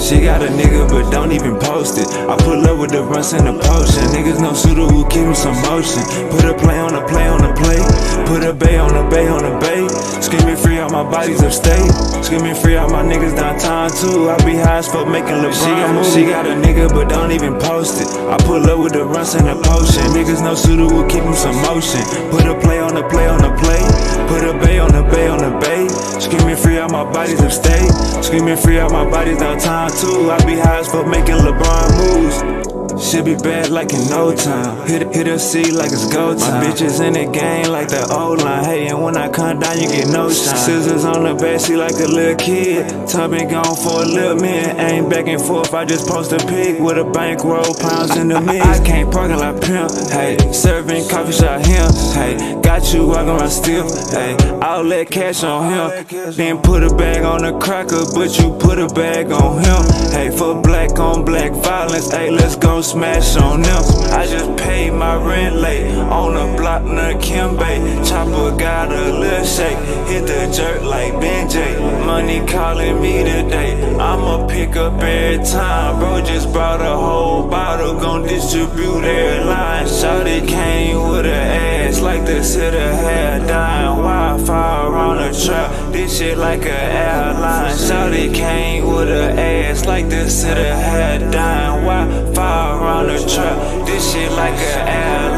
She got a nigga but don't even post it. I pull up with the runs and the potion. Niggas no shooter who keep me some motion. Put a play on a play on a play. Put a bay on a bay on a bay. Screaming free all my bodies upstate. Screaming free all my niggas downtown too. I be high as fuck making LeBron moves. She got a nigga but don't even post it. I pull up with the runs and the potion. Niggas no shooter who keep me some motion. Put a play on a play on a play. Put a bay on a bay on a bay. Screaming free all my bodies upstate. Screaming free all my bodies downtown too. I be high as fuck making LeBron moves. Should be bad like in no time. Hit a C like it's go time. My bitches in the game like the old line. Hey, and when I come down, you get no shine. Scissors on the backseat like a little kid. Tub been gone for a little minute. Ain't back and forth, I just post a pic with a bankroll, pounds in the mix. I can't parking like pimp. Hey, serving coffee shop him. Hey, got you walking around stiff. Hey, I'll let cash on him. Then put a bag on the cracker, but you put a bag on him. Hey, for black on black violence. Hey, let's go smash on them. I just paid my rent late on the block near Kimbe. Chopper got a little shake, hit the jerk like Ben J. Money calling me today, I'ma pick up every time. Bro just brought a whole bottle, gon' distribute airline. Shawty came with her ass like the city had dying. Wi-Fi around the trap, this shit like a airline. Shawty came with her ass like the city had dying. Wi-Fi around the trap, this shit like an airline.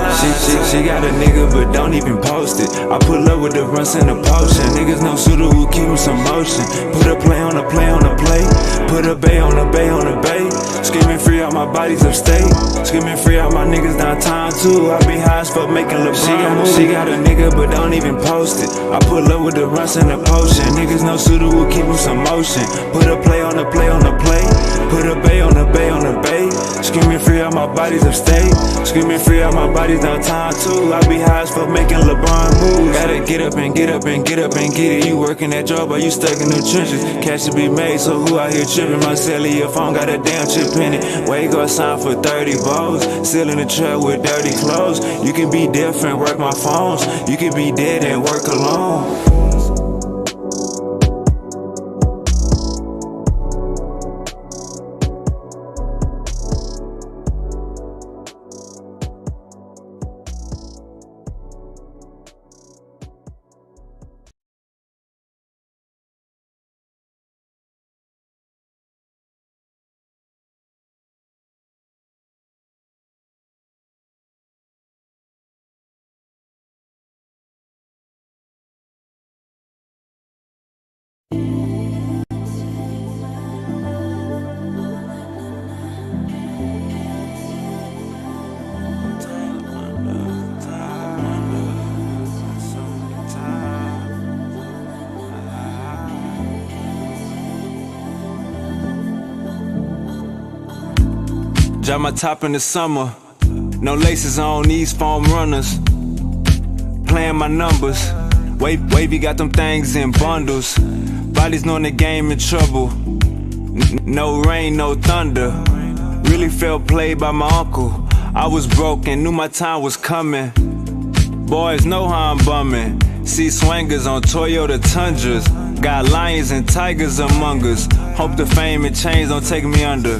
She got a nigga but don't even post it. I pull up with the runs and the potion. Niggas no shooter who keep me some motion. Put a play on a play on a play. Put a bay on a bay on a bay. Screaming free all my bodies upstate. Screaming free all my niggas downtown too. I be high as fuck making LeBron moves. She got a nigga but don't even post it. I pull up with the runs and the potion. Niggas no shooter who keep me some motion. Put a play on a play on a play. Put a bay on a bay on a bay. Screaming free all my bodies upstate. Screaming free all my bodies downtown too. I be high as fuck making LeBron moves. Gotta get up and get up and get up and get it. You working that job or you stuck in them trenches. Cash to be made, so who out here tripping? My cellular phone got a damn chip in it. Wake up, sign for 30 balls. Still in the trap with dirty clothes. You can be different, work my phones. You can be dead and work alone. Drop my top in the summer, no laces on these foam runners. Playing my numbers, wavy got them things in bundles. Bodies knowing the game in trouble. No rain, no thunder. Really felt played by my uncle. I was broke and knew my time was coming. Boys know how I'm bumming. See swangers on Toyota Tundras. Got lions and tigers among us. Hope the fame and change don't take me under.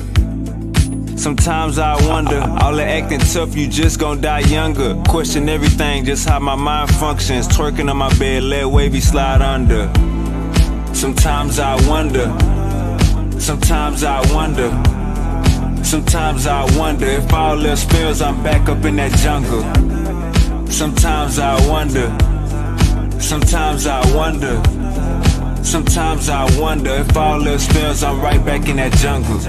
Sometimes I wonder, all the acting tough, you just gon' die younger. Question everything, just how my mind functions. Twerking on my bed, let wavy slide under. Sometimes I wonder, sometimes I wonder, sometimes I wonder if all else fails, I'm back up in that jungle. Sometimes I wonder, sometimes I wonder, sometimes I wonder if all else fails, I'm right back in that jungle.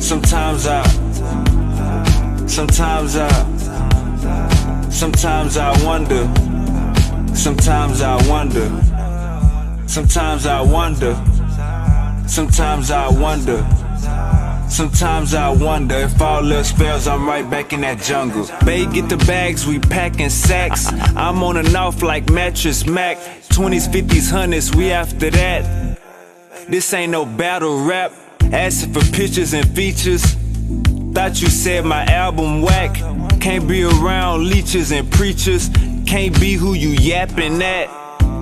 Sometimes I wonder, sometimes I wonder, sometimes I wonder, sometimes I wonder, sometimes I wonder if all else fails, I'm right back in that jungle. Babe, get the bags, we packing sacks. I'm on and off like Mattress Mac. 20s, 50s, 100s, we after that. This ain't no battle rap. Asking for pictures and features. Thought you said my album whack. Can't be around leeches and preachers. Can't be who you yapping at.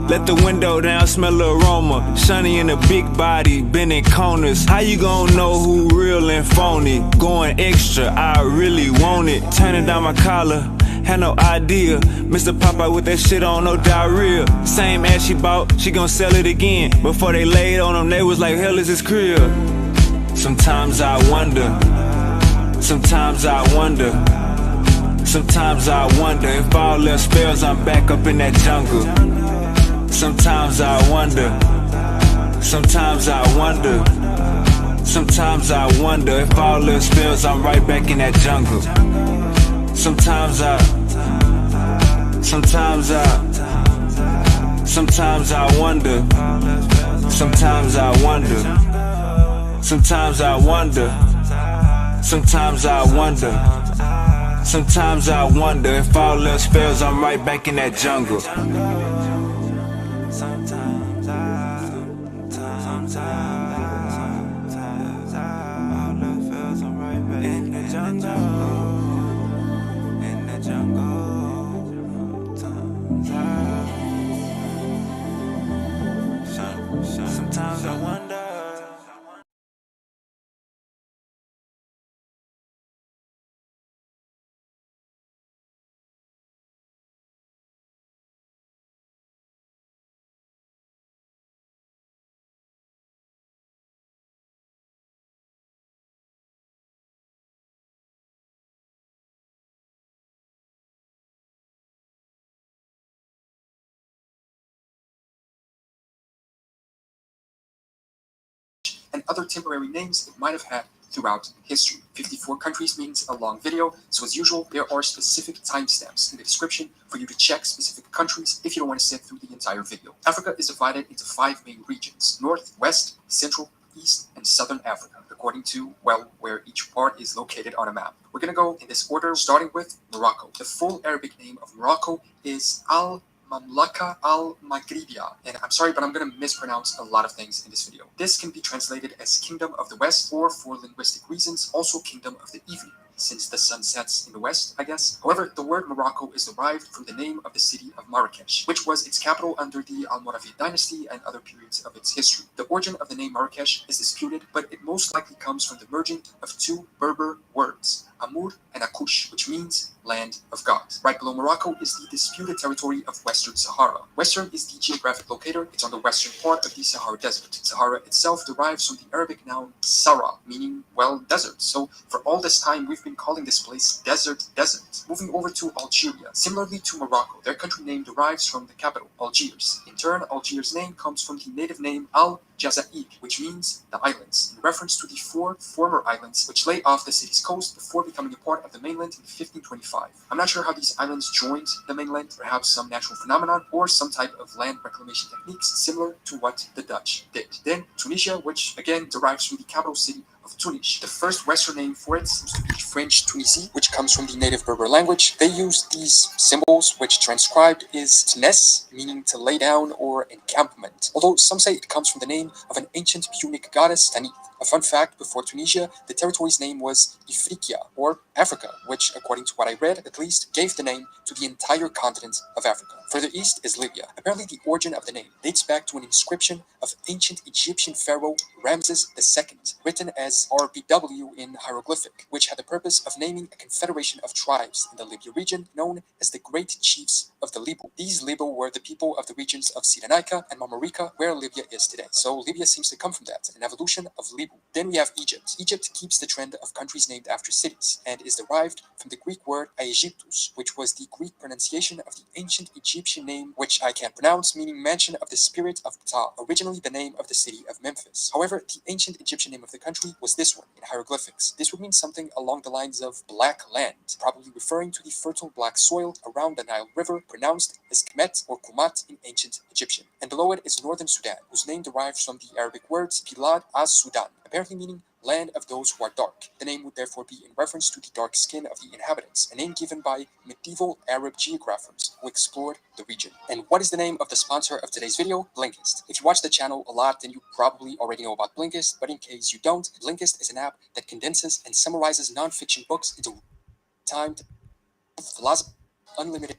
Let the window down, smell the aroma. Shiny in a big body, bending corners. How you gon' know who real and phony? Going extra, I really want it. Turning down my collar, had no idea. Mr. Popeye with that shit on, no diarrhea. Same ass she bought, she gon' sell it again. Before they laid on them, they was like, hell is his crib. Sometimes I wonder. Sometimes I wonder. Sometimes I wonder if all else fails, I'm back up in that jungle. Sometimes I wonder. Sometimes I wonder. Sometimes I wonder if all else fails, I'm right back in that jungle. Sometimes I wonder. Sometimes I wonder. Sometimes I wonder. Sometimes I wonder. Sometimes I wonder if all else fails, I'm right back in that jungle. Sometimes all else fails, I'm right back in the jungle. In the jungle. Sometimes I wonder. And other temporary names it might have had throughout history. 54 countries means a long video, so as usual, there are specific timestamps in the description for you to check specific countries if you don't want to sit through the entire video. Africa is divided into 5 main regions: North, West, Central, East, and Southern Africa, according to, well, where each part is located on a map. We're going to go in this order, starting with Morocco. The full Arabic name of Morocco is Mamlaka al-Maghribia, and I'm sorry, but I'm going to mispronounce a lot of things in this video. This can be translated as Kingdom of the West, or for linguistic reasons, also Kingdom of the Evening, since the sun sets in the west, I guess. However, the word Morocco is derived from the name of the city of Marrakesh, which was its capital under the Almoravid dynasty and other periods of its history. The origin of the name Marrakesh is disputed, but it most likely comes from the merging of 2 Berber words, Amur and Akush, which means land of God. Right below Morocco is the disputed territory of Western Sahara. Western is the geographic locator. It's on the western part of the Sahara Desert. Sahara itself derives from the Arabic noun Sahara, meaning, well, desert. So for all this time, we've been calling this place Desert. Moving over to Algeria. Similarly to Morocco, their country name derives from the capital, Algiers. In turn, Algiers' name comes from the native name Al-Jazair, which means the islands, in reference to the 4 former islands which lay off the city's coast before becoming a part of the mainland in 1525. I'm not sure how these islands joined the mainland, perhaps some natural phenomenon or some type of land reclamation techniques similar to what the Dutch did. Then Tunisia, which again derives from the capital city of Tunis. The first Western name for it seems to be French Tunisie, which comes from the native Berber language. They use these symbols, which transcribed is Tnes, meaning to lay down or encampment. Although some say it comes from the name of an ancient Punic goddess, Tanith. A fun fact, before Tunisia, the territory's name was Ifriqiya, or Africa, which, according to what I read, at least, gave the name to the entire continent of Africa. Further east is Libya. Apparently, the origin of the name dates back to an inscription of ancient Egyptian pharaoh Ramses II, written as RBW in hieroglyphic, which had the purpose of naming a confederation of tribes in the Libya region known as the Great Chiefs of the Libu. These Libu were the people of the regions of Cyrenaica and Marmarica, where Libya is today. So Libya seems to come from that, an evolution of Libu. Then we have Egypt. Egypt keeps the trend of countries named after cities and is derived from the Greek word Aegyptus, which was the Greek pronunciation of the ancient Egyptian name, which I can't pronounce, meaning mansion of the spirit of Ptah, originally the name of the city of Memphis. However, the ancient Egyptian name of the country was this one in hieroglyphics. This would mean something along the lines of black land, probably referring to the fertile black soil around the Nile River, pronounced as Kemet or Kumat in ancient Egyptian. And below it is northern Sudan, whose name derives from the Arabic words Bilad as-Sudan, apparently meaning land of those who are dark. The name would therefore be in reference to the dark skin of the inhabitants, a name given by medieval Arab geographers who explored the region. And what is the name of the sponsor of today's video? Blinkist. If you watch the channel a lot, then you probably already know about Blinkist, but in case you don't, Blinkist is an app that condenses and summarizes non-fiction books into timed, philosophy, unlimited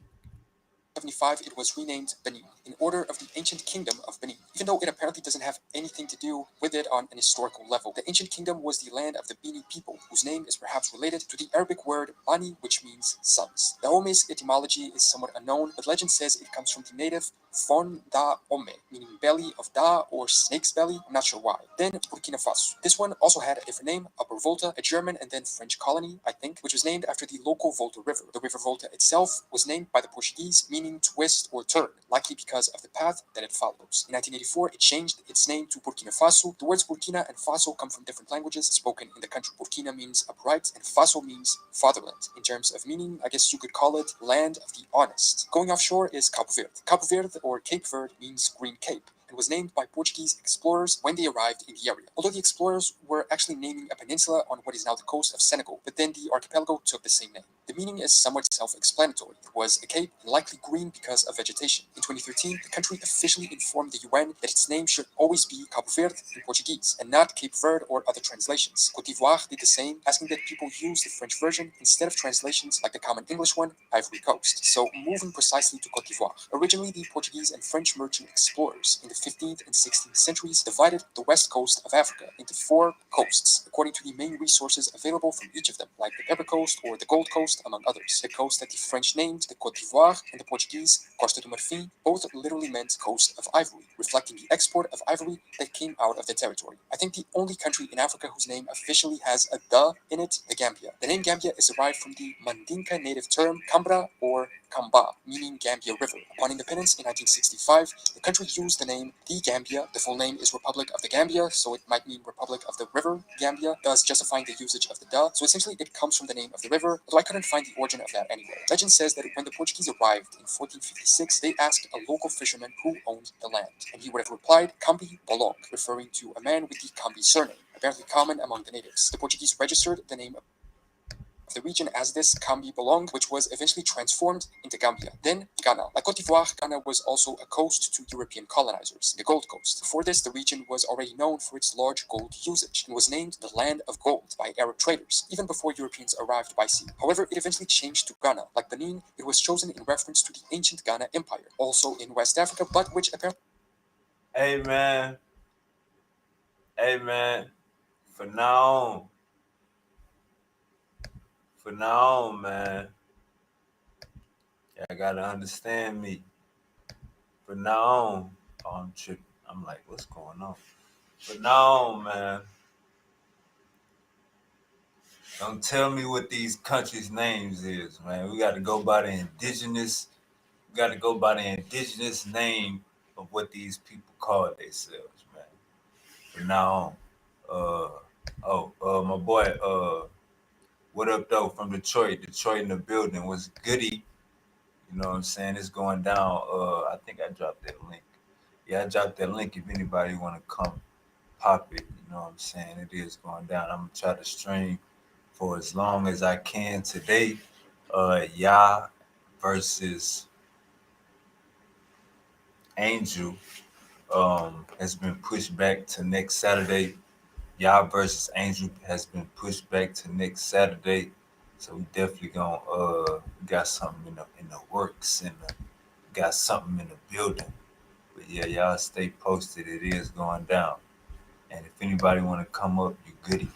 1975, it was renamed Benin, in order of the ancient kingdom of Benin, even though it apparently doesn't have anything to do with it on an historical level. The ancient kingdom was the land of the Bini people, whose name is perhaps related to the Arabic word bani, which means sons. The Ome's etymology is somewhat unknown, but legend says it comes from the native Fon da Ome, meaning belly of Da or snake's belly, I'm not sure why. Then Burkina Faso. This one also had a different name, Upper Volta, a German and then French colony, I think, which was named after the local Volta River. The River Volta itself was named by the Portuguese, meaning twist or turn, likely because of the path that it follows. In 1984, it changed its name to Burkina Faso. The words Burkina and Faso come from different languages spoken in the country. Burkina means upright, and Faso means fatherland. In terms of meaning, I guess you could call it land of the honest. Going offshore is Cabo Verde. Cabo Verde, or Cape Verde, means green cape, and was named by Portuguese explorers when they arrived in the area. Although the explorers were actually naming a peninsula on what is now the coast of Senegal, but then the archipelago took the same name. The meaning is somewhat self-explanatory. It was a cape and likely green because of vegetation. In 2013, the country officially informed the UN that its name should always be Cabo Verde in Portuguese, and not Cape Verde or other translations. Côte d'Ivoire did the same, asking that people use the French version instead of translations like the common English one, Ivory Coast. So moving precisely to Côte d'Ivoire. Originally, the Portuguese and French merchant explorers in the 15th and 16th centuries divided the west coast of Africa into 4 coasts, according to the main resources available from each of them, like the Pepper Coast or the Gold Coast, among others. The coast that the French named the Côte d'Ivoire and the Portuguese Costa do Marfim both literally meant coast of ivory, reflecting the export of ivory that came out of the territory. I think the only country in Africa whose name officially has a "the" in it, the Gambia. The name Gambia is derived from the Mandinka native term Kambra or Kamba, meaning Gambia River. Upon independence in 1965, the country used the name The Gambia. The full name is Republic of the Gambia, so it might mean Republic of the River Gambia, thus justifying the usage of the "the." So essentially, it comes from the name of the river, although I couldn't find the origin of that anywhere. Legend says that when the Portuguese arrived in 1456, they asked a local fisherman who owned the land, and he would have replied, Cambi Bolong, referring to a man with the Cambi surname, apparently common among the natives. The Portuguese registered the name of the region as this Cambi Bolong, which was eventually transformed into Gambia. Then Ghana. Like Cote d'Ivoire, Ghana was also a coast to European colonizers, the Gold Coast. Before this, the region was already known for its large gold usage and was named the Land of Gold by Arab traders, even before Europeans arrived by sea. However, it eventually changed to Ghana. Like Benin, it was chosen in reference to the ancient Ghana Empire, also in West Africa, but which apparently... Hey man, hey man, for now on, man, y'all gotta understand me. For now on, oh, I'm tripping. I'm like, what's going on? For now on, man, don't tell me what these countries' names is, man. We gotta go by the indigenous. We gotta go by the indigenous name of what these people call themselves, man. From now on, my boy, what up though from Detroit? Detroit in the building. What's goody? You know what I'm saying? It's going down. I think I dropped that link. Yeah, I dropped that link if anybody want to come pop it. You know what I'm saying? It is going down. I'm gonna try to stream for as long as I can today. Ya versus Angel has been pushed back to next Saturday. Ya versus Angel has been pushed back to next Saturday. So we definitely gonna got something in the works and got something in the building. But yeah, y'all stay posted. It is going down. And if anybody wanna come up, you goody.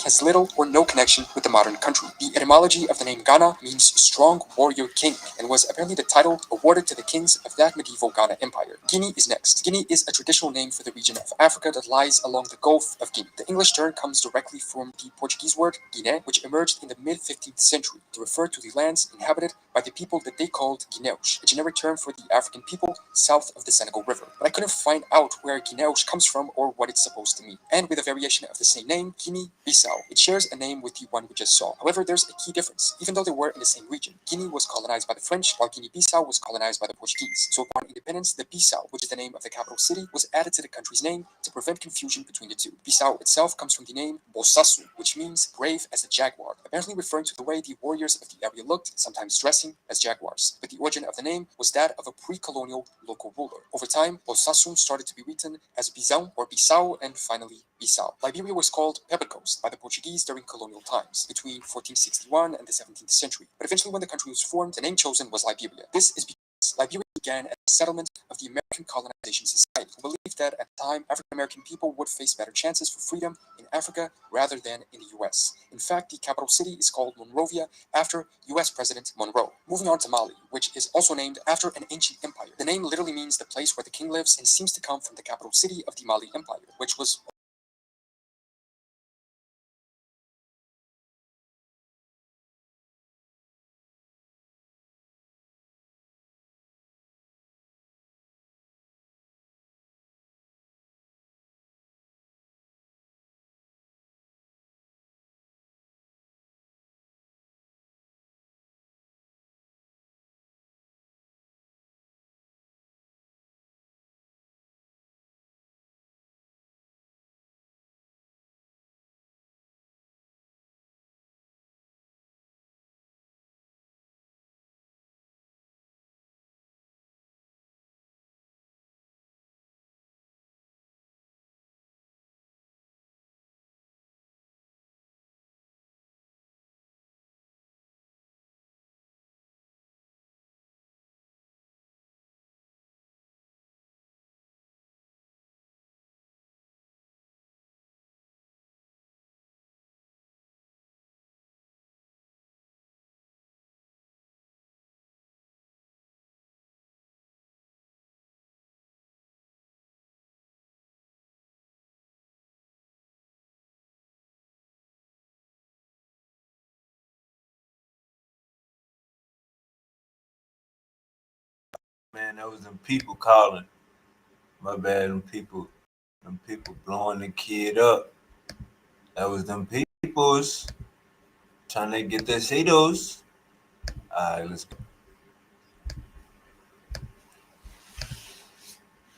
has little or no connection with the modern country. The etymology of the name Ghana means strong warrior king, and was apparently the title awarded to the kings of that medieval Ghana Empire. Guinea is next. Guinea is a traditional name for the region of Africa that lies along the Gulf of Guinea. The English term comes directly from the Portuguese word Guiné, which emerged in the mid-15th century to refer to the lands inhabited by the people that they called Guineos, a generic term for the African people south of the Senegal River. But I couldn't find out where Guineos comes from or what it's supposed to mean. And with a variation of the same name, Guinea-Bissau, it shares a name with the one we just saw. However, there's a key difference. Even though they were in the same region, Guinea was colonized by the French, while Guinea-Bissau was colonized by the Portuguese. So upon independence, the Bissau, which is the name of the capital city, was added to the country's name to prevent confusion between the two. Bissau itself comes from the name Bossasu, which means brave as a jaguar, apparently referring to the way the warriors of the area looked, sometimes dressing as jaguars. But the origin of the name was that of a pre-colonial local ruler. Over time, Bossasu started to be written as Bizão or Bissau, and finally Bissau. Liberia was called Pepper Coast, by the Portuguese during colonial times, between 1461 and the 17th century. But eventually, when the country was formed, the name chosen was Liberia. This is because Liberia began as a settlement of the American colonization society, who believed that at the time, African American people would face better chances for freedom in Africa rather than in the US. In fact, the capital city is called Monrovia after US President Monroe. Moving on to Mali, which is also named after an ancient empire. The name literally means the place where the king lives and seems to come from the capital city of the Mali Empire, which was Man, that was them people calling. My bad, them people blowing the kid up. That was them peoples trying to get their CEDOs. Alright, let's go.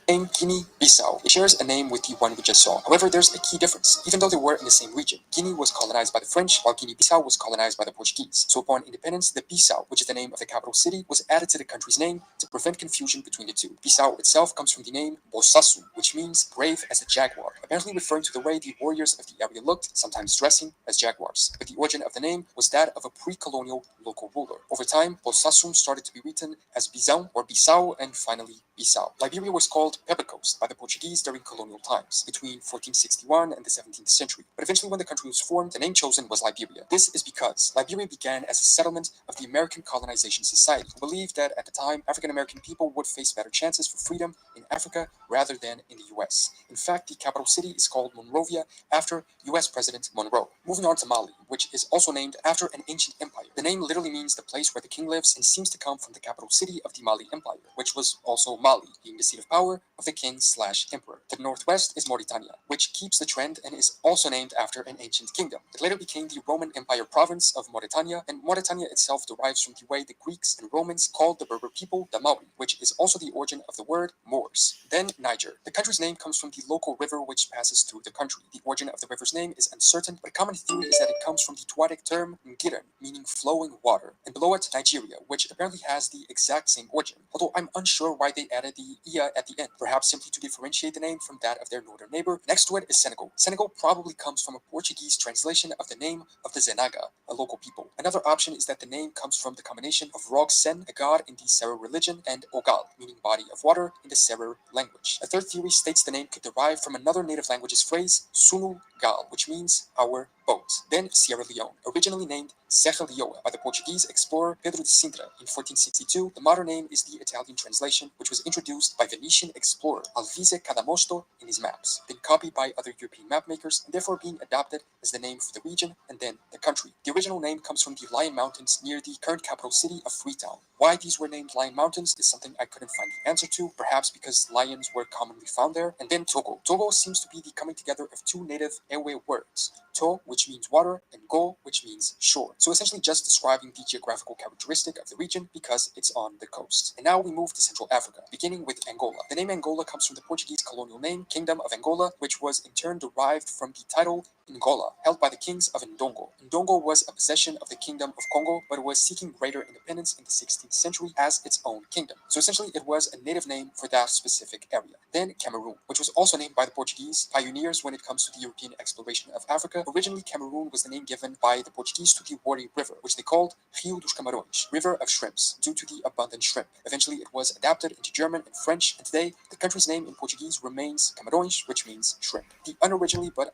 name Guinea-Bissau. It shares a name with the one we just saw. However, there's a key difference. Even though they were in the same region, Guinea was colonized by the French, while Guinea-Bissau was colonized by the Portuguese. So upon independence, the Bissau, which is the name of the capital city, was added to the country's name to prevent confusion between the two. Bissau itself comes from the name Bossasu, which means brave as a jaguar, apparently referring to the way the warriors of the area looked, sometimes dressing as jaguars. But the origin of the name was that of a pre-colonial local ruler. Over time, Bossassum started to be written as Bizão or Bissau, and finally Bissau. Liberia was called Pepper Coast by the Portuguese during colonial times, between 1461 and the 17th century. But eventually, when the country was formed, the name chosen was Liberia. This is because Liberia began as a settlement of the American colonization society, who believed that at the time, African American people would face better chances for freedom in Africa rather than in the US. In fact, the capital city is called Monrovia after US President Monroe. Moving on to Mali, which is also named after an ancient empire. The name literally means the place where the king lives and seems to come from the capital city of the Mali Empire, which was also Mali, being the seat of power of the king/emperor. To the northwest is Mauritania, which keeps the trend and is also named after an ancient kingdom. It later became the Roman Empire province of Mauritania, and Mauritania itself derives from the way the Greeks and Romans called the Berber people the Maori, which is also the origin of the word Moors. Then Niger. The country's name comes from the local river which passes through the country. The origin of the river's name is uncertain, but a common theory is that it comes from the Tuareg term Ngiren, meaning flowing water. And below it, Nigeria, which apparently has the exact same origin, although I'm unsure why they added the ia at the end, perhaps simply to differentiate the name from that of their northern neighbor. Next to it is Senegal. Senegal probably comes from a Portuguese translation of the name of the Zenaga, a local people. Another option is that the name comes from the combination of Rog Sen, a god in the Serer religion, and Ogal, meaning body of water in the Serer language. A third theory states the name could derive from another native language's phrase, Sunu Gal, which means our boat. Then Sierra Leone, originally named Serra Leoa by the Portuguese explorer Pedro de Sintra in 1462. The modern name is the Italian translation, which was introduced by Venetian explorer Alvise Cadamosto in his maps, then copied by other European mapmakers, and therefore being adopted as the name for the region and then the country. The original name comes from the Lion Mountains near the current capital city of Freetown. Why these were named Lion Mountains is something I couldn't find the answer to, perhaps because lions were commonly found there. And then Togo. Togo seems to be the coming together of two native Ewe words, To, which means water, and Go, which means shore. So essentially just describing the geographical characteristic of the region because it's on the coast. And now we move to Central Africa, beginning with Angola. The name Angola comes from the Portuguese colonial name, Kingdom of Angola, which was in turn derived from the title Angola, held by the kings of Ndongo. Ndongo was a possession of the Kingdom of Congo, but was seeking greater independence in the 16th century as its own kingdom. So essentially it was a native name for that specific area. Then Cameroon, which was also named by the Portuguese pioneers when it comes to the European exploration of Africa, originally Cameroon was the name given by the Portuguese to the Wari River, which they called Rio dos Camarões, River of Shrimps, due to the abundant shrimp. Eventually, it was adapted into German and French, and today, the country's name in Portuguese remains Camarões, which means shrimp. The unoriginally but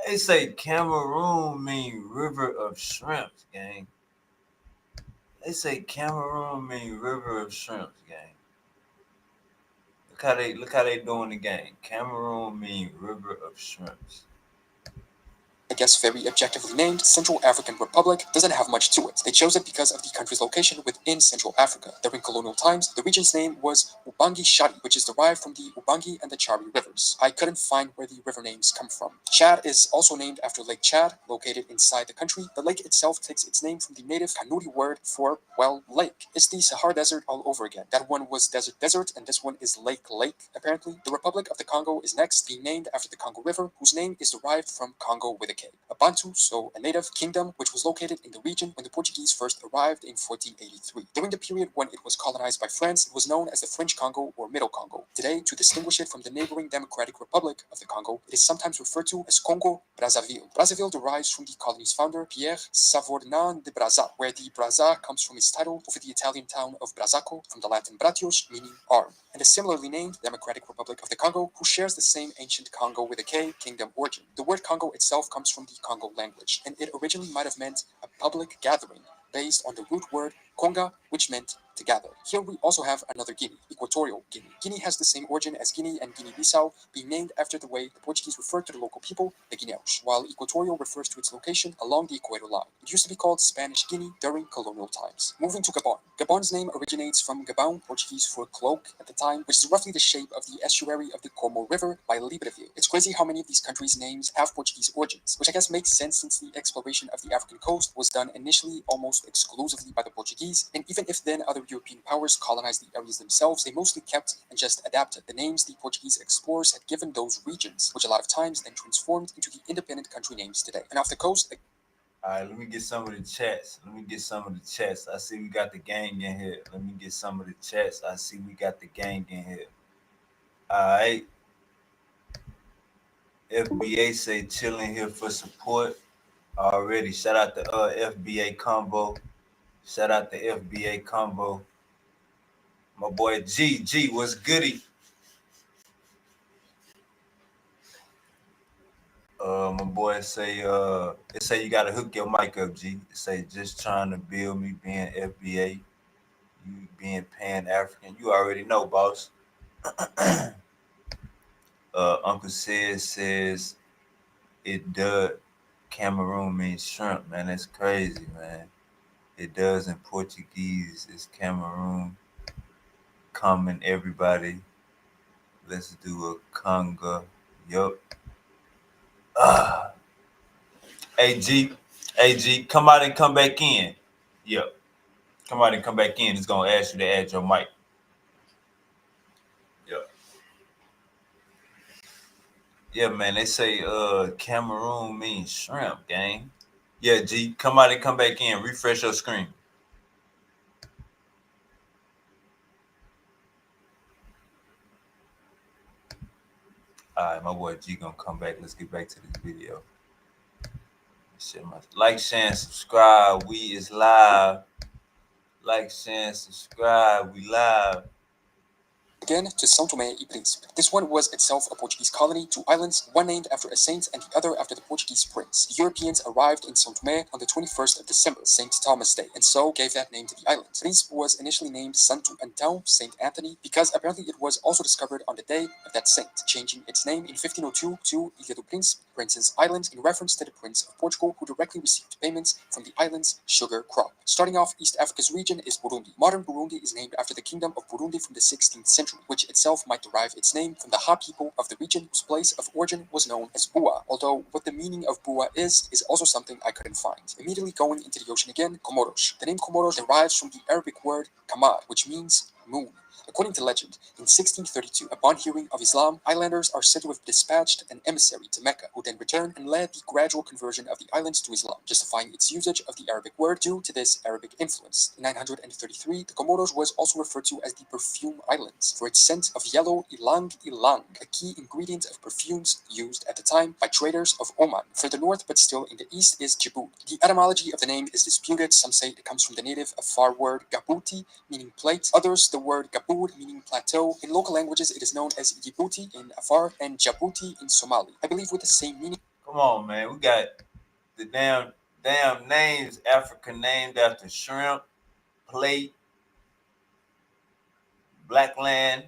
They say Cameroon mean river of shrimps, gang. They say Cameroon mean river of shrimps, gang. Look how they doing the game. Cameroon mean river of shrimps. I guess very objectively named, Central African Republic doesn't have much to it. They chose it because of the country's location within Central Africa. During colonial times, the region's name was Ubangi Shari, which is derived from the Ubangi and the Chari rivers. I couldn't find where the river names come from. Chad is also named after Lake Chad, located inside the country. The lake itself takes its name from the native Kanuri word for, well, lake. It's the Sahara Desert all over again. That one was desert, and this one is lake, apparently. The Republic of the Congo is next, being named after the Congo River, whose name is derived from Congo with a K. A Bantu, so a native kingdom, which was located in the region when the Portuguese first arrived in 1483. During the period when it was colonized by France, it was known as the French Congo or Middle Congo. Today, to distinguish it from the neighboring Democratic Republic of the Congo, it is sometimes referred to as Congo Brazzaville. Brazzaville derives from the colony's founder, Pierre Savorgnan de Brazza, where the Brazza comes from his title over the Italian town of Brazzaco, from the Latin bratius, meaning arm, and the similarly named Democratic Republic of the Congo, who shares the same ancient Congo with a K kingdom origin. The word Congo itself comes from the Congo language, and it originally might have meant a public gathering based on the root word conga, which meant to gather. Here we also have another Guinea, Equatorial Guinea. Guinea has the same origin as Guinea and Guinea-Bissau, being named after the way the Portuguese referred to the local people, the Guineos, while Equatorial refers to its location along the equator line. It used to be called Spanish Guinea during colonial times. Moving to Gabon. Gabon's name originates from Gabão, Portuguese for cloak at the time, which is roughly the shape of the estuary of the Como River by Libreville. It's crazy how many of these countries' names have Portuguese origins, which I guess makes sense since the exploration of the African coast was done initially almost exclusively by the Portuguese, and even if then other European powers colonized the areas themselves, they mostly kept and just adapted the names the Portuguese explorers had given those regions, which a lot of times then transformed into the independent country names today. And off the coast, Alright, let me get some of the chats. I see we got the gang in here. Let me get some of the chats. I see we got the gang in here. Alright. FBA say chilling here for support. Already. Shout out to FBA Combo. Shout out to FBA Combo. My boy G, what's goody? My boy say it say you gotta hook your mic up, G. It say just trying to build me being FBA, you being Pan African. You already know, boss. Uncle says it does. Cameroon means shrimp, man. That's crazy, man. It does in Portuguese. It's Cameroon. Coming, everybody. Let's do a conga. Yup. AG, come out and come back in. Yep. Come out and come back in. It's gonna ask you to add your mic. Yep. Yeah, man. They say Cameroon means shrimp, gang. Yeah, G, come out and come back in. Refresh your screen. Alright, my boy G gonna come back. Let's get back to this video. Like, share, and subscribe. We is live. Like, share, and subscribe. We live. again to São Tomé e Príncipe. This one was itself a Portuguese colony, two islands, one named after a saint and the other after the Portuguese prince. The Europeans arrived in São Tomé on the 21st of December, St. Thomas Day, and so gave that name to the island. Príncipe was initially named Santo Antão, Saint Anthony, because apparently it was also discovered on the day of that saint, changing its name in 1502 to Ilha do Príncipe, Prince's Island, in reference to the Prince of Portugal, who directly received payments from the island's sugar crop. Starting off, East Africa's region is Burundi. Modern Burundi is named after the Kingdom of Burundi from the 16th century, which itself might derive its name from the Ha people of the region, whose place of origin was known as Bua, although what the meaning of Bua is also something I couldn't find. Immediately going into the ocean again, Comoros. The name Comoros derives from the Arabic word Kamar, which means moon. According to legend, in 1632, upon hearing of Islam, islanders are said to have dispatched an emissary to Mecca, who then returned and led the gradual conversion of the islands to Islam, justifying its usage of the Arabic word due to this Arabic influence. In 933, the Comoros was also referred to as the Perfume Islands for its scent of yellow ilang ilang, a key ingredient of perfumes used at the time by traders of Oman. Further north, but still in the east, is Djibouti. The etymology of the name is disputed. Some say it comes from the native Afar word Gabuti, meaning plate. Others, the word Gabur, meaning plateau. In local languages, it is known as Djibouti in Afar and Djibouti in Somali, I believe with the same meaning. Come on, man. We got the damn names, Africa named after shrimp, plate, black land.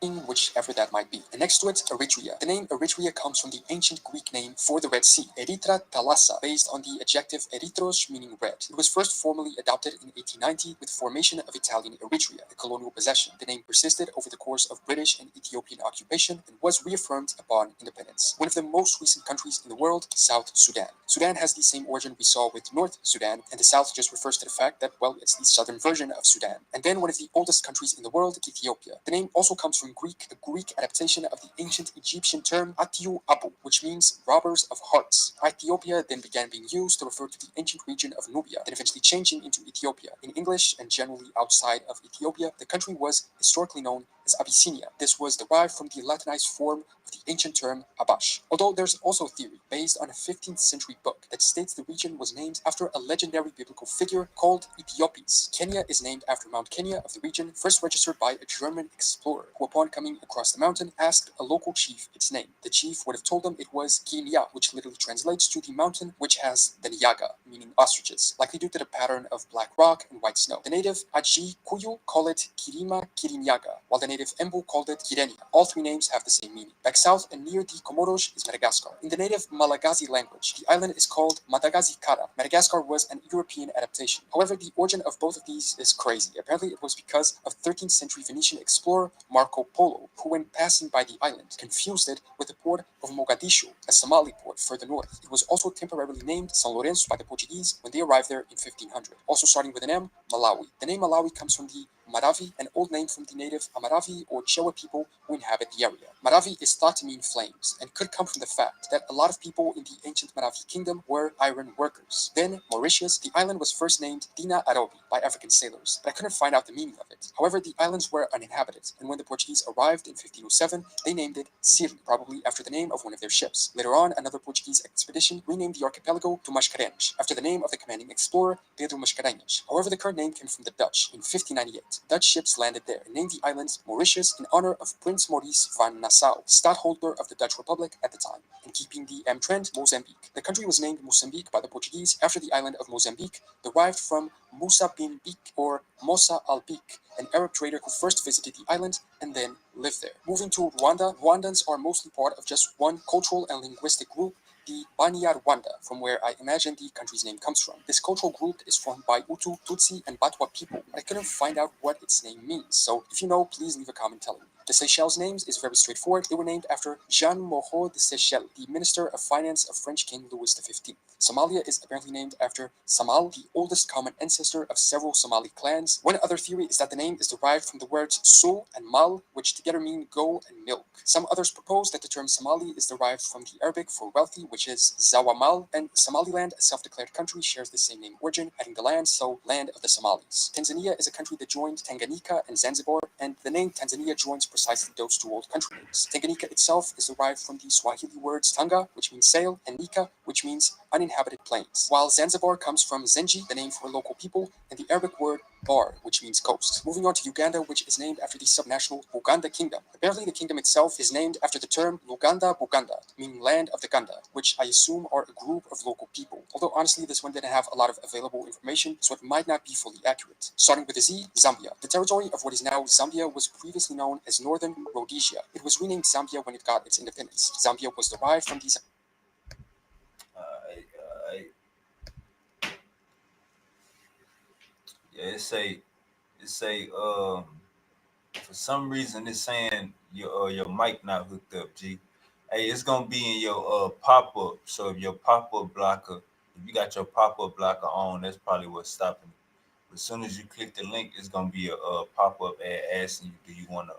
Whichever that might be. And next to it, Eritrea. The name Eritrea comes from the ancient Greek name for the Red Sea, Erythra Thalassa, based on the adjective erythros, meaning red. It was first formally adopted in 1890 with the formation of Italian Eritrea, a colonial possession. The name persisted over the course of British and Ethiopian occupation and was reaffirmed upon independence. One of the most recent countries in the world, South Sudan. Sudan has the same origin we saw with North Sudan, and the South just refers to the fact that, well, it's the southern version of Sudan. And then one of the oldest countries in the world, Ethiopia. The name also comes from Greek, a Greek adaptation of the ancient Egyptian term Atiu Abu, which means robbers of hearts. Ethiopia then began being used to refer to the ancient region of Nubia, then eventually changing into Ethiopia. In English and generally outside of Ethiopia, the country was historically known as Abyssinia. This was derived from the Latinized form of the ancient term Abash. Although there's also a theory based on a 15th century book that states the region was named after a legendary biblical figure called Ethiopes. Kenya is named after Mount Kenya of the region, first registered by a German explorer, who upon coming across the mountain asked a local chief its name. The chief would have told him it was Kenya, which literally translates to the mountain which has the Nyaga, meaning ostriches, likely due to the pattern of black rock and white snow. The native Aji Kuyu call it Kirima Kirinyaga, while the native Embu called it Kirenia. All three names have the same meaning. Back south and near the Comoros is Madagascar. In the native Malagasy language, the island is called Madagazi Kara. Madagascar was an European adaptation. However, the origin of both of these is crazy. Apparently, it was because of 13th century Venetian explorer Marco Polo, who when passing by the island, confused it with the port of Mogadishu, a Somali port further north. It was also temporarily named San Lorenzo by the Portuguese when they arrived there in 1500. Also starting with an M, Malawi. The name Malawi comes from the Maravi, an old name from the native Amaravi or Chewa people who inhabit the area. Maravi is thought to mean flames and could come from the fact that a lot of people in the ancient Maravi kingdom were iron workers. Then, Mauritius, the island was first named Dina Arobi by African sailors, but I couldn't find out the meaning of it. However, the islands were uninhabited, and when the Portuguese arrived in 1507, they named it Sirri, probably after the name of one of their ships. Later on, another Portuguese expedition renamed the archipelago to Mascarenhas, after the name of the commanding explorer, Pedro Mascarenhas. However, the current name came from the Dutch in 1598. Dutch ships landed there and named the islands Mauritius in honor of Prince Maurice van Nassau, stadtholder of the Dutch Republic at the time. And keeping the M trend, Mozambique. The country was named Mozambique by the Portuguese after the island of Mozambique, derived from Musa bin Bik or Mosa al-Bik, an Arab trader who first visited the island and then lived there. Moving to Rwanda, Rwandans are mostly part of just one cultural and linguistic group, the Banyarwanda, from where I imagine the country's name comes from. This cultural group is formed by Hutu, Tutsi, and Batwa people, but I couldn't find out what its name means, so if you know, please leave a comment telling me. The Seychelles names is very straightforward. They were named after Jean Moreau de Seychelles, the Minister of Finance of French King Louis XV. Somalia is apparently named after Samal, the oldest common ancestor of several Somali clans. One other theory is that the name is derived from the words sul and mal, which together mean go and milk. Some others propose that the term Somali is derived from the Arabic for wealthy, which is Zawamal, and Somaliland, a self-declared country, shares the same name origin, adding the land, so land of the Somalis. Tanzania is a country that joined Tanganyika and Zanzibar, and the name Tanzania joins precisely those two old country names. Tanganyika itself is derived from the Swahili words tanga, which means sail, and nika, which means uninhabited plains, while Zanzibar comes from Zenji, the name for local people, and the Arabic word bar, which means coast. Moving on to Uganda, which is named after the subnational Buganda kingdom. Apparently, the kingdom itself is named after the term Luganda Buganda, meaning land of the Ganda, which I assume are a group of local people. Although honestly, this one didn't have a lot of available information, so it might not be fully accurate. Starting with the Z, Zambia. The territory of what is now Zambia was previously known as Northern Rhodesia. It was renamed Zambia when it got its independence. Zambia was derived from the Yeah, it say for some reason it's saying your mic not hooked up, G. Hey, it's gonna be in your pop up. So if your pop up blocker, if you got your pop up blocker on, that's probably what's stopping it. As soon as you click the link, it's gonna be a pop-up ad asking you, do you want to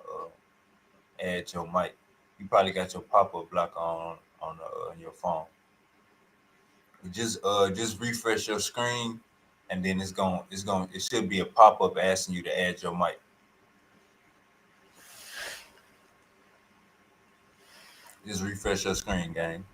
add your mic? You probably got your pop-up block on your phone. Just refresh your screen, and then it should be a pop-up asking you to add your mic. Just refresh your screen, gang.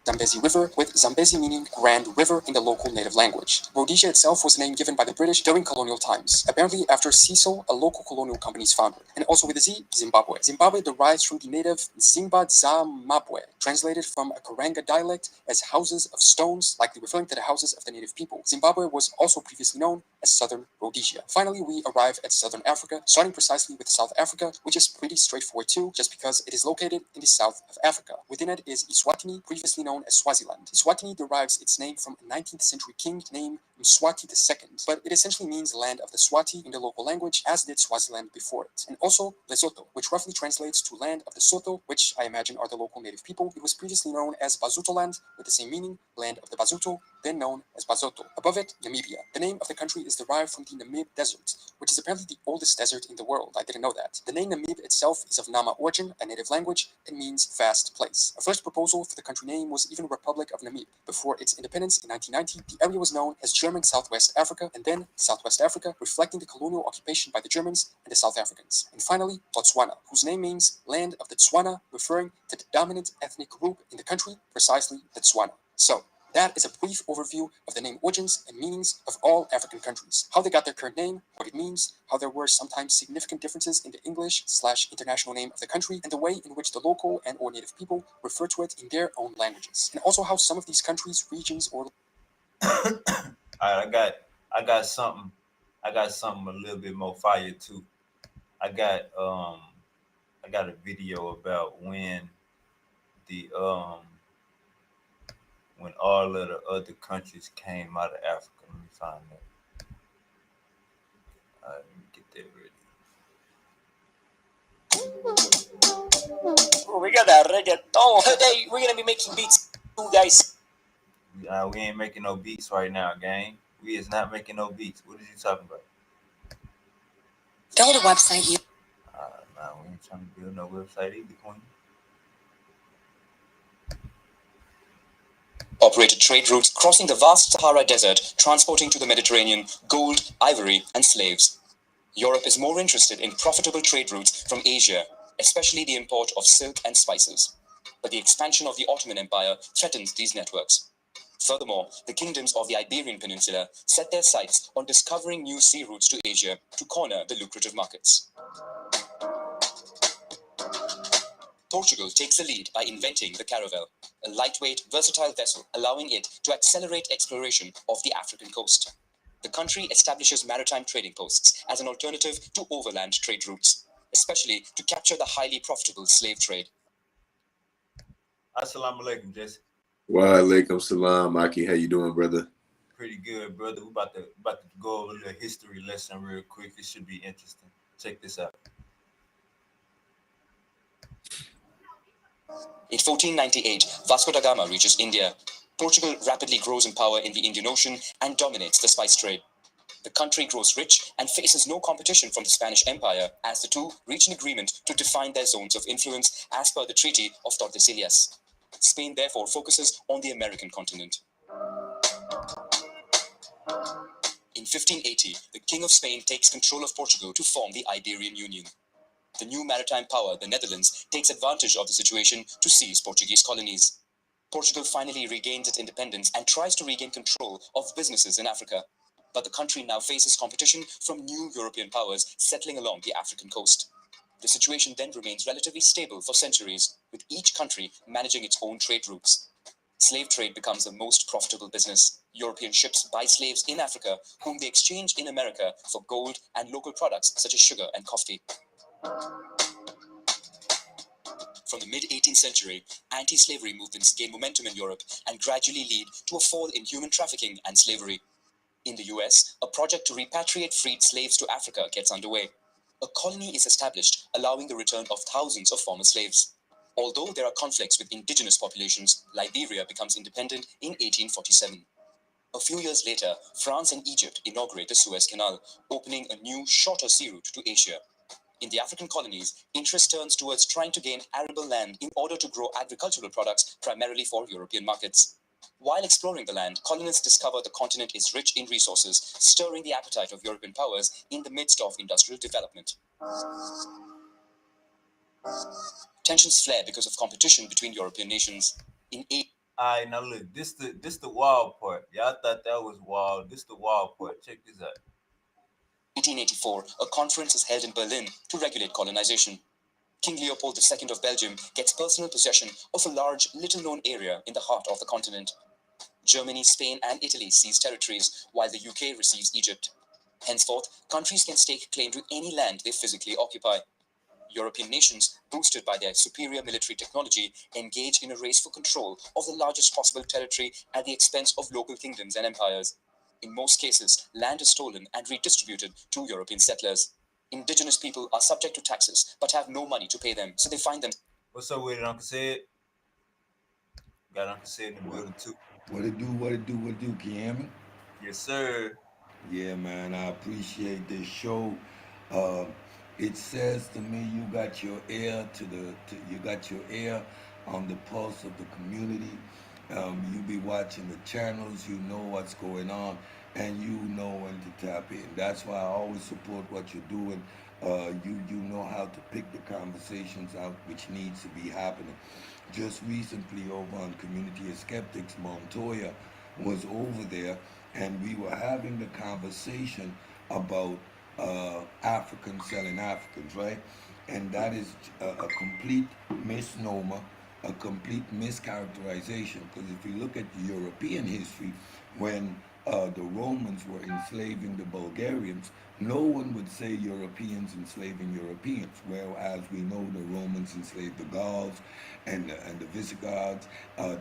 Zambezi River, with Zambezi meaning Grand River in the local native language. Rhodesia itself was a name given by the British during colonial times, apparently after Cecil, a local colonial company's founder. And also with a Z, Zimbabwe. Zimbabwe derives from the native Zimba Zamabwe, translated from a Karanga dialect as houses of stones, likely referring to the houses of the native people. Zimbabwe was also previously known as Southern Rhodesia. Finally, we arrive at Southern Africa, starting precisely with South Africa, which is pretty straightforward too, just because it is located in the south of Africa. Within it is Eswatini, previously known as Swaziland. Eswatini derives its name from a 19th century king named Mswati II, but it essentially means land of the Swati in the local language, as did Swaziland before it. And also Lesotho, which roughly translates to land of the Sotho, which I imagine are the local native people. It was previously known as Basutoland, with the same meaning, land of the Basuto, then known as Basoto. Above it, Namibia. The name of the country is derived from the Namib Desert, which is apparently the oldest desert in the world. I didn't know that. The name Namib itself is of Nama origin, a native language, and means vast place. A first proposal for the country name was even Republic of Namib. Before its independence in 1990, the area was known as German Southwest Africa, and then Southwest Africa, reflecting the colonial occupation by the Germans and the South Africans. And finally, Botswana, whose name means land of the Tswana, referring to the dominant ethnic group in the country, precisely the Tswana. So, that is a brief overview of the name origins and meanings of all African countries, how they got their current name, what it means, how there were sometimes significant differences in the English/international name of the country, and the way in which the local and or native people refer to it in their own languages, and also how some of these countries, regions, or All right, I got something a little bit more fire too. I got a video about the when all of the other countries came out of Africa. Let me find that. All right, let me get that ready. Oh, we got that reggaeton. Today we're gonna be making beats too, guys. We ain't making no beats right now, gang. We is not making no beats. What are you talking about? Tell the website you. Nah, we ain't trying to build no website either, Queen. Operated trade routes crossing the vast Sahara Desert, transporting to the Mediterranean gold, ivory, and slaves. Europe is more interested in profitable trade routes from Asia, especially the import of silk and spices. But the expansion of the Ottoman Empire threatens these networks. Furthermore, the kingdoms of the Iberian Peninsula set their sights on discovering new sea routes to Asia to corner the lucrative markets. Portugal takes the lead by inventing the caravel, a lightweight, versatile vessel allowing it to accelerate exploration of the African coast. The country establishes maritime trading posts as an alternative to overland trade routes, especially to capture the highly profitable slave trade. Assalamu alaikum, Jesse. Wa alaikum salam, Aki. How you doing, brother? Pretty good, brother. We about to go over a little history lesson real quick. It should be interesting. Check this out. In 1498, Vasco da Gama reaches India. Portugal rapidly grows in power in the Indian Ocean and dominates the spice trade. The country grows rich and faces no competition from the Spanish Empire as the two reach an agreement to define their zones of influence as per the Treaty of Tordesillas. Spain therefore focuses on the American continent. In 1580, the King of Spain takes control of Portugal to form the Iberian Union. The new maritime power, the Netherlands, takes advantage of the situation to seize Portuguese colonies. Portugal finally regains its independence and tries to regain control of businesses in Africa. But the country now faces competition from new European powers settling along the African coast. The situation then remains relatively stable for centuries, with each country managing its own trade routes. Slave trade becomes the most profitable business. European ships buy slaves in Africa, whom they exchange in America for gold and local products such as sugar and coffee. From the mid-18th century, anti-slavery movements gain momentum in Europe and gradually lead to a fall in human trafficking and slavery. In the US, a project to repatriate freed slaves to Africa gets underway. A colony is established, allowing the return of thousands of former slaves. Although there are conflicts with indigenous populations, Liberia becomes independent in 1847. A few years later, France and Egypt inaugurate the Suez Canal, opening a new, shorter sea route to Asia. In the African colonies, interest turns towards trying to gain arable land in order to grow agricultural products primarily for European markets. While exploring the land, colonists discover the continent is rich in resources, stirring the appetite of European powers in the midst of industrial development. Tensions flare because of competition between European nations. In All right, now look, this the wild part. Y'all thought that was wild. This the wild part. Check this out. 1884, a conference is held in Berlin to regulate colonization. King Leopold II of Belgium gets personal possession of a large, little-known area in the heart of the continent. Germany, Spain, and Italy seize territories, while the UK receives Egypt. Henceforth, countries can stake claim to any land they physically occupy. European nations, boosted by their superior military technology, engage in a race for control of the largest possible territory at the expense of local kingdoms and empires. In most cases, land is stolen and redistributed to European settlers. Indigenous people are subject to taxes but have no money to pay them, so they find them. What's up with it, Uncle Sid? Got Uncle Sid in the building too. What it do, what it do, what it do, can you hear me? Yes, sir. Yeah, man, I appreciate this show. Uh, it says to me you got your ear you got your ear on the pulse of the community. You be watching the channels, you know what's going on, and you know when to tap in. That's why I always support what you're doing. You know how to pick the conversations out which needs to be happening. Just recently over on Community of Skeptics, Montoya was over there, and we were having the conversation about Africans selling Africans, right? And that is a complete misnomer, a complete mischaracterization. Because if you look at European history, when the Romans were enslaving the Bulgarians, no one would say Europeans enslaving Europeans, whereas we know the Romans enslaved the Gauls and the Visigoths,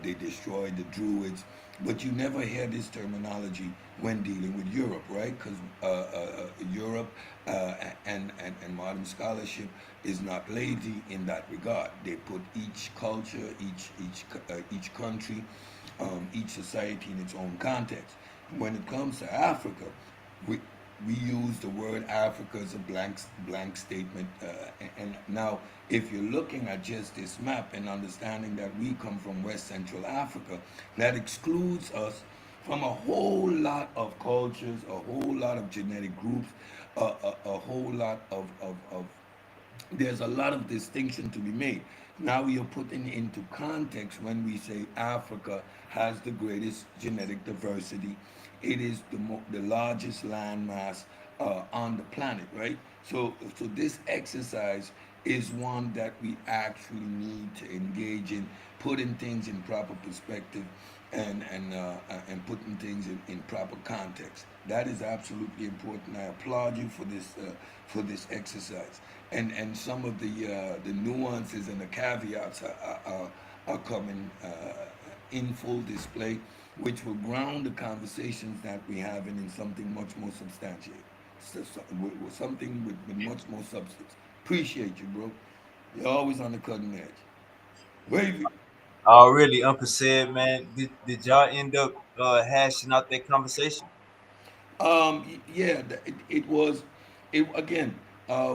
they destroyed the Druids, but you never hear this terminology when dealing with Europe, right? Because Europe and modern scholarship is not lazy in that regard. They put each culture, each country, each society in its own context. When it comes to Africa, we we use the word Africa as a blank statement. And now, if you're looking at just this map and understanding that we come from West Central Africa, that excludes us from a whole lot of cultures, a whole lot of genetic groups, a whole lot of there's a lot of distinction to be made. Now you're putting into context when we say Africa has the greatest genetic diversity. It is the largest landmass on the planet, right? So this exercise is one that we actually need to engage in, putting things in proper perspective, and putting things in proper context. That is absolutely important. I applaud you for this exercise, and some of the nuances and the caveats are coming in full display, which will ground the conversations that we have in something much more substantial, something with much more substance. Appreciate you, bro. You're always on the cutting edge. Wavy. Oh, really, Uncle said, man. Did y'all end up hashing out that conversation? Yeah, it was, it again,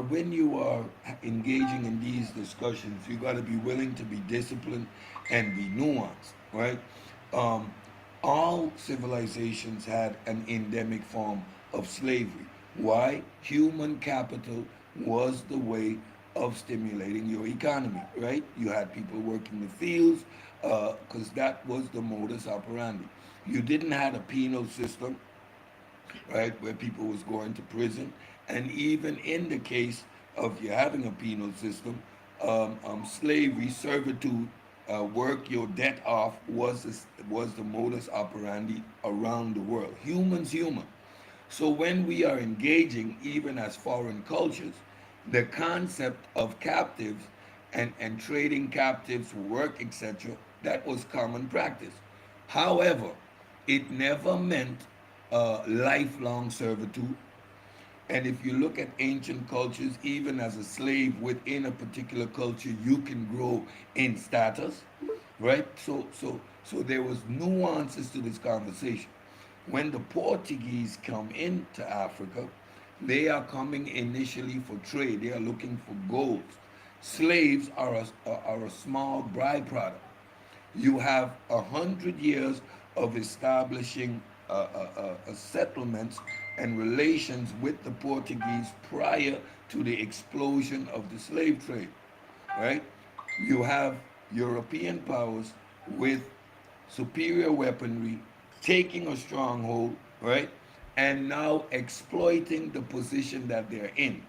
when you are engaging in these discussions, you got to be willing to be disciplined and be nuanced, right? Um, all civilizations had an endemic form of slavery. Why? Human capital was the way of stimulating your economy, right? You had people working the fields because that was the modus operandi. You didn't have a penal system, right, where people was going to prison, and even in the case of you having a penal system, slavery, servitude, work your debt off was the modus operandi around the world. Humans, human. So when we are engaging, even as foreign cultures, the concept of captives and trading captives for work, etc., that was common practice. However, it never meant lifelong servitude. And if you look at ancient cultures, even as a slave within a particular culture, you can grow in status, right? So there was nuances to this conversation. When the Portuguese come into Africa, they are coming initially for trade. They are looking for gold. Slaves are a small byproduct. You have 100 years of establishing settlements and relations with the Portuguese prior to the explosion of the slave trade, right? You have European powers with superior weaponry taking a stronghold, right? And now exploiting the position that they're in.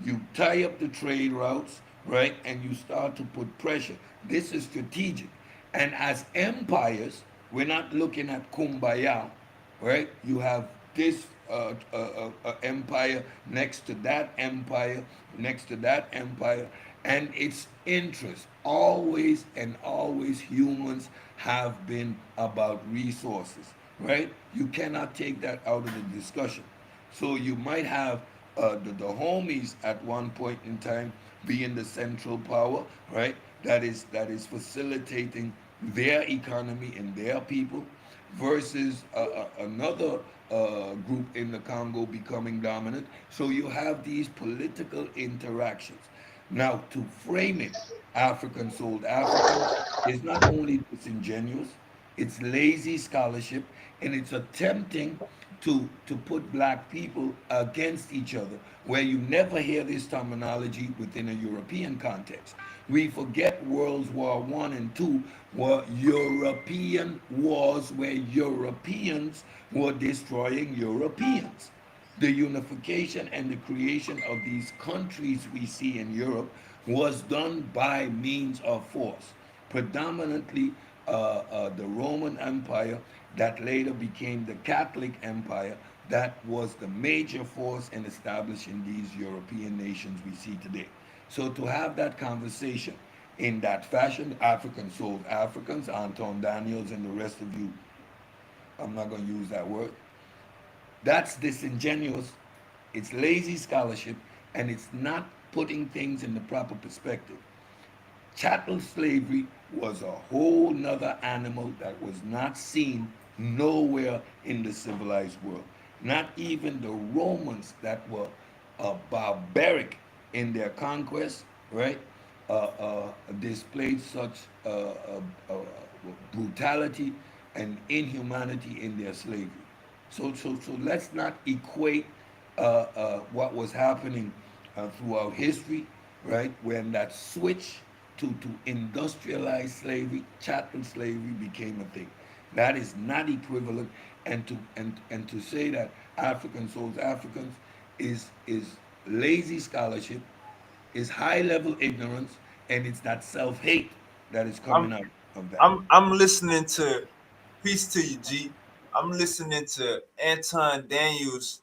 You tie up the trade routes, right? And you start to put pressure. This is strategic. And as empires, we're not looking at kumbaya, right? You have this empire next to that empire, next to that empire, and its interest always and always humans have been about resources, right? You cannot take that out of the discussion. So you might have the homies at one point in time being the central power, right? That is facilitating their economy and their people, versus another group in the Congo becoming dominant. So you have these political interactions. Now, to frame it, African sold Africans is not only disingenuous, it's lazy scholarship, and it's attempting to put black people against each other, where you never hear this terminology within a European context. We forget World War One and Two were European wars where Europeans were destroying Europeans. The unification and the creation of these countries we see in Europe was done by means of force, predominantly the Roman Empire that later became the Catholic Empire, that was the major force in establishing these European nations we see today. So to have that conversation in that fashion, Africans sold Africans, Anton Daniels and the rest of you, I'm not going to use that word, that's disingenuous, it's lazy scholarship, and it's not putting things in the proper perspective. Chattel slavery was a whole nother animal that was not seen nowhere in the civilized world. Not even the Romans, that were barbaric in their conquest, right? Displayed such brutality and inhumanity in their slavery. So let's not equate what was happening throughout history, right? When that switch to industrialized slavery, chattel slavery became a thing. That is not equivalent, and to say that African souls Africans is lazy scholarship, is high level ignorance, and it's that self hate that is coming I'm out of that. I'm listening to peace to you, G. I'm listening to Anton Daniels,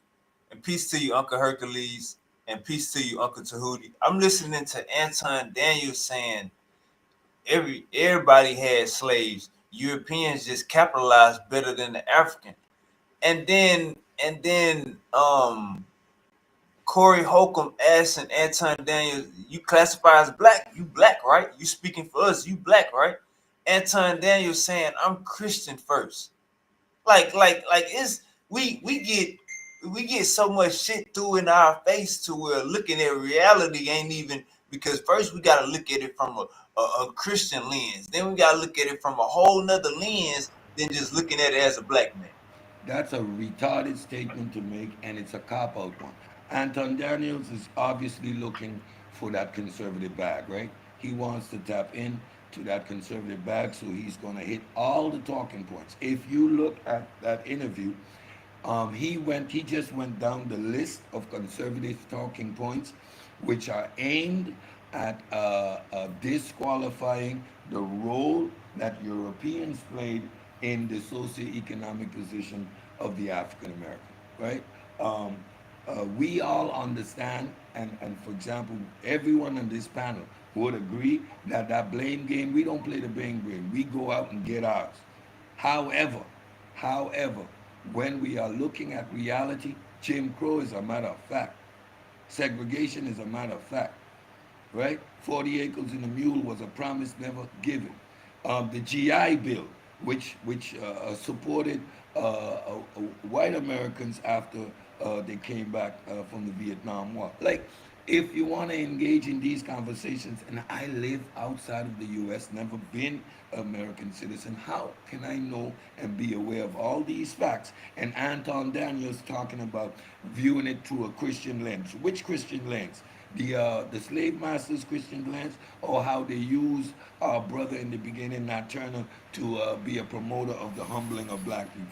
and peace to you, Uncle Hercules, and peace to you, Uncle Tahuti. I'm listening to Anton Daniels saying everybody had slaves. Europeans just capitalized better than the African. And then Corey Holcomb asking Anton Daniels, you classify as black? You black, right? You speaking for us, you black, right? Anton Daniels saying, I'm Christian first. Like it's we get so much shit through in our face to where looking at reality ain't even, because first we gotta look at it from a Christian lens. Then we gotta look at it from a whole nother lens than just looking at it as a black man. That's a retarded statement to make, and it's a cop out one. Anton Daniels is obviously looking for that conservative bag, right? He wants to tap in to that conservative bag, so he's going to hit all the talking points. If you look at that interview, he just went down the list of conservative talking points, which are aimed at disqualifying the role that Europeans played in the socioeconomic position of the African American, right? Um, we all understand, and for example, everyone on this panel would agree that that blame game, we don't play the blame game. We go out and get ours. However, however, when we are looking at reality, Jim Crow is a matter of fact. Segregation is a matter of fact, right? 40 acres and a mule was a promise never given. The GI Bill, which supported white Americans after they came back from the Vietnam War. Like, if you want to engage in these conversations, and I live outside of the U.S., never been an American citizen, how can I know and be aware of all these facts? And Anton Daniels talking about viewing it through a Christian lens. Which Christian lens? The slave masters Christian lens, or how they use our brother in the beginning, Nat Turner, to be a promoter of the humbling of black people.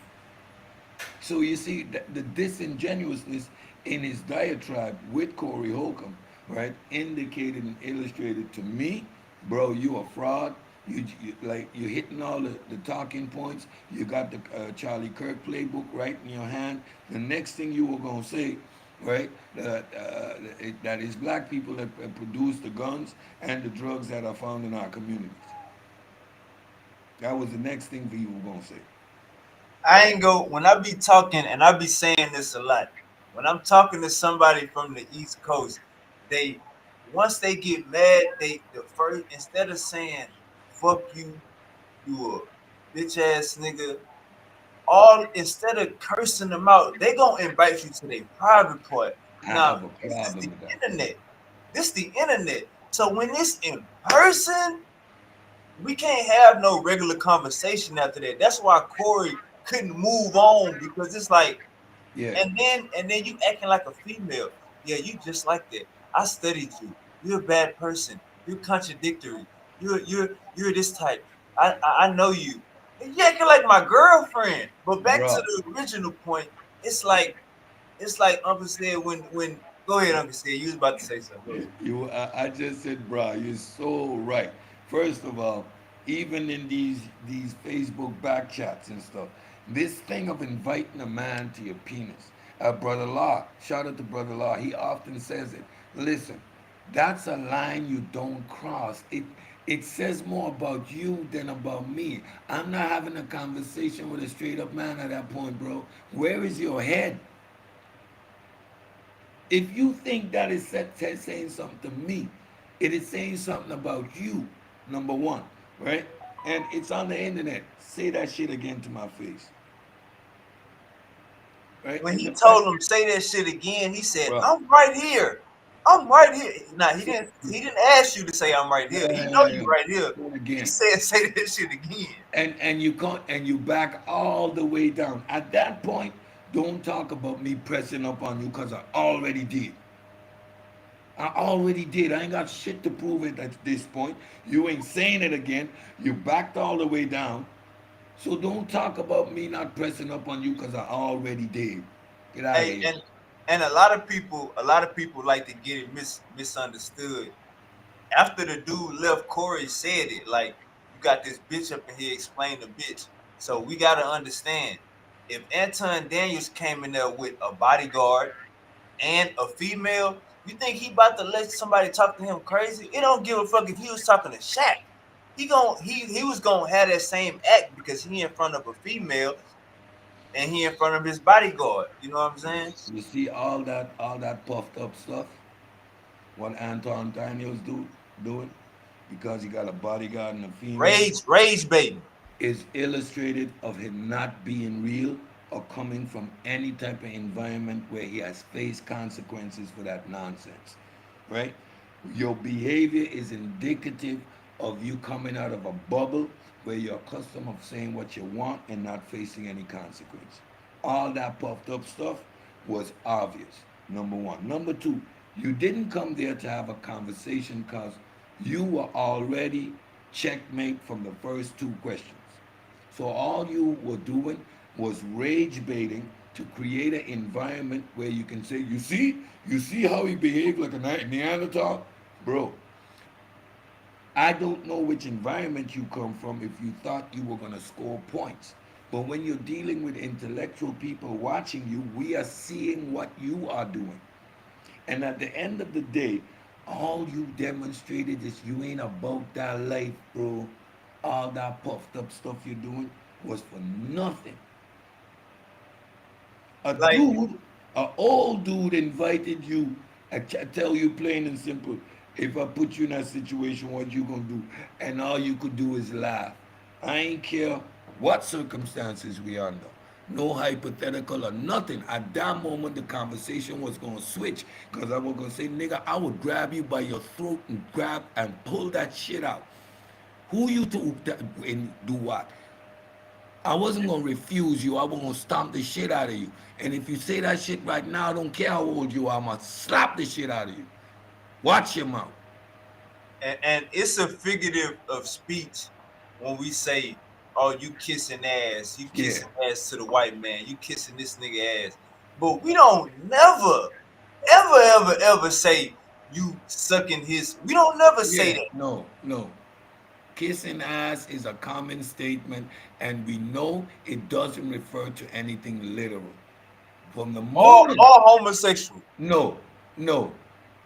So you see the disingenuousness in his diatribe with Corey Holcomb, right, indicated and illustrated to me, bro, you a fraud. You like you're hitting all the talking points. You got the Charlie Kirk playbook right in your hand. The next thing you were gonna say, right, that is black people that produce the guns and the drugs that are found in our communities. That was the next thing you were gonna say. I ain't go when I be talking, and I be saying this a lot. When I'm talking to somebody from the East Coast, they once they get mad, they the first instead of saying "fuck you," you a bitch ass nigga. All instead of cursing them out, they gonna invite you to their private part. I Now have a this is the problem with that. internet. This the internet. So when it's in person, we can't have no regular conversation after that. That's why Corey couldn't move on because it's like, Yeah, and then you acting like a female. Yeah, you just like that. I studied you. You're a bad person. You're contradictory. You're this type. I know you. And you acting like my girlfriend. But back to bro. the original point, it's like Uncle said when go ahead, Uncle said you was about to say something. Go ahead. I just said, bro, you're so right. First of all, even in these Facebook back chats and stuff, this thing of inviting a man to your penis, Brother Law, shout out to Brother Law, he often says it. Listen, that's a line you don't cross. It says more about you than about me. I'm not having a conversation with a straight up man at that point, bro. Where is your head? If you think that is saying something to me, it is saying something about you, number one, right? And it's on the internet. Say that shit again to my face, right? When And he the fact, told him say that shit again, he said, bro, "I'm right here. I'm right here." Now he say, didn't. He didn't ask you to say I'm right here. He know you yeah, right here. say it He again. said, "Say that shit again." And you can't, and you back all the way down. At that point, don't talk about me pressing up on you because I already did. I already did. I ain't got shit to prove it at this point. You ain't saying it again. You backed all the way down. So don't talk about me not pressing up on you because I already did. Get out of Hey, here. and a lot of people like to get it misunderstood. After the dude left, Corey said it like, "You got this bitch up in here explain the bitch." So we gotta understand if Anton Daniels came in there with a bodyguard and a female, you think he about to let somebody talk to him crazy? It don't give a fuck if he was talking to Shaq. He was gonna have that same act because he in front of a female and he in front of his bodyguard. You know what I'm saying? You see all that puffed up stuff? What Anton Daniels doing? Because he got a bodyguard and a female, Rage baiting. is illustrated of him not being real or coming from any type of environment where he has faced consequences for that nonsense, right? Your behavior is indicative of you coming out of a bubble where you're accustomed of saying what you want and not facing any consequence. All that puffed up stuff was obvious, number one. Number two, you didn't come there to have a conversation because you were already checkmate from the first two questions. So all you were doing was rage baiting to create an environment where you can say, you see how he behaved like a Neanderthal? Bro, I don't know which environment you come from if you thought you were going to score points. But when you're dealing with intellectual people watching you, we are seeing what you are doing. And at the end of the day, all you demonstrated is you ain't about that life, bro. All that puffed up stuff you're doing was for nothing. A Like dude, a old dude invited you. Tell you plain and simple. If I put you in that situation, what you gonna do? And all you could do is laugh. I ain't care what circumstances we under. No hypothetical or nothing. At that moment, the conversation was going to switch because I was going to say, nigga, I would grab you by your throat and grab and pull that shit out. Who you to and do what? I wasn't going to refuse you. I was going to stomp the shit out of you. And if you say that shit right now, I don't care how old you are, I'm going to slap the shit out of you. Watch your mouth. And it's a figurative of speech when we say, "Oh, you kissing ass, you Yeah. kissing ass to the white man, you kissing this nigga ass," but we don't never, ever say you sucking his. We don't never say Yeah. that. No, no. Kissing ass is a common statement, and we know it doesn't refer to anything literal. From the moment, Or homosexual. no, no,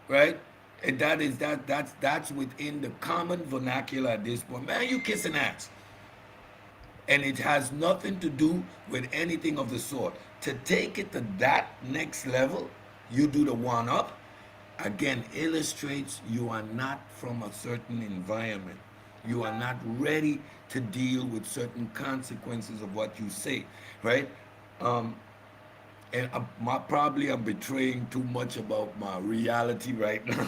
right? And that's within the common vernacular at this point. Man, you kissing ass. And it has nothing to do with anything of the sort. To take it to that next level, you do the one up, again, illustrates you are not from a certain environment. You are not ready to deal with certain consequences of what you say, right? Um, and probably I'm betraying too much about my reality right now.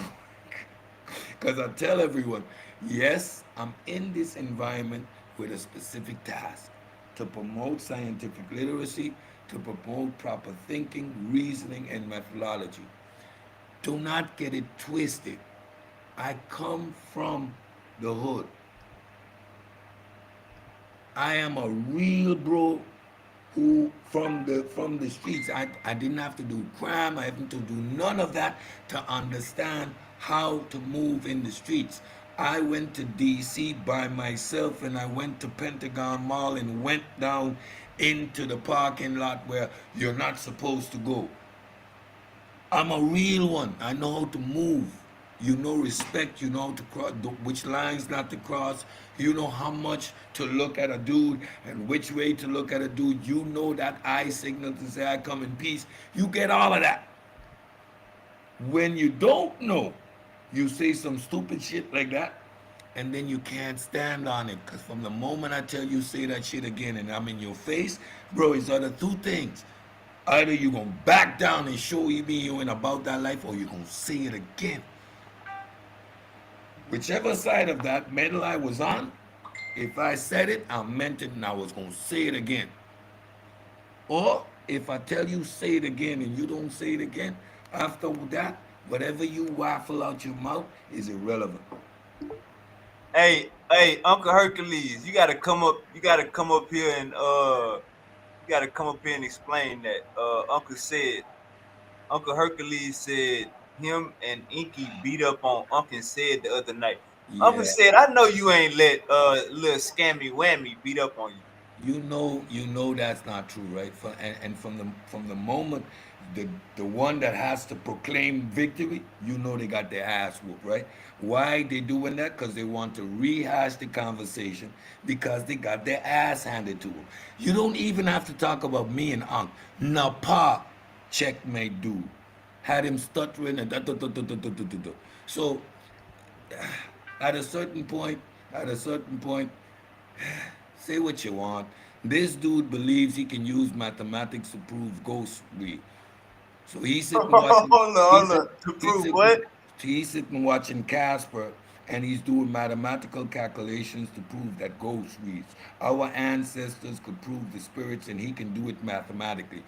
Because I tell everyone, yes, I'm in this environment with a specific task to promote scientific literacy, to promote proper thinking, reasoning, and methodology. Do not get it twisted. I come from the hood. I am a real bro who from the streets. I didn't have to do crime. I haven't to do none of that to understand how to move in the streets. I went to DC by myself and I went to Pentagon Mall and went down into the parking lot where you're not supposed to go. I'm a real one. I know how to move. You know respect. You know how to cross, which lines not to cross. You know how much to look at a dude and which way to look at a dude. You know that eye signal to say I come in peace. You get all of that. When you don't know, you say some stupid shit like that, and then you can't stand on it. Because from the moment I tell you say that shit again and I'm in your face, bro, it's other two things. Either you gonna back down and show me you ain't about that life, or you gonna say it again. Whichever side of that medal I was on, if I said it, I meant it and I was gonna say it again. Or if I tell you say it again and you don't say it again, after that, whatever you waffle out your mouth is irrelevant. Hey, Uncle Hercules, you gotta come up. You gotta come up here and you gotta come up here and explain that. Uncle Hercules said him and Inky beat up on Uncle said the other night. Uncle Yeah, said, I know you ain't let little scammy whammy beat up on you. you know that's not true, right? And from the moment the one that has to proclaim victory, you know they got their ass whooped, right? Why they doing that? Because they want to rehash the conversation because they got their ass handed to them. You don't even have to talk about me and Unc. Napa, checkmate, dude, had him stuttering and da, da, da, da, da, da, da, da, da. So at a certain point, at a certain point, say what you want. This dude believes he can use mathematics to prove ghosts real. So he's sitting watching. He's Hold sit, on. To he's prove sitting. what? He's sitting watching Casper, and he's doing mathematical calculations to prove that ghosts real. Our ancestors could prove the spirits, and he can do it mathematically.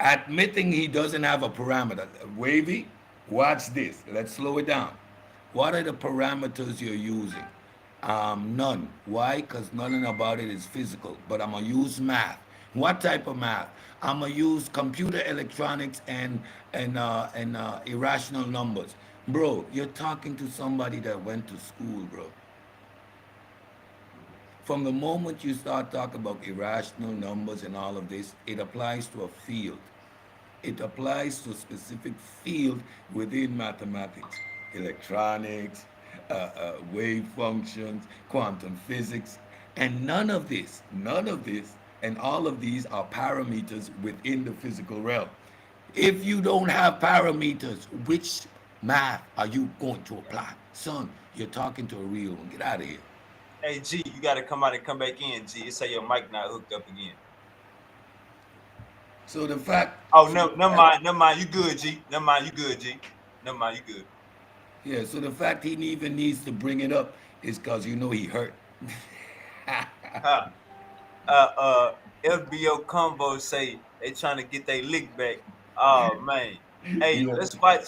Admitting he doesn't have a parameter. Wavy, watch this. Let's slow it down. What are the parameters you're using? None. Why? Because nothing about it is physical. But I'm gonna use math. What type of math? I'm gonna use computer electronics and irrational numbers. Bro, you're talking to somebody that went to school, bro. From the moment you start talking about irrational numbers and all of this, it applies to a field. It applies to a specific field within mathematics, electronics, wave functions, quantum physics, and none of this, and all of these are parameters within the physical realm. If you don't have parameters, which math are you going to apply? Son, you're talking to a real one. Get out of here. Hey G, you gotta come out and come back in, G. It say your mic not hooked up again. So the fact. Oh So no, the never fact mind, never mind. You good, G. Never mind, you good, G. Never mind, you good. yeah. So the fact he even needs to bring it up is because he hurt. Huh. uh FBO combo say they trying to get their lick back. Oh man. Hey, Yeah. let's watch.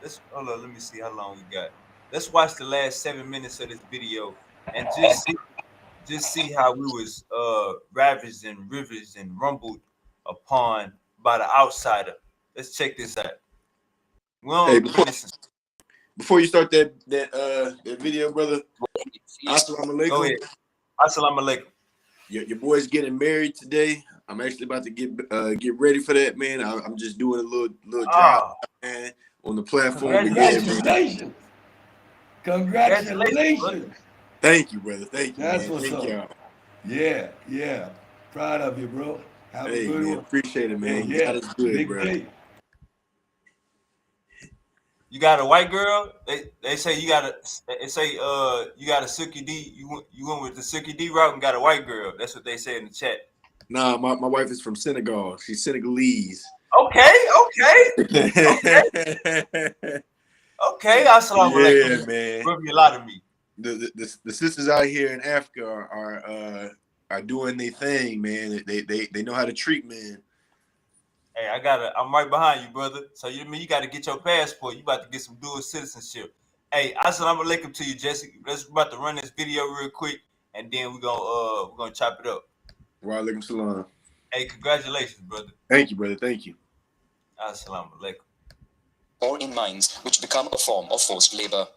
Let's hold on, let me see how long we got. Let's watch the last 7 minutes of this video and just see how we was ravaged and ravaged and rumbled upon by the outsider. Let's check this out. We Hey, don't witness. before you start that video, brother, assalamu Go alaikum. ahead. Assalamu alaikum. Your boy's getting married today. I'm actually about to get ready for that, man. I'm just doing a little drive, Oh, man, on the platform. But yeah, man. Congratulations. congratulations, brother. Congratulations. Thank you, brother. Thank you, That's man. what's Thank up. y'all. Yeah, yeah. Proud of you, bro. Have a Hey, good man. one. Appreciate it, man. Yeah, God is good, big bro. day. You got a white girl. They say you got a. They say you got a Silky D. You went with the Silky D route and got a white girl. That's what they say in the chat. Nah, my wife is from Senegal. She's Senegalese. Okay, okay, okay, okay. Assalamu Yeah, alaikum. man. Rub me a lot of me. The sisters out here in Africa are doing their thing, man. They know how to treat men. Hey, I'm right behind you, brother. So you mean you got to get your passport? You about to get some dual citizenship. Hey, assalamu alaikum to you, Jesse. Let's about to run this video real quick, and then we're gonna chop it up. Wa alaikum salam. Hey, congratulations, brother. Thank you, brother. Thank you. Assalamu alaikum. Or in mines, which become a form of forced labor.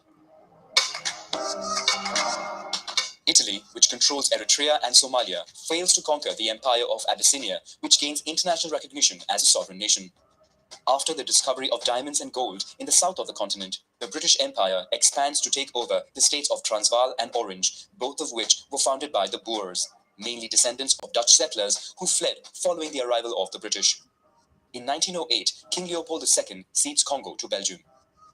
Italy, which controls Eritrea and Somalia, fails to conquer the empire of Abyssinia, which gains international recognition as a sovereign nation. After the discovery of diamonds and gold in the south of the continent, the British Empire expands to take over the states of Transvaal and Orange, both of which were founded by the Boers, mainly descendants of Dutch settlers who fled following the arrival of the British. In 1908, King Leopold II cedes Congo to Belgium.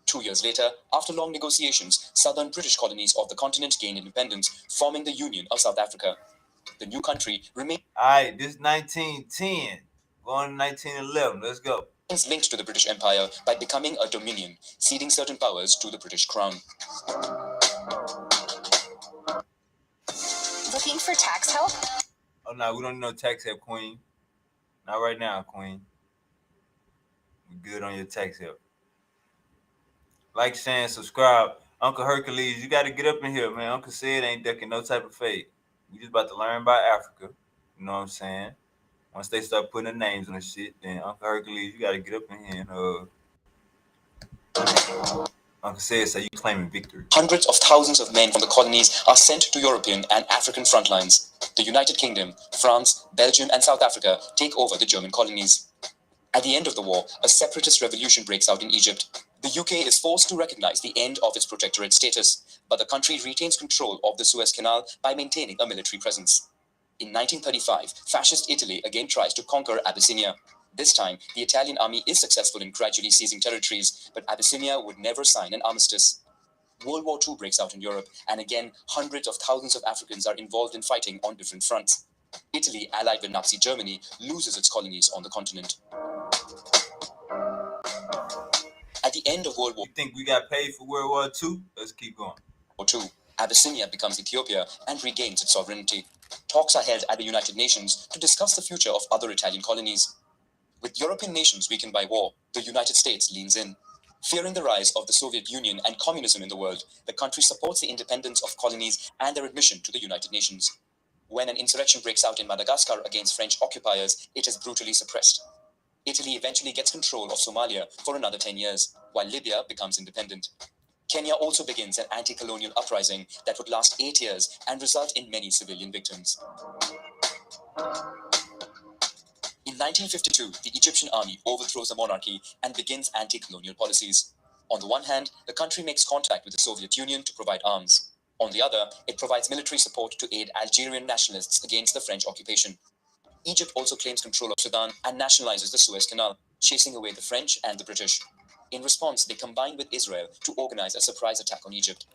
2 years later, after long negotiations, southern British colonies of the continent gained independence, forming the Union of South Africa. The new country remains All right, this 1910 going to 1911. Let's go. linked to the British Empire by becoming a dominion, ceding certain powers to the British Crown. Looking for tax help? Oh no, we don't need no tax help, Queen. Not right now, Queen. We're good on your tax help. Like, share, and subscribe. Uncle Hercules, you got to get up in here, man. Uncle said ain't ducking no type of fade. We just about to learn about Africa. You know what I'm saying? Once they start putting the names on the shit, then Uncle Hercules, you got to get up in here and Uncle said, so you claiming victory. Hundreds of thousands of men from the colonies are sent to European and African front lines. The United Kingdom, France, Belgium, and South Africa take over the German colonies. At the end of the war, a separatist revolution breaks out in Egypt. The UK is forced to recognize the end of its protectorate status, but the country retains control of the Suez Canal by maintaining a military presence. In 1935, fascist Italy again tries to conquer Abyssinia. This time, the Italian army is successful in gradually seizing territories, but Abyssinia would never sign an armistice. World War II breaks out in Europe, and again, hundreds of thousands of Africans are involved in fighting on different fronts. Italy, allied with Nazi Germany, loses its colonies on the continent. At the end of World War You think we got paid for World War II? Let's keep going. II, Abyssinia becomes Ethiopia and regains its sovereignty. Talks are held at the United Nations to discuss the future of other Italian colonies. With European nations weakened by war, the United States leans in. Fearing the rise of the Soviet Union and communism in the world, the country supports the independence of colonies and their admission to the United Nations. When an insurrection breaks out in Madagascar against French occupiers, it is brutally suppressed. Italy eventually gets control of Somalia for another 10 years, while Libya becomes independent. Kenya also begins an anti-colonial uprising that would last 8 years and result in many civilian victims. In 1952, the Egyptian army overthrows the monarchy and begins anti-colonial policies. On the one hand, the country makes contact with the Soviet Union to provide arms. On the other, it provides military support to aid Algerian nationalists against the French occupation. Egypt also claims control of Sudan and nationalizes the Suez Canal, chasing away the French and the British. In response, they combine with Israel to organize a surprise attack on Egypt.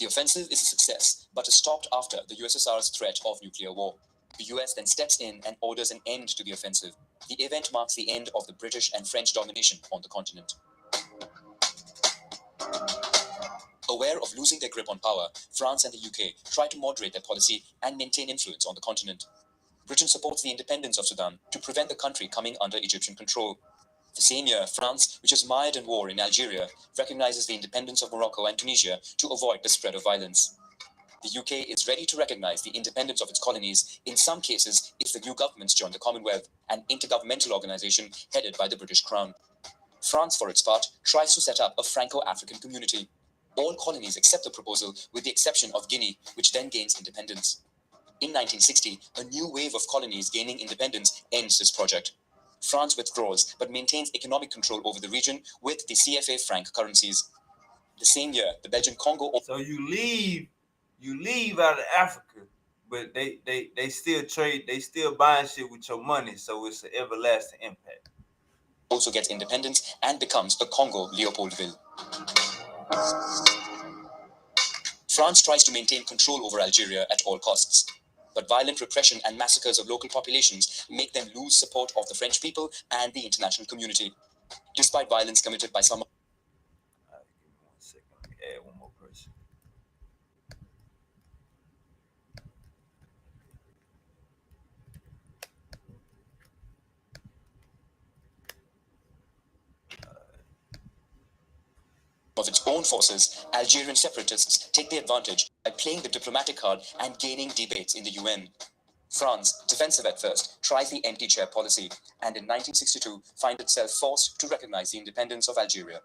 The offensive is a success, but is stopped after the USSR's threat of nuclear war. The US then steps in and orders an end to the offensive. The event marks the end of the British and French domination on the continent. Aware of losing their grip on power, France and the UK try to moderate their policy and maintain influence on the continent. Britain supports the independence of Sudan to prevent the country coming under Egyptian control. The same year, France, which is mired in war in Algeria, recognizes the independence of Morocco and Tunisia to avoid the spread of violence. The UK is ready to recognize the independence of its colonies, in some cases if the new governments join the Commonwealth, an intergovernmental organization headed by the British Crown. France, for its part, tries to set up a Franco-African community. All colonies accept the proposal with the exception of Guinea, which then gains independence. In 1960, a new wave of colonies gaining independence ends this project. France withdraws but maintains economic control over the region with the CFA franc currencies. The same year, the Belgian Congo. So you leave out of Africa, but they still trade, they still buying shit with your money, so it's an everlasting impact. Also gets independence and becomes the Congo Leopoldville. France tries to maintain control over Algeria at all costs. But violent repression and massacres of local populations make them lose support of the French people and the international community. Despite violence committed by some. All right, give me 1 second. Let me add one more person. Of its own forces, Algerian separatists take the advantage by playing the diplomatic card and gaining debates in the UN. France, defensive at first, tries the empty chair policy, and in 1962 finds itself forced to recognize the independence of Algeria.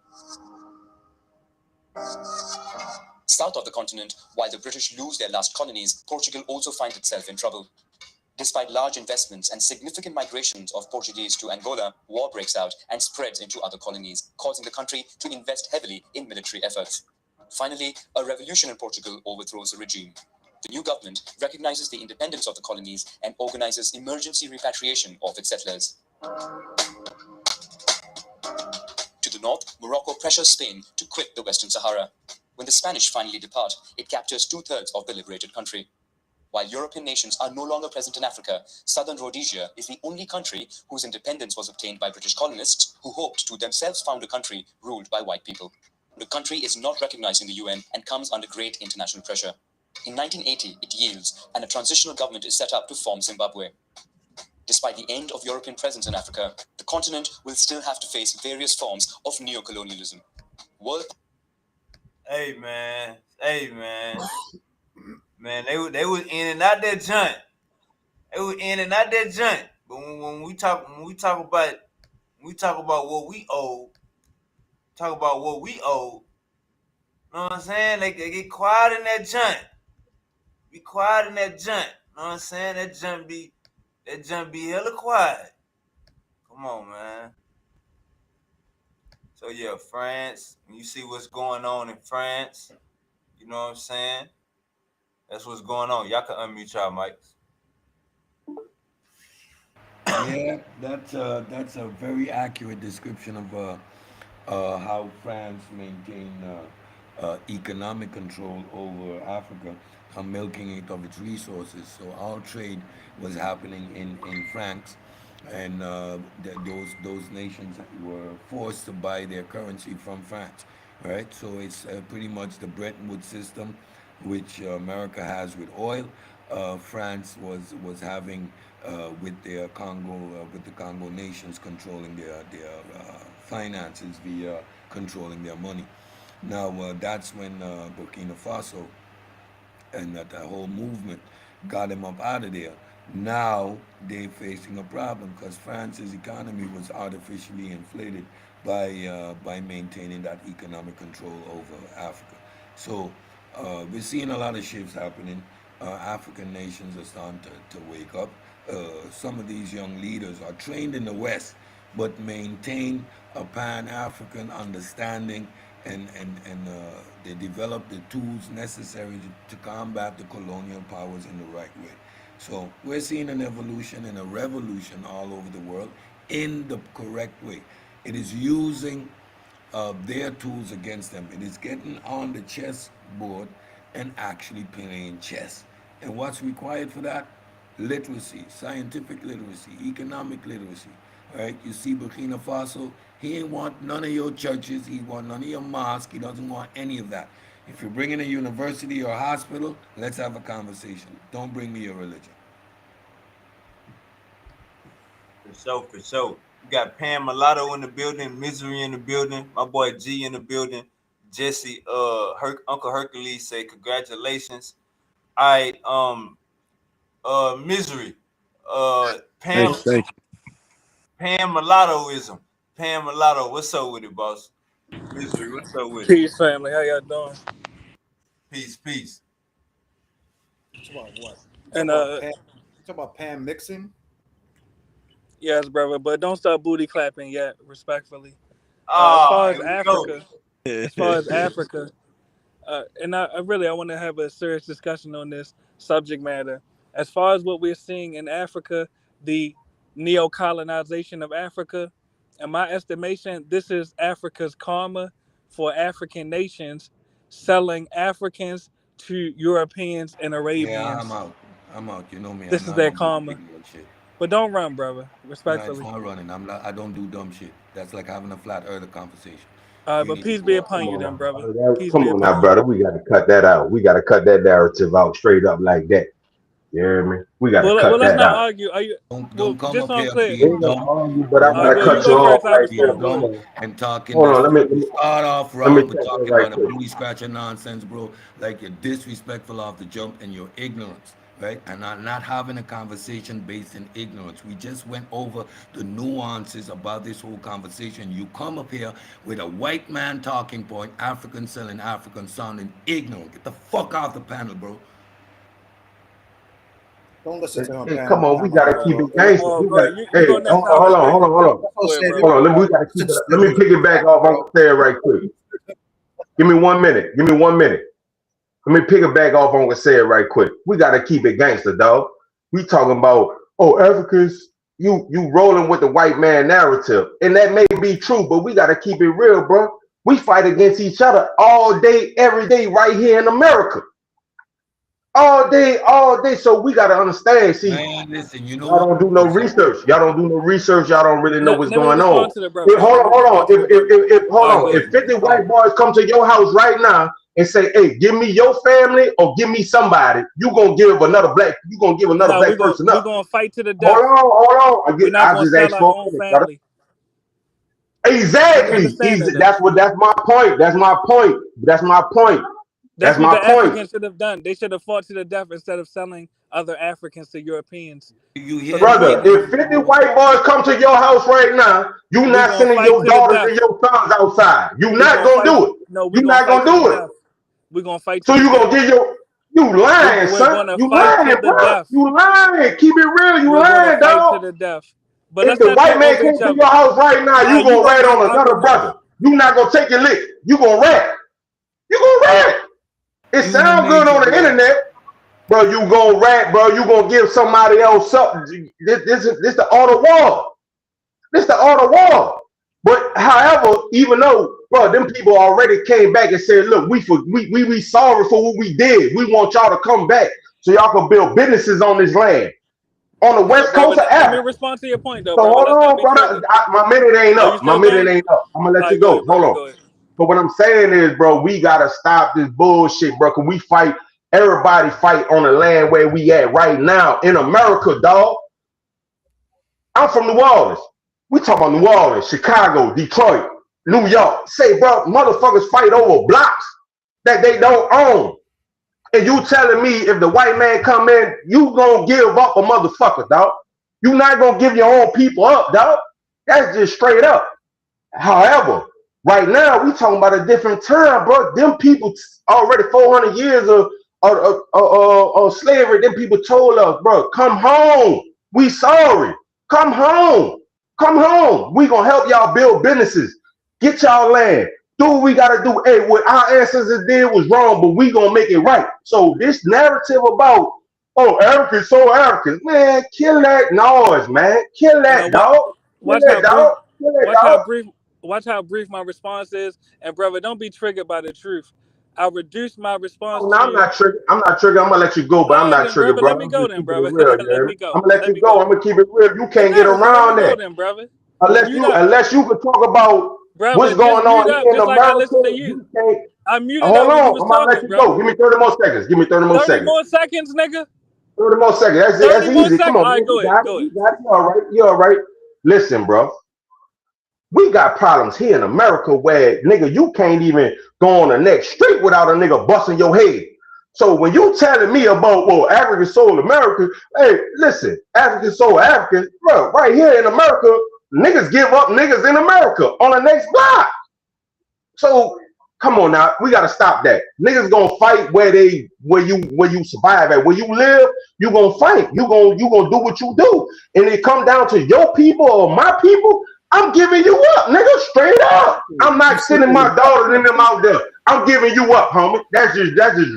South of the continent, while the British lose their last colonies, Portugal also finds itself in trouble. Despite large investments and significant migrations of Portuguese to Angola, war breaks out and spreads into other colonies, causing the country to invest heavily in military efforts. Finally, a revolution in Portugal overthrows the regime. The new government recognizes the independence of the colonies and organizes emergency repatriation of its settlers. To the north, Morocco pressures Spain to quit the Western Sahara. When the Spanish finally depart, it captures 2/3 of the liberated country. While European nations are no longer present in Africa, southern Rhodesia is the only country whose independence was obtained by British colonists who hoped to themselves found a country ruled by white people. The country is not recognized in the UN and comes under great international pressure. In 1980, it yields, and a transitional government is set up to form Zimbabwe. Despite the end of European presence in Africa, the continent will still have to face various forms of neocolonialism. Hey man, man, they was in and out that joint. They was in and out that joint. But when we talk about what we owe, know what I'm saying? They get quiet in that joint. Be quiet in that joint. Know what I'm saying? That joint be hella quiet. Come on, man. So yeah, France. When you see what's going on in France, you know what I'm saying? That's what's going on. Y'all can unmute y'all mics. Yeah, that's a very accurate description of how France maintained economic control over Africa, milking it of its resources. So all trade was happening in francs, and those nations were forced to buy their currency from France, right? So it's pretty much the Bretton Woods system, which America has with oil. France was having with the Congo nations controlling their finances via controlling their money. Now that's when Burkina Faso and that whole movement got them up out of there. Now they're facing a problem because France's economy was artificially inflated by maintaining that economic control over Africa. So we're seeing a lot of shifts happening. African nations are starting to wake up. Some of these young leaders are trained in the West, but maintain a Pan-African understanding, and they develop the tools necessary to combat the colonial powers in the right way. So we're seeing an evolution and a revolution all over the world in the correct way. It is using their tools against them. It is getting on the chessboard and actually playing chess. And what's required for that? Literacy, scientific literacy, economic literacy. All right, you see Burkina Faso, he ain't want none of your churches, he want none of your mosque, he doesn't want any of that. If you're bringing a university or a hospital, let's have a conversation. Don't bring me your religion. For sure, for sure. You got Pam Mulatto in the building, Misery in the building, my boy G in the building, Jesse, Uncle Hercules say congratulations. All right, Misery, Thank Pam you, thank Pam Mulattoism. Pam Mulatto, what's up with it, boss? Misery, what's up with it? Peace, family. How y'all doing? Peace, peace. Talk about what? And Talk about Pam mixing. yes, brother, but don't start booty clapping yet, respectfully. As Ah, far as here we go. Africa, as far as Africa, and I really I want to have a serious discussion on this subject matter. As far as what we're seeing in Africa, the neo-colonization of Africa, in my estimation, this is Africa's karma for African nations selling Africans to Europeans and Yeah, I'm Arabians. out. I'm out. You know me. This is I their don't do karma. ignorant shit. But don't run, brother. No, it's Respectfully. not running. I don't do dumb shit. That's like having a flat earther conversation. You But need to peace be go out. upon Come you, on then, now, brother. Peace come be on now, upon you. brother. We got to cut that out. We got to cut that narrative out straight up like that. You hear me? We got to Well, cut let's that not out. argue. Are you? Well, Don't come just up so I'm here clear. We being ain't gonna dumb. argue, but I Don't All right, gotta come go. You cut up you go here off first. I right there. being respond. Go dumb ahead. Hold on, and talking hold on. this. Let me You start off let me wrong with check that talking right about a quick. booty scratcher nonsense, bro. Like you're disrespectful off the jump and your ignorance, right? And not having a conversation based in ignorance. We just went over the nuances about this whole conversation. You come up here with a white man talking point, African selling African sounding ignorant. Get the fuck off the panel, bro. Don't listen to him, Hey, come on, we Pam gotta All Mulatto, right. keep bro. it gangster. Well, We go got. ahead. You Hey, go next. I'll hold on, respond. hold on, hold on, That's what I'm Go ahead, saying. brother. hold on. We gotta keep it. Listen Let me to piggyback off bro. Uncle Sarah right quick. Give me 1 minute. Give me 1 minute. Let me piggyback off Uncle Sarah right quick. We gotta keep it gangster, dog. We talking about Africans. You rolling with the white man narrative, and that may be true, but we gotta keep it real, bro. We fight against each other all day, every day, right here in America. All day, all day. So we gotta understand. See, Man, listen, you know y'all what? don't do no research. Y'all don't do no research. Y'all don't really know what's Let me going on. respond to the brother. Hold Let on, me hold on. respond to the brother. Hold All right, on. go If ahead. 50 white boys come to your house right now and say, "Hey, give me your family or give me somebody," you gonna give another black. You gonna give another No, black person we up. gonna fight to the Hold death. on, hold on. We're not I gonna just sell asked our for own a minute, brother. family. Do you Exactly. understand that? That's what. That's my point. That's my point. That's my point. That's That's what my the point. Africans should have done. They should have fought to the death instead of selling other Africans to Europeans. You So hear the the point Brother, is, if ignorance, 50 bro? white boys come to your house right now, you we not gonna sending fight your to the daughters death. and your sons outside. You We not gonna gonna fight. do it. No, we You gonna not fight gonna to the do it. death. We gonna fight to So the you gonna death. get your you lying, We're son. gonna You fight to lying, the bro. death. You lying. Keep it real. You We're gonna lying, fight to dog. the death. But If let's the not white talk man over each came to other. your house right now, All you right, you gonna go rat first. on I'll go another next. brother. You not gonna take your lick. You gonna rat. You gonna rat. It Human sounds good nature, on the bro. internet, bro. You gonna rat, bro. You gonna give somebody else something. This the art of war. This the art of war. But however, even though, bro, them people already came back and said, look, we sorry for what we did. We want y'all to come back so y'all can build businesses on this land. On the west Brother, coast of let me Africa. respond to your point, though, So brother. hold Let's not on, be brother. triggered. My minute ain't Are you up. My still minute going? ain't up. I'm gonna All let you right, go go. ahead, Hold brother. on. Go ahead. But what I'm saying is, bro, we gotta stop this bullshit, bro. Cause we fight, everybody fight on the land where we at right now in America, dog. I'm from New Orleans. We talk about New Orleans, Chicago, Detroit, New York. Say, bro, motherfuckers fight over blocks that they don't own. And you telling me if the white man come in, you gonna give up a motherfucker, dog. You not gonna give your own people up, dog. That's just straight up. However, right now we talking about a different time, bro. Them people already 400 years of slavery. Them people told us, bro, come home. We sorry. Come home. Come home. We gonna help y'all build businesses. Get y'all land. Do what we gotta do. Hey, what our ancestors did was wrong, but we gonna make it right. So this narrative about Africans, so Africans, man, kill that noise, man. Kill And that dog. Kill watch how that brief, dog. Kill that watch how dog. brief, watch how brief my response is. And brother, don't be triggered by the truth. I'll reduce my response Oh, no, to I'm you. not triggered. I'm not triggered. I'm gonna let you go, but All I'm right, not then, triggered, brother. bro. Let me I'm go just then, keeping it brother. real, Let man. me go. I'm gonna let Let you me go. go. I'm gonna keep it real. You It can't get does. So let me around go that then, brother. Mute up, unless you could talk about brother. what's Just going mute on up, here in just like I listen to America. you. You can't. I muted Hold up when you on. was I'm gonna let talking, you go. brother. Give me 30 more seconds. Give me 30 more 30 seconds. more seconds, nigga. 30 more seconds. That's it. 30 That's more easy. Come seconds. on, All right, man. go You ahead. got it. Go ahead. You got it. You all right. You all right. Listen, bro. We got problems here in America where nigga you can't even go on the next street without a nigga busting your head. So when you telling me about African soul America, hey, listen, African soul African, bro, right here in America, niggas give up niggas in America on the next block. So come on now, we gotta stop that. Niggas gonna fight where you survive at. Where you live, you gonna fight. You gonna do what you do. And it come down to your people or my people, I'm giving you up, nigga, straight up. I'm You not said sending my it daughters and them out there. I'm giving you up, homie. That's just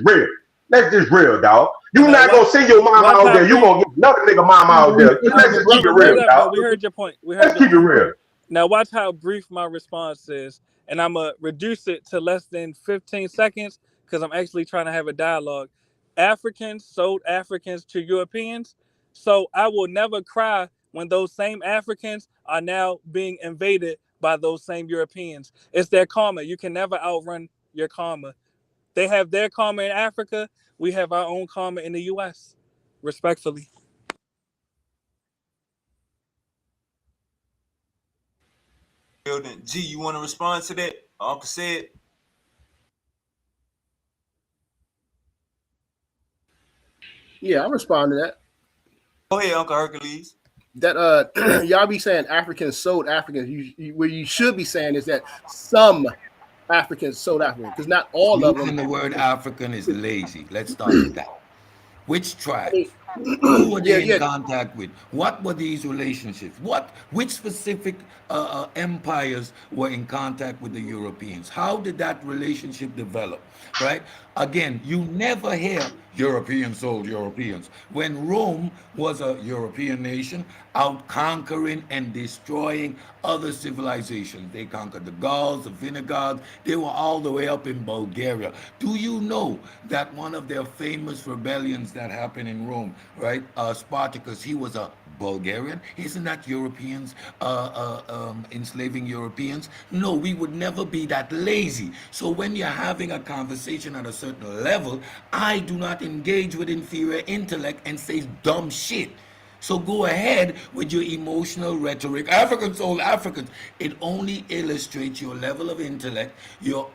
real. That's just real, dog. You Now not watch, gonna send your mama watch out how there. You brief. gonna get another nigga mama out there. All right, Let's but just keep it brother, mute real, up, dog. bro. We heard your point. We heard Let's your keep it point. real. Now watch how brief my response is, and I'm gonna reduce it to less than 15 seconds because I'm actually trying to have a dialogue. Africans sold Africans to Europeans, so I will never cry when those same Africans are now being invaded by those same Europeans. It's their karma. You can never outrun your karma. They have their karma in Africa. We have our own karma in the U.S. Respectfully. Building. G, you want to respond to that? Uncle said. Yeah, I respond to that. Go ahead, Uncle Hercules. That y'all be saying Africans sold Africans. What you should be saying is that some Africans sold Africans because not all of them. Using the word African is lazy. Let's start with that. Which I mean, tribes? Who were yeah, they in yeah. contact with? What were these relationships? Which specific empires were in contact with the Europeans? How did that relationship develop? Right? Again, you never hear Europeans sold Europeans. When Rome was a European nation, out conquering and destroying other civilizations. They conquered the Gauls, the Visigoths. They were all the way up in Bulgaria. Do you know that one of their famous rebellions that happened in Rome, right? Spartacus, he was a Bulgarian. Isn't that Europeans enslaving Europeans? No, we would never be that lazy. So when you're having a conversation at a certain level, I do not engage with inferior intellect and say dumb shit. So go ahead with your emotional rhetoric. Africans sold Africans. It only illustrates your level of intellect, your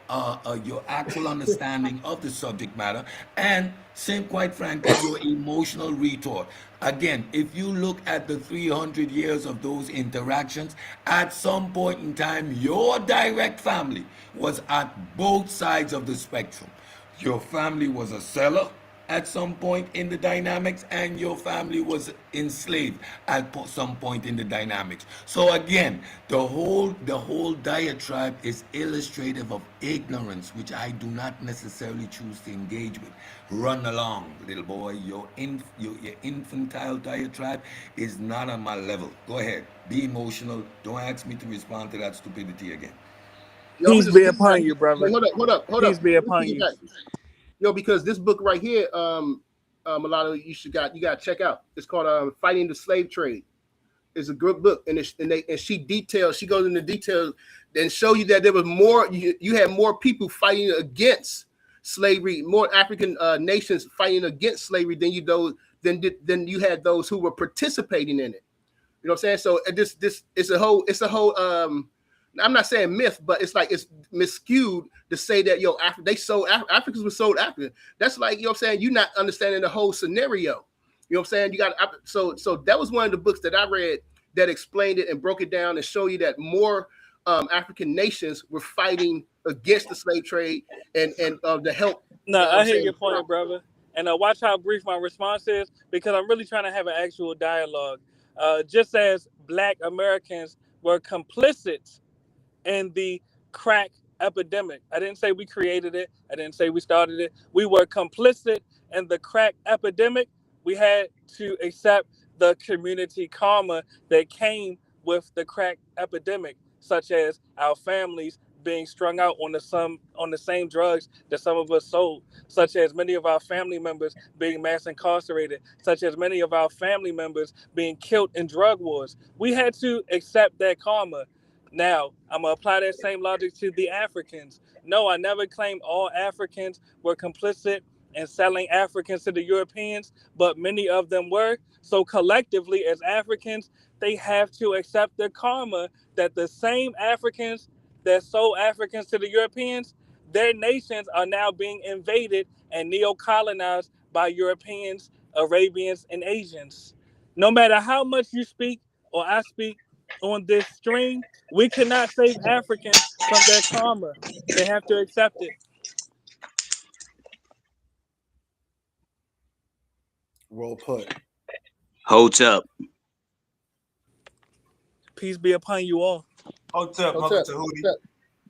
actual understanding of the subject matter, and same, quite frankly, your emotional retort. Again, if you look at the 300 years of those interactions, at some point in time, your direct family was at both sides of the spectrum. Your family was a seller at some point in the dynamics, and your family was enslaved at some point in the dynamics. So again, the whole diatribe is illustrative of ignorance, which I do not necessarily choose to engage with. Run along, little boy. Your infantile diatribe is not on my level. Go ahead, be emotional. Don't ask me to respond to that stupidity again. Yo, I'm Peace gonna just be piggyback. upon you, Wait, brother. hold Peace up. be Let me upon you. piggyback. Yo, because this book right here, a lot of you got to check out. It's called "Fighting the Slave Trade." It's a good book, and she details. She goes into details and show you that there was more. You had more people fighting against slavery, more African nations fighting against slavery than you had those who were participating in it. You know what I'm saying? So this it's a whole I'm not saying myth, but it's like it's miscued to say that they sold Africans were sold African. That's like, you know what I'm saying, you're not understanding the whole scenario. You know what I'm saying? You got so that was one of the books that I read that explained it and broke it down and show you that more African nations were fighting against the slave trade and the help. No, I'm I hear saying your point, brother. And watch how brief my response is because I'm really trying to have an actual dialogue. Just as Black Americans were complicit in the crack epidemic. I didn't say we created it. I didn't say we started it. We were complicit in the crack epidemic. We had to accept the community karma that came with the crack epidemic, such as our families being strung out on the same drugs that some of us sold, such as many of our family members being mass incarcerated, such as many of our family members being killed in drug wars. We had to accept that karma. Now, I'm gonna apply that same logic to the Africans. No, I never claimed all Africans were complicit in selling Africans to the Europeans, but many of them were. So collectively, as Africans, they have to accept the karma that the same Africans that sold Africans to the Europeans, their nations are now being invaded and neo-colonized by Europeans, Arabians, and Asians. No matter how much you speak or I speak on this stream, we cannot save Africans from their karma. They have to accept it. Well put. Hold up. Peace be upon you all. Hotep, What's Uncle up? Tahuti. What's up?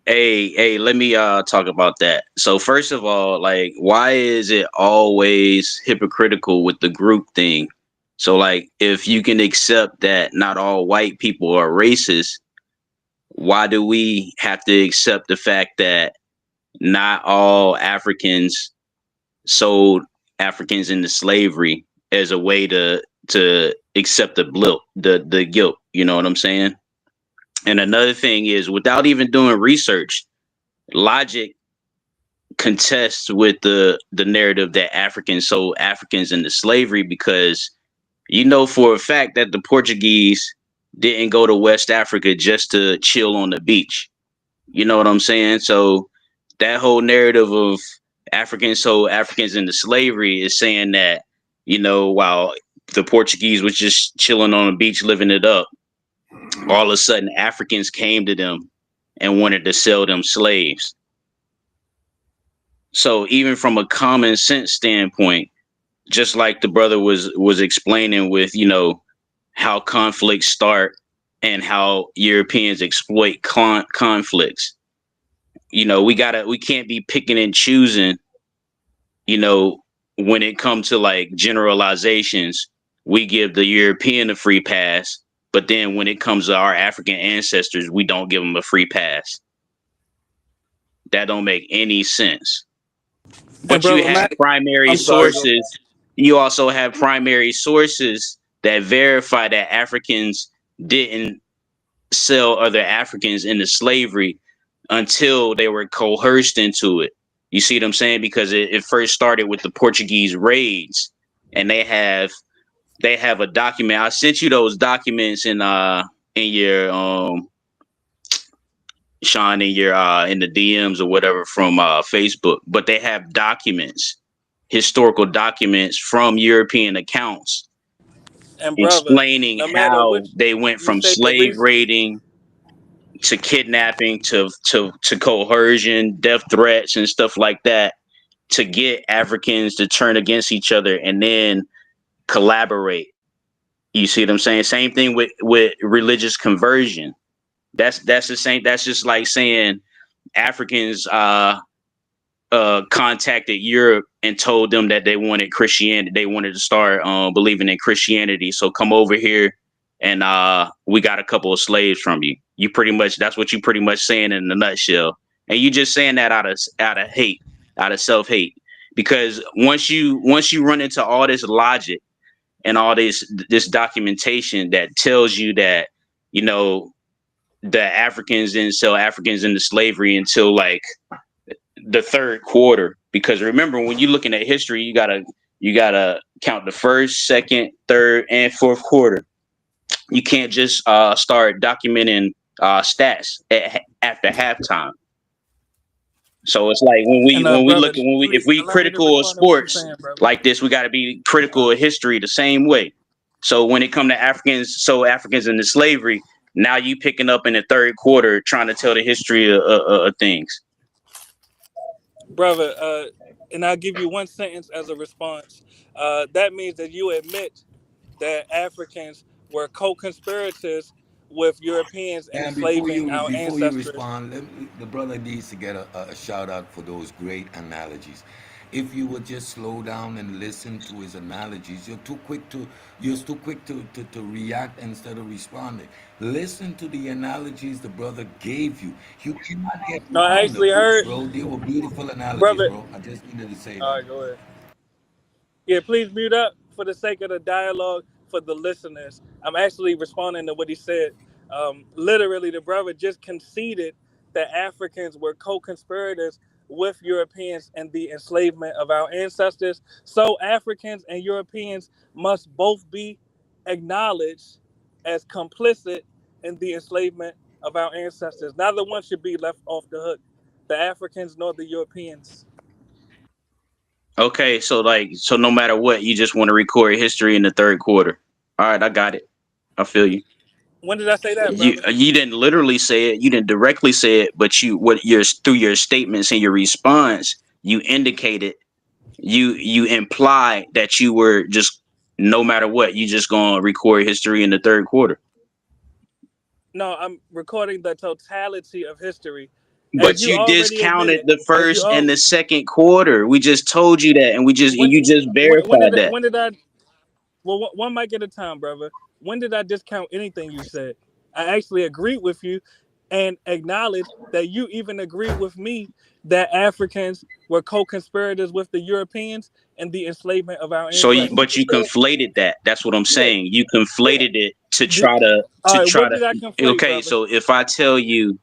Hey, let me talk about that. So first of all, like, why is it always hypocritical with the group thing? So like, if you can accept that not all white people are racist, why do we have to accept the fact that not all Africans sold Africans into slavery as a way to accept the guilt? You know what I'm saying? And another thing is, without even doing research, logic contests with the narrative that Africans sold Africans into slavery, because you know for a fact that the Portuguese didn't go to West Africa just to chill on the beach. You know what I'm saying? So that whole narrative of Africans sold Africans into slavery is saying that, you know, while the Portuguese was just chilling on the beach, living it up, all of a sudden Africans came to them and wanted to sell them slaves. So even from a common sense standpoint, just like the brother was explaining with, you know, how conflicts start and how Europeans exploit conflicts. You know, we can't be picking and choosing, you know, when it comes to like generalizations. We give the European a free pass, but then when it comes to our African ancestors, we don't give them a free pass. That don't make any sense. And But you brother have Mac, primary I'm sorry. sources. You also have primary sources that verify that Africans didn't sell other Africans into slavery until they were coerced into it. You see what I'm saying? Because it first started with the Portuguese raids, and they have a document. I sent you those documents in your Sean, in your in the DMs or whatever from Facebook. But they have documents, historical documents from European accounts And brother, explaining no matter how which they went you from say the slave reason, raiding to kidnapping to coercion, death threats, and stuff like that to get Africans to turn against each other and then collaborate. You see what I'm saying? Same thing with religious conversion. That's the same. That's just like saying Africans contacted Europe and told them that they wanted Christianity. They wanted to start believing in Christianity. So come over here and we got a couple of slaves from you. You pretty much, that's what you pretty much saying in a nutshell. And you just saying that out of hate, out of self-hate. Because once you run into all this logic and all this documentation that tells you that, you know, the Africans didn't sell Africans into slavery until like the third quarter, because remember when you're looking at history, you gotta count the first, second, third, and fourth quarter. You can't just start documenting stats after halftime. So it's like and when we brother, look at when we if please we allow me to critical of respond to what you're sports saying, brother. like this, we got to be critical of history the same way. So when it come to Africans, so Africans into slavery, now you picking up in the third quarter trying to tell the history of things. Brother, and I'll give you one sentence as a response. That means that you admit that Africans were co-conspirators with Europeans in And enslaving our before you ancestors. respond, the brother needs to get a shout out for those great analogies. if you would just slow down and listen to his analogies. You're too quick to react instead of responding. Listen to the analogies the brother gave you. You cannot get No, I around actually them, heard, bro. They were beautiful analogies, brother. bro. I just needed to say All that. right, go ahead. Yeah, please mute up for the sake of the dialogue for the listeners. I'm actually responding to what he said. Literally, the brother just conceded that Africans were co-conspirators with Europeans in the enslavement of our ancestors. So Africans and Europeans must both be acknowledged as complicit in the enslavement of our ancestors. Neither one should be left off the hook, the Africans nor the Europeans. Okay, so no matter what, you just want to record history in the third quarter. All right, I got it. I feel you. When did I say that, You brother? you didn't literally say it, you didn't directly say it, but through your statements and your response, you indicated you implied that you were just no matter what, you just gonna record history in the third quarter. No, I'm recording the totality of history. As But you you already discounted admitted, the as you first and all the second quarter. We just told you that, and when you just verified that. when did I well one mic at a time, brother. When did I discount anything you said? I actually agreed with you and acknowledged that you even agreed with me that Africans were co-conspirators with the Europeans in the enslavement of our But ancestors. you conflated that. That's what I'm Yeah. saying. You conflated it to Did, try to all right, what to. did I conflate, Okay, brother? so if I tell you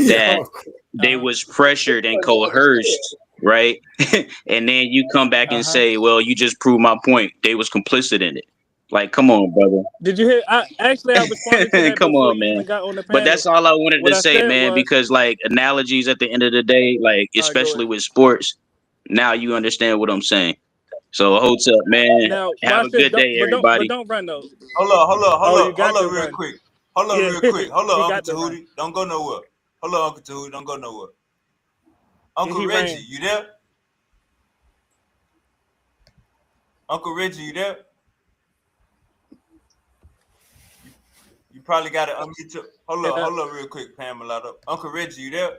that Yo, they Uh-huh. was pressured and coerced, right? And then you come back and Uh-huh. say, "Well, you just proved my point. They was complicit in it." Like, come on, Did you hear I responded to brother. that Come before on, you man. even got on the But that's panel. all I wanted What to I say, said man, was, because like analogies at the end of the day, like all right, go especially ahead. with sports, now you understand what I'm saying. So holds up, man. Now Have watch a this. good day, But everybody. don't run though. Hold Oh, you up, got to real run. quick. Hold up, Yeah, real quick. Hold he up, Uncle got to run. Tahuti. Don't go nowhere. Hold up, Uncle Tahuti. Don't go nowhere. Yeah, Uncle he Reggie, ran. you there? Uncle Reggie, you there? You probably got to unmute your. And Hold up, real quick, Pamela. Uncle Reggie, you there?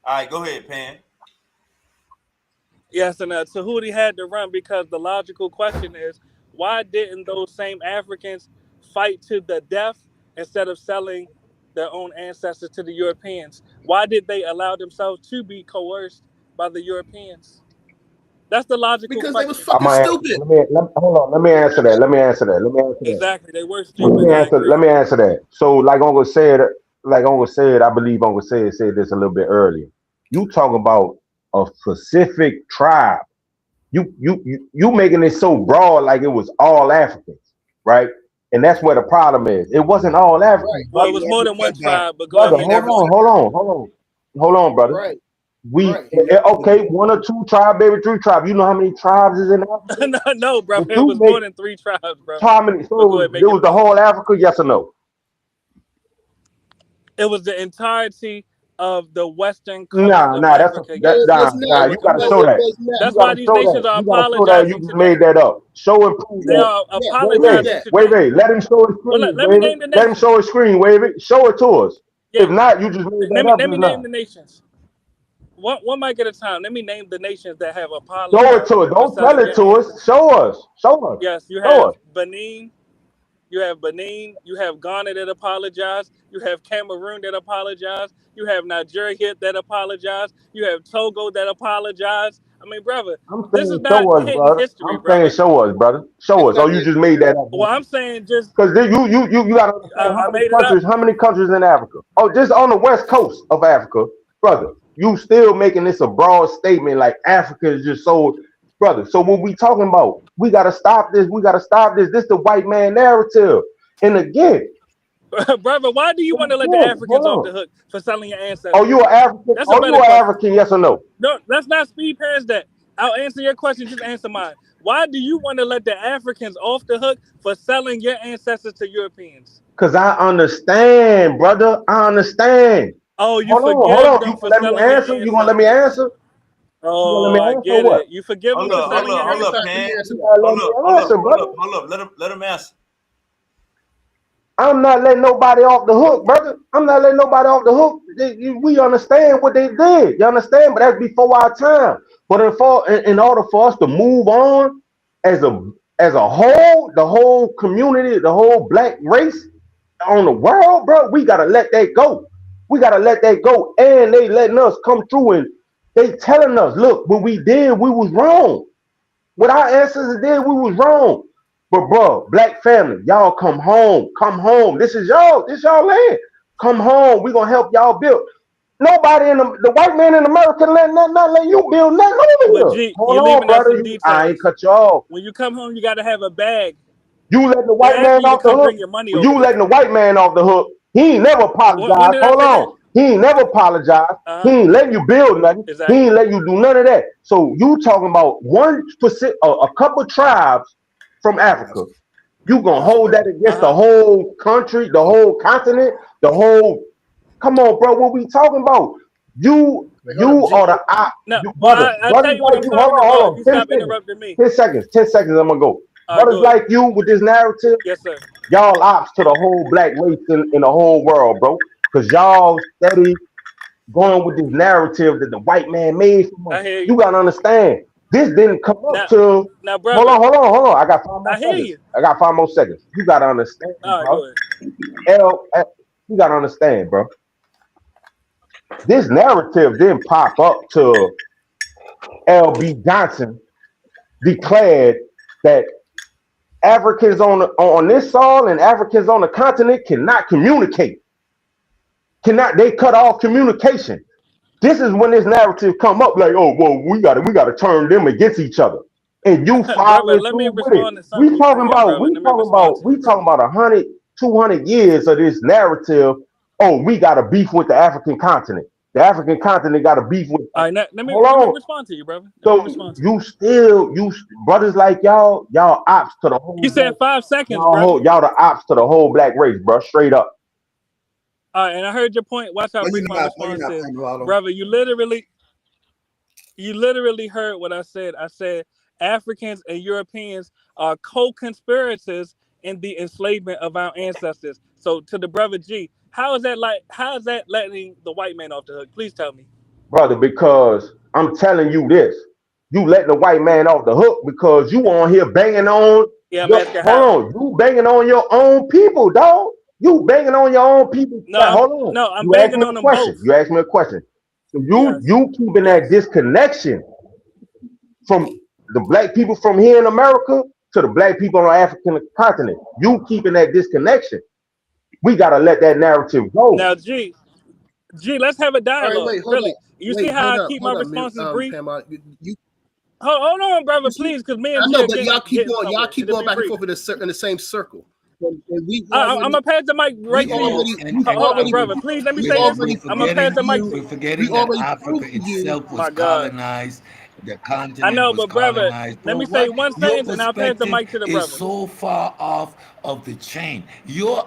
All right, go ahead, Pam. yes, and Tahuti had to run because the logical question is, why didn't those same Africans fight to the death instead of selling their own ancestors to the Europeans? Why did they allow themselves to be coerced by the Europeans? That's the logical Because they was question. fucking stupid. Hold on. Let me answer that. Let me answer that. Let me answer that. Exactly. They were stupid. I Let agree. me answer that. So, Uncle said, I believe Uncle said this a little bit earlier. You talk about a specific tribe. You making it so broad like it was all Africans, right? And that's where the problem is. It wasn't all Africans, Right. Well, brother. it was You more never than one said that. tribe, but go You ahead, Brother, make your never point. said hold on, brother. right. We Right. You never said okay, one or two tribe, maybe three tribes. You know how many tribes is in Africa? No, no, But brother. It you was make more than three tribes, brother. how many? But go So ahead, it make your was the point. whole Africa, yes or no? It was the entirety of the western coast Nah, of nah, Africa. No, it Yes, was they nah. not. were You gotta No, show complicit. it that. was not. You That's gotta why these show nations that. are You gotta show that apologizing you just today. made that up. Show and prove They that. are Yeah, who did apologizing that? today. Let him show his Well, screen, let me wave it. name the Let him nations. show his screen, wave it. Show it to us. Yeah, If not, you just made that up let me just name now. the nations. One mic at a time. Let me name the nations that have Show it apologized to us. for Don't tell selling it your to us. ancestors. Show us. Show us. Yes, you Show have us. Benin. You have Benin, you have Ghana that apologized, you have Cameroon that apologized, you have Nigeria that apologized, you have Togo that apologized. I mean, brother, I'm this is saying not show us, hidden brother. history, I'm saying brother. show us, brother. Show It's us. Oh, not you hidden. just made that up. Well, I'm saying just Because you gotta understand I made it up. how many countries in Africa? Oh, just on the west coast of Africa, brother. You still making this a broad statement like Africa is just so, brother. So what we talking about? We gotta stop this. We gotta stop this. This the white man narrative. And again, Brother, why do you want to let the Africans hold off the on. hook for selling your Oh, you ancestors? an African? That's a Oh, you better an question. African? Yes or no? No, let's not speed past that. I'll answer your question. Just answer mine. Why do you want to let the Africans off the hook for selling your ancestors to Europeans? Cause I understand, brother. I understand. Oh, you Hold forgive on. You them for gonna let me selling your answer? You gonna let me ancestors. answer? You gonna let Oh, me I answer or get what? it. You forgive them for Yeah, selling your Hold up, it's time ancestors. for me Pan. to answer You that. gotta let me answer, brother. Hold up. Let him answer. I'm not letting nobody off the hook, brother. I'm not letting nobody off the hook. We understand what they did. You understand? But that's before our time. But in order for us to move on as a whole, the whole community, the whole black race on the world, bro, we gotta let that go. We gotta let that go. And they letting us come through and they telling us, look, what we did, we was wrong. What our ancestors did, we was wrong. But bro, black family, y'all come home. Come home. This is y'all. This y'all land. Come home. We gonna help y'all build. Nobody in the white man in America not let you build nothing over But here. G, Hold you're on, leaving out brother. some I ain't details. cut you off. When you come home, you got to have a bag. You letting the They white man asking you to off the come hook. bring your money Well, over you letting there. the white man off the hook. He ain't never When apologized. did I Hold say that? on. He ain't never apologized. He Uh huh. ain't letting you build nothing. He Exactly. ain't letting you do none of that. So you talking about one specific, a couple tribes from Africa. You gonna That's hold that Uh against the huh. whole country, the whole continent, the whole? Come on, bro. What we talking about? You Wait, hold up, you are G. the No, you well, brother. I tell Brothers you what like I'm you. Hold talking on, about. hold If on. you 10 stop seconds. interrupting me. 10 seconds. 10 seconds. I'm gonna go. All right, Brothers go ahead. like you with this narrative, Yes, sir. y'all ops to the whole black race in the whole world, bro. Cause y'all steady going with this narrative that the white man made from us. I hear You you. gotta understand. This didn't come up Now, to. now, Hold brother, on, hold on, hold on. I got 5 more I hear seconds. you. I got 5 more seconds. You gotta understand, All right, bro. go ahead. You gotta understand, bro. This narrative didn't pop up to LB Johnson declared that Africans on this soil and Africans on the continent cannot communicate. Cannot they cut off communication? This is when this narrative come up like, oh, well, we gotta turn them against each other, and you Brother, following let me through with it. respond to something you saying, brother. Let me respond to We you, talking brother. about 100, 200 years of this narrative. Oh, we got a beef with the African continent. The African continent got a beef with. All right, now, let me Hold let me on. respond to you, brother. Let me So respond to you. you still brothers like y'all ops to the whole You black. said 5 seconds, brother. Y'all the ops to the whole black race, bro. Straight up. All right, and I heard your point. Watch how No, brief you're my not. No, you're response not, is, Mulatto. brother. You literally heard what I said. I said Africans and Europeans are co-conspirators in the enslavement of our ancestors. So to the brother G, how is that letting the white man off the hook? Please tell me. Brother, because I'm telling you this. You letting the white man off the hook because you on here banging on Yeah, I'm your asking hold how. on, you banging on your own people, dog. You banging on your own people. Hold on. I'm You asked banging me on a them both. question. You asked me a question. So you Yes. you keeping that Yes. disconnection from the black people from here in America to the black people on the African continent. You keeping that disconnection. We gotta let that narrative go. Now G, let's have a All right, dialogue. wait, hold Really. up. You see Wait, how I keep my hold up, responses brief? Pam. You, Hold on, brother, you see, please, because me I and G know, are but getting y'all somewhere. keep It'll going be back and brief. forth in the same circle. And I'm gonna pass the mic right to you. Hold on, brother. Please let me say this. we've I'm gonna pass the mic to we're you. forgetting that Africa proved to you. itself was My God. colonized. The I continent know, was but brother, colonized, let bro. me say What? one Your sentence and I'll pass the perspective mic to the is brother. so far off of the chain. You're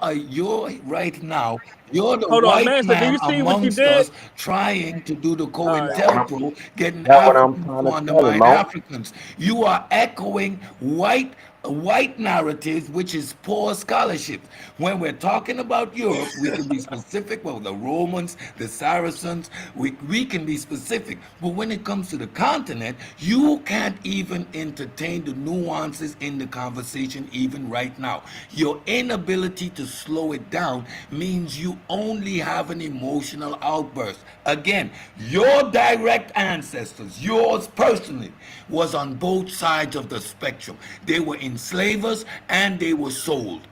right now. You're the Hold on, white Master. Do man you see what you amongst did? us trying to do the All right. COINTELPRO, getting That's what I'm Africans trying to to tell him, undermine Mo. Africans. You are echoing white narratives, which is poor scholarship. When we're talking about Europe, we can be specific. Well, the Romans, the Saracens, we can be specific. But when it comes to the continent, you can't even entertain the nuances in the conversation even right now. Your inability to slow it down means you only have an emotional outburst. Again, your direct ancestors, yours personally, was on both sides of the spectrum. They were enslavers and they were sold.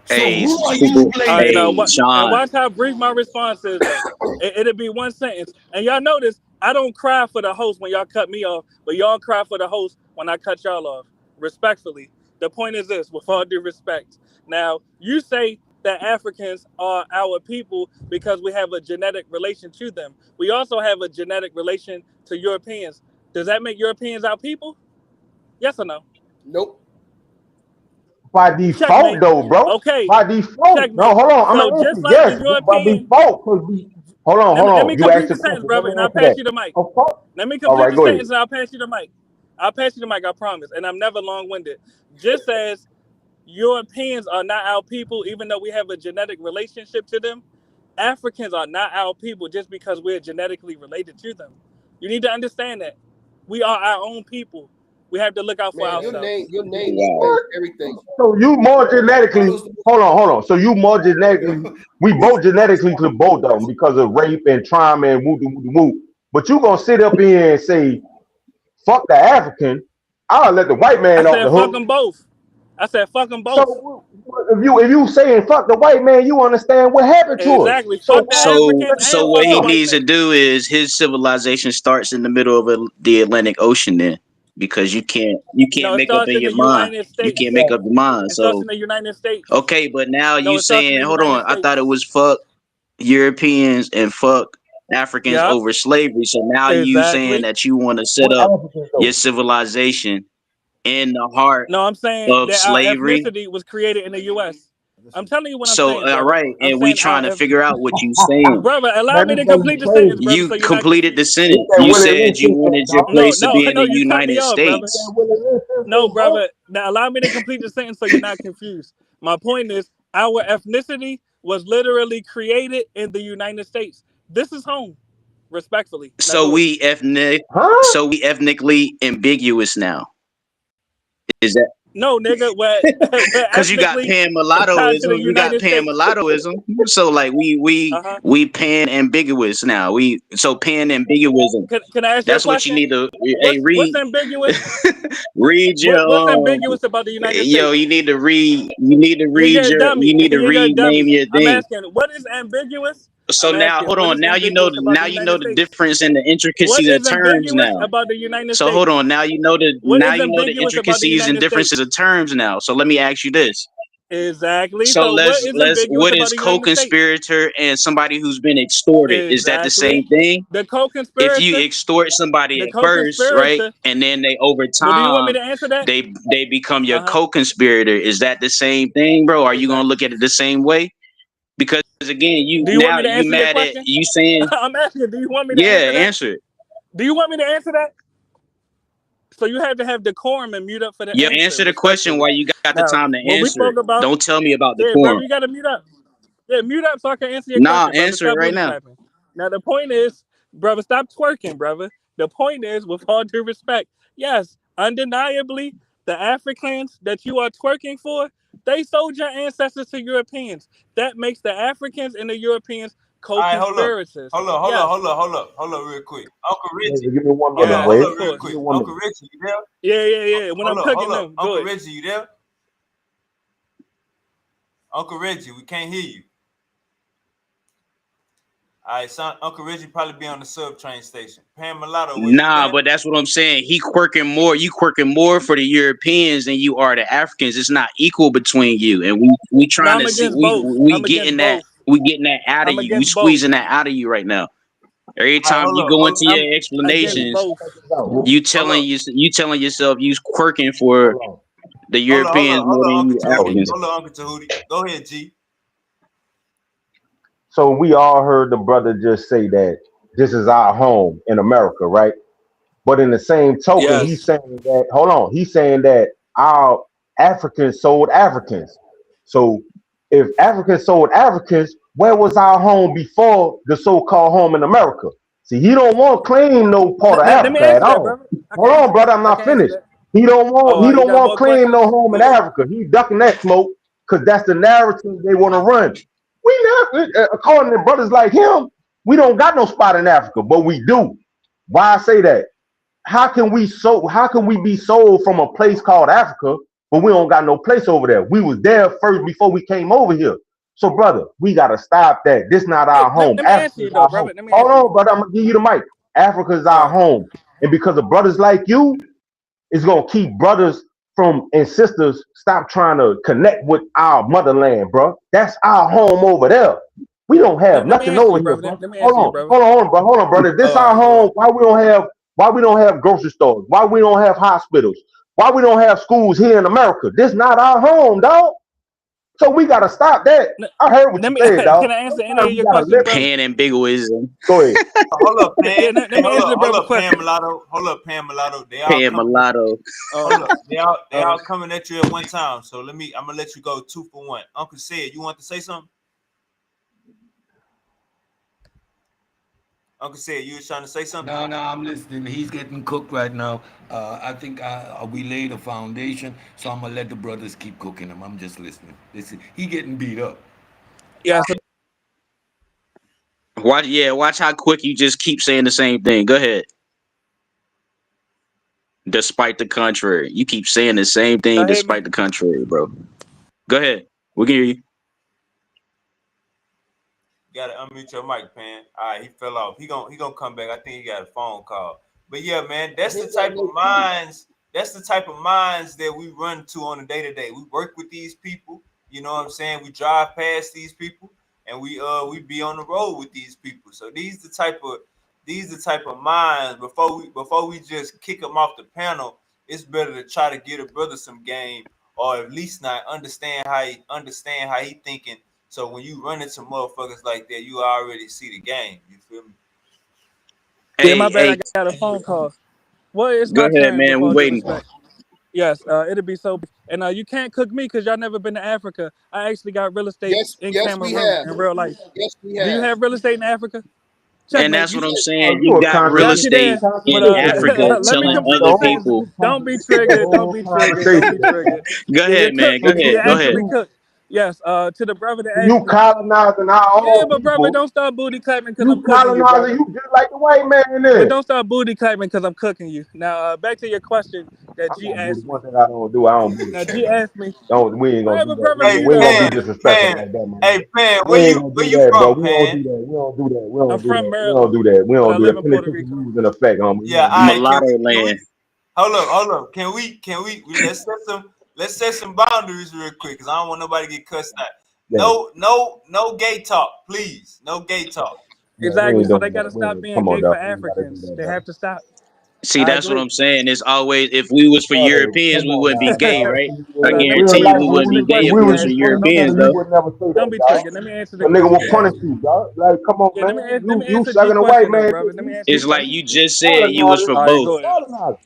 So Hey, who are you All right, blaming? now hey, and Sean. watch how brief my response is though. It'll be one sentence. And y'all notice I don't cry for the host when y'all cut me off, but y'all cry for the host when I cut y'all off. Respectfully. The point is this, with all due respect. Now, you say that Africans are our people because we have a genetic relation to them. We also have a genetic relation to Europeans. Does that make Europeans our people? Yes or no? Nope. By default, Checkmate. though, bro. Okay. By default. No, Checkmate. hold on. I'm So gonna just answer like the yes. By European default, hold on, let me You asked complete the the sentence, question. Let brother, me and I'll answer pass that. you the mic. Of course. Let me All complete right, the go ahead. sentence and I'll pass you the mic. I'll pass you the mic, I promise. And I'm never long winded. Just as Europeans are not our people, even though we have a genetic relationship to them. Africans are not our people just because we're genetically related to them. You need to understand that. We are our own people. We have to look out for Man, ourselves. your name Wow. explains everything. So you more genetically, Carlos, hold on. So you more genetically, we both genetically to both of them because of rape and trauma and woo woo woo. But you gonna sit up here and say, fuck the African, I'll let the white I man off said the fuck hook. them both. I said fuck them both. So if you saying fuck the white man, you understand what happened to us. Exactly. So Fuck the why are you So Africans letting and so us what fuck the he off? white needs to man. do is his civilization starts in the middle of the Atlantic Ocean then, because you No, can't it make up starts in in your the mind. United You can't States. make up your mind. It starts So in the United States. okay, but now No, you it starts in saying, the hold United on, I thought it States. was fuck Europeans and fuck Africans Yep. over slavery. So now you saying Exactly. that you want to set What up Africans your though? civilization in the heart No, I'm saying of that our slavery. ethnicity was created in the U.S. I'm telling you what I'm So saying, all brother. right, I'm and we saying trying to figure out what you saying. brother, allow Man, me this to nigga complete the sentence, crazy. brother, so You you're not completed the confused. This sentence. that You Willie said Lynch you shit, wanted your dog. No, place to no, be in no, the you cut me United off, brother. That States. Willie Lynch No, shit, bro. brother. Now allow me to complete the sentence so you're not confused. My point is, our ethnicity was literally created in the United States. This is home, respectfully. Now So go ahead. we ethnic. Huh? So we ethnically ambiguous now. Is that No, nigga, we're because you got ethnically pan tied to the mulattoism? You got United pan States. mulattoism. So like Uh huh. we pan ambiguous now. We so pan ambiguism. Can I ask you a That's what you question? need to. Hey, What's read ambiguous? read What's your ambiguous about the United yo. States? You need to read. You need to read You're a your. You dummy. need to You're a read. Name dummy. your I'm thing. asking, what is ambiguous? So I'm now asking, hold what on. is ambiguous about Now the you know United the States? difference in the What intricacies of is terms ambiguous now. about the United So hold States? on. What Now is you know the ambiguous about the intricacies and United differences States? of terms now. So let me ask you this. Exactly. So So what is let's ambiguous what about is the United States? co-conspirator and somebody who's been extorted? Is that the same Exactly. thing? The If you co-conspirator, extort somebody the at first, right, co-conspirator. and then they over Well, do you want me time to answer that? they become your Uh-huh. co-conspirator, is that the same thing, bro? Are you gonna Exactly. look at it the same way? Because again, Do you want me to you answer your mad at question? you saying, I'm asking, do you want me to yeah, answer that? answer it. Do you want me to answer that? So you have to have decorum and mute up for the Yeah, answer, answer the question respectfully. while you got the Now, time to what we answer it. spoke about, Don't tell me about the yeah, brother, quorum. you gotta mute up. Yeah, mute up so I can answer your Nah, question, brother. answer it Stop right booty now. clapping. Now the point is, brother, stop twerking, brother. The point is, with all due respect, yes, undeniably, the Africans that you are twerking for, they sold your ancestors to Europeans. That makes the Africans and the Europeans All right, co-conspirators. Yes, hold up, real quick. Uncle Wait, Reggie, give me 1 minute, yes, wait. of real Give course. me quick. 1 minute. Uncle Reggie, you there? Yeah, yeah, yeah. When I'm cooking them, go Uncle ahead. Reggie, you there? Uncle Reggie, we can't hear you. All right, son, Uncle Reggie probably be on the sub train station. Pam Mulatto, was you Nah, there? but that's what I'm saying. He quirking more. You quirking more for the Europeans than you are the Africans. It's not equal between you. And we No, trying I'm to see against both. we I'm against both. getting that out of I'm you. We against both. squeezing that out of you right now. Every All right, time you go into I'm your against explanations, both. you telling yourself you quirking for Hold on. the Europeans more than you the Uncle Tahuti. Africans. Oh, Hold on, Uncle Tahuti. Go ahead, G. so we all heard the brother just say that this is our home in America, right? But in the same token, he's Yes. saying that, hold on, he's saying that our Africans sold Africans. So if Africans sold Africans, where was our home before the so-called home in America? See, he don't want to claim no part of Let me Africa at answer that, all. brother. I can Hold on, answer brother, that. I'm I not can answer finished. that. He You don't got want more to claim no questions? home Go in ahead. Africa. He's ducking that smoke because that's the narrative they want to run. We not, according to brothers like him, we don't got no spot in Africa, but we do. Why I say that? How can we be sold from a place called Africa, but we don't got no place over there? We was there first before we came over here. So, brother, we gotta stop that. This not Hey, our home. let me answer you Africa's though, our home. brother. Let me Hold answer you. on, brother. I'm gonna give you the mic. Africa's All our right. home. And because of brothers like you, it's gonna keep brothers from and sisters stop trying to connect with our motherland, bro. That's our home over there. We don't have Let me nothing answer over you, here, brother. bro. Let me answer you, brother. Hold on, brother. If this Oh, all our right, go home, ahead. why we don't have grocery stores? Why we don't have hospitals? Why we don't have schools here in America? This not our home, dog. So we gotta stop that. N- I heard what Let you me. said, dog. Can I answer any of Sometimes we your gotta questions, let brother? people. Pan ambiguism. Go ahead. Hold up, Yeah. Pan. Let me answer the Hold brother up, Pan question. Mulatto. Hold up, Pan Mulatto. They all Pan coming. mulatto. Hold up, they Oh, all coming at you at one time. So I'm gonna let you go 2 for 1. Uncle said, you want to say something? Uncle said you was trying to say something. No, I'm listening. He's getting cooked right now. I think we laid a foundation, so I'm gonna let the brothers keep cooking him. I'm just listening. Listen, he getting beat up. yeah. So Watch how quick you just keep saying the same thing. Go ahead. Despite the contrary, you keep saying the same thing y'all hear me? despite the contrary, bro. Go ahead. We can hear you. You gotta unmute your mic, Pan. All right, he fell off. He gonna come back. I think he got a phone call. But yeah, man, that's the type of minds. That's the type of minds that we run to on a day to day. We work with these people. You know what I'm saying? We drive past these people, and we be on the road with these people. So these the type of minds. Before we just kick them off the panel, it's better to try to get a brother some game, or at least not understand how he thinking, so when you run into motherfuckers like that, you already see the game. You feel me? Yeah, my Hey, bad. I hey, got a phone call. Well, it's go my ahead, turn. man. With We all due waiting. respect. Yes. It'll be so brief. And you can't cook me because y'all never been to Africa. I actually got real estate in Yes, we Cameroon have. in real life. Yes, we Do you have. have real estate in Africa? And Checkmate. that's You what I'm said. Oh, saying. you You a got real Got contradiction. you estate there. in But Contradiction. Africa let me telling complete other the The whole, sentence. people. Don't be the triggered. Don't whole be triggered. Don't be conversation. triggered. Go Yeah, you're ahead, man. cooked. Go So ahead. You're Go ahead. actually you cooked. Yes. To the brother that asked you me. colonizing our Yeah, own but brother, people. don't start booty clapping because You I'm cooking you, colonizing, brother. you just like the white man But is. don't start booty clapping because I'm cooking you. Now, back to your question that I'm G not booty. asked me. One thing I don't do, I don't booty Now, clap, G man. asked me, Don't we ain't gonna do whatever, that. brother, Hey, mute We ain't up, gonna be Pan, brother. disrespectful Pan, like that, man. hey, Pan, We ain't gonna where do you that, bro. from, We don't Pan? do that. We don't do that. We I'm don't do from that. We don't Maryland, do that. We but don't I do live that. in Puerto Penitentiary Rico. rules in effect, homie. We Yeah, don't all do that. right. Can Mulatto we? land. Hold up. Can we? Let's set some boundaries real quick, cause I don't want nobody to get cussed out. Yeah, No gay talk, please. No gay talk. man, we Exactly. ain't So they doing got that. to We stop ain't, being come on, gay for dog. We ain't gotta do Africans. that, They dog. have to stop. See, I that's what agree. I'm saying. It's always if we was for Brother, Europeans, come we on wouldn't be now, gay, dog. right? I But let me guarantee Real let me you life, we complete wouldn't the be gay if if question we we you was was for asked me. supposed to Don't be Europeans, brother, you though. would never say don't that, be dog. triggered. Let me answer the A nigga question will you punish asked me. you, dog. Like, come on, Yeah, man. let me You answer G sucking away, question though, man. brother. Let me answer G It's like question. you just said you was for Colonizing, All right, both. go ahead. colonizing.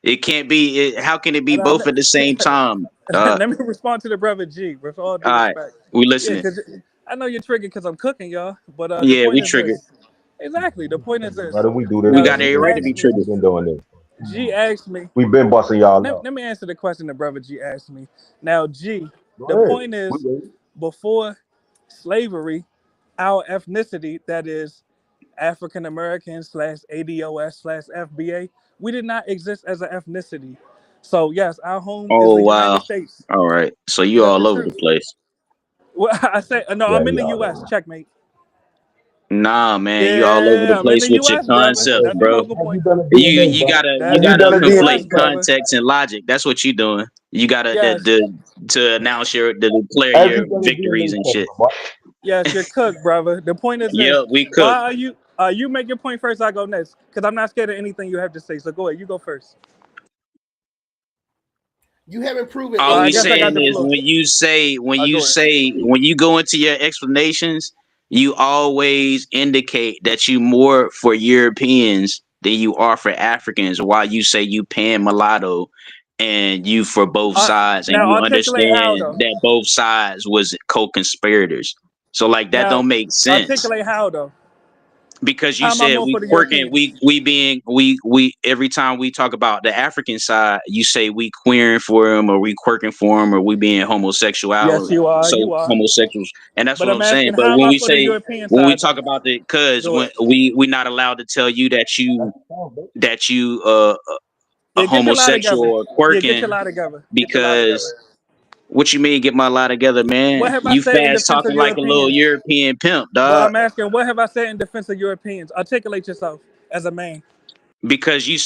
It can't be. How can it be And both at the same time? let me respond to the brother G with all due All right, respect. we Yeah, listening. because I know you're triggered because I'm cooking y'all. But the Yeah, point we is triggered. this. Exactly. The point is this. Brother, we do this We Now got every G every day, right to asked be man. me. We've triggered. been doing this. G asked me. We've been busting y'all up. Let me answer the question the brother G asked me. Now G, Go the ahead. point We is, wait. before slavery, our ethnicity, that is African American slash ADOS slash FBA, we did not exist as an ethnicity. So yes, our home is Oh the wow. United States. All right. So you That's the all over the truth. place. Well, I say no. Yeah, I'm in the y'all U.S. over. Checkmate. Nah, man, you all over the Yeah, I'm in place the with your U.S., brother. concepts, Hey, That's the bro. focal have you point. done a You DNA, you bro? gotta you Have That's you gotta done in a the DNA U.S., conflate check? brother. context and logic. That's what you doing. You gotta Yes, to announce to declare Have your you done a victories DNA and check, shit. my boy? yes, you're cooked, brother. The point is Yep, this: we why cook are you? You make your point first. I go next because I'm not scared of anything you have to say. So go ahead. You go first. You haven't proven Well, all I we guess I got saying anything. the is floor. I go ahead. when you go into your explanations, you always indicate that you more for Europeans than you are for Africans, while you say you pan mulatto and you for both sides, and Now you articulate how understand though. that both sides was co-conspirators. So like that Now don't make sense. articulate how though. Because you How am I said more we for the quirking, Europeans? we every time we talk about the African side, you say we queering for him or we quirking for him or we being Yes, homosexual, you are. so You are. homosexuals, and that's But what I'm I'm saying. asking, But how am I for the European when we side talk though? about the, cause Go when ahead. we not allowed to tell you That's the song, bro. that you a Yeah, get your lie homosexual together. or Yeah, get your quirking, lie together. Get your lie because together. what you mean get my lie together, What man? have I You said in fast defense of talking like a little Europeans? European pimp, But dog. I'm asking, what have I said in defense of Europeans? Articulate yourself as a man. Because you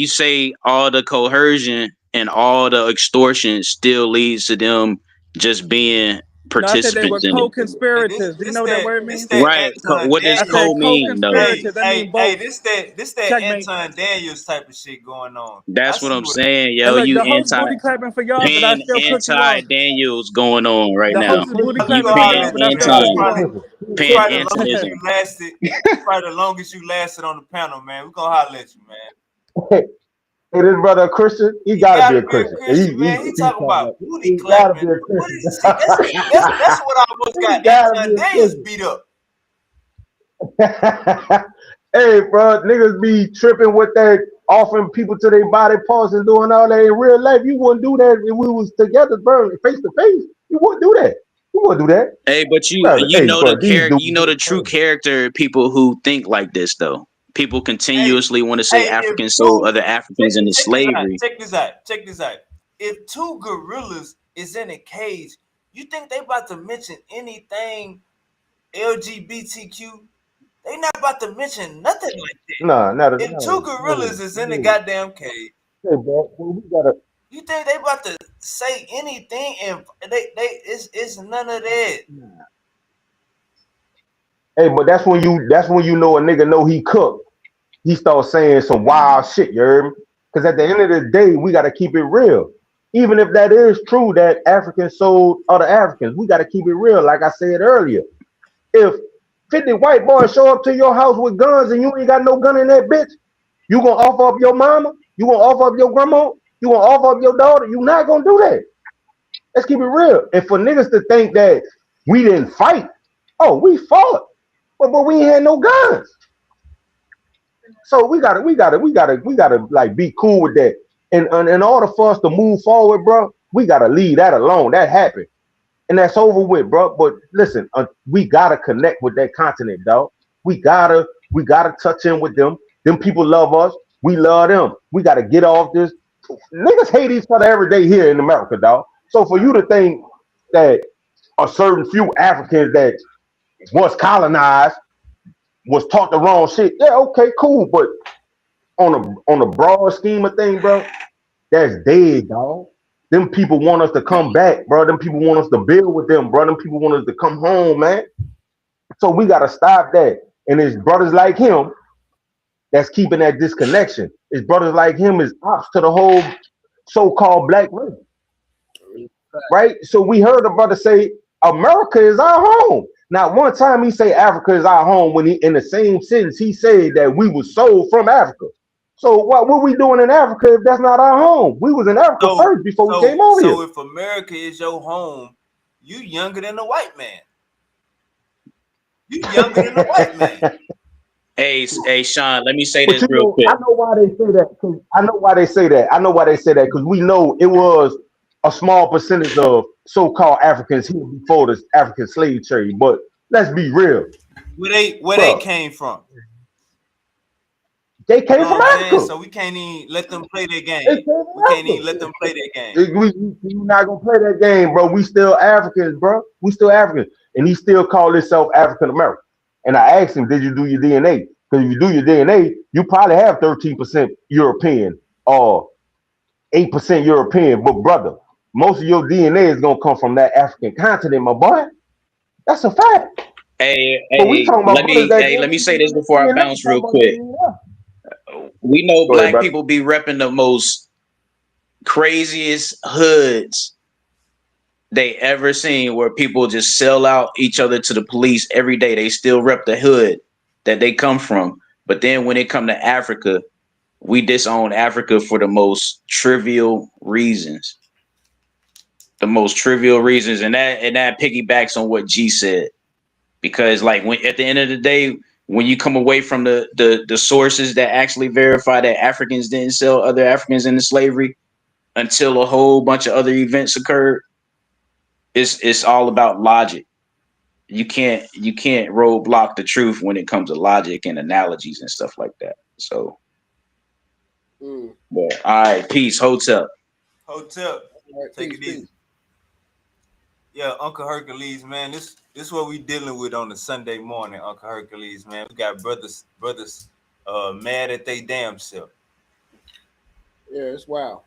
say all the coercion and all the extortion still leads to them just being No, I said they were participants in it. co-conspirators. Do you know what that word means? Right. Anton What does I Daniels. said co mean though? co-conspirators. That mean both. This that Checkmate. Anton Daniels type of shit going on. I That's what see I'm what. saying, And yo. look, You the host booty clapping for y'all, but I still cook you anti off. Daniels going on right The now. host is booty We You clapping gonna for holler y'all, pan at but I you, still man. cook anti you off. pan Probably the longest antinism. you lasted. Probably the longest you lasted on the panel, man. We gonna holler at you, man. Hey, this brother a Christian? He He gotta be gotta a be a Christian. Christian, man. He He talking talking about, about booty he gotta clapping. be a What Christian. is see? That's what almost He got gotta be Anton a Daniels Christian. beat up. Hey, bro, niggas be tripping with that, offering people to their body parts and doing all that in real life. You wouldn't do that if we was together, bro, face to face. You wouldn't do that. You wouldn't do that. Hey, but Brother, you hey, know bro, the these character, dudes you know the true character of people who think like this though. People Hey, continuously want to say hey, if Africans sold two other Africans into check this out, slavery. check this out. If two gorillas is in a cage, you think they about to mention anything LGBTQ? They not about to mention nothing like nah, not that. If two gorillas is in the goddamn cage, hey, bro, we gotta. you think they about to say anything? And it's none of that. Hey, but that's when you know a nigga know he cooked. He starts saying some wild shit, you heard me? Because at the end of the day, we gotta keep it real. Even if that is true that Africans sold other Africans, we gotta keep it real. Like I said earlier, if 50 white boys show up to your house with guns and you ain't got no gun in that bitch, you gonna offer up your mama? You gonna offer up your grandma? You gonna offer up your daughter? You not gonna do that. Let's keep it real. And for niggas to think that we didn't fight, oh, we fought, but we ain't had no guns. So we gotta like be cool with that. And in order for us to move forward, bro, we gotta leave that alone. That happened, and that's over with, bro. But listen, we gotta connect with that continent, dog. We gotta touch in with them. Them people love us. We love them. We gotta get off this. Niggas hate each other every day here in America, dog. So for you to think that a certain few Africans that was colonized was taught the wrong shit, yeah, okay, cool. But on a broad scheme of things, bro, that's dead, dog. Them people want us to come back, bro. Them people want us to build with them, bro. Them people want us to come home, man. So we gotta stop that. And it's brothers like him that's keeping that disconnection. It's brothers like him is ops to the whole so-called black race, right? So we heard a brother say America is our home. Now, one time he say Africa is our home when he in the same sentence he said that we were sold from Africa. So what we doing in Africa if that's not our home? We was in Africa So first before we came over here. if America is your home, you younger than the white man. You younger than the white man. Hey, Sean, let me say But this you real know, quick. I know why they say that. I know why they say that. I know why they say that because we know it was a small percentage of so-called Africans here before the African slave trade. But let's be real, Where they bro. came from. They You came know from what I'm saying? Africa. So we can't even let them play their game. They came from We can't Africa. even let them play their game. We not gonna play that game, bro. We still Africans, bro. We still Africans, and he still called himself African American. And I asked him, "Did you do your DNA? Because if you do your DNA, you probably have 13% European or 8% European. But brother, most of your DNA is gonna come from that African continent, my boy. That's a fact. But we talking about brothers that Let me didn't say even do this the before I DNA. bounce Talking real about quick. DNA. We know Go ahead, black brother. people be repping the most craziest hoods they ever seen where people just sell out each other to the police every day. They still rep the hood that they come from. But then when it come to Africa, we disown Africa for the most trivial reasons. The most trivial reasons. And that piggybacks on what G said. Because like when at the end of the day, when you come away from the sources that actually verify that Africans didn't sell other Africans into slavery until a whole bunch of other events occurred, it's all about logic. You can't roadblock the truth when it comes to logic and analogies and stuff like that. So, but all right, peace, hotel. Hotel. Right, Take peace, it easy. peace. Yeah, Uncle Hercules, man. This what we dealing with on the Sunday morning, Uncle Hercules, man. We got brothers mad at they damn self. Yeah, it's wild.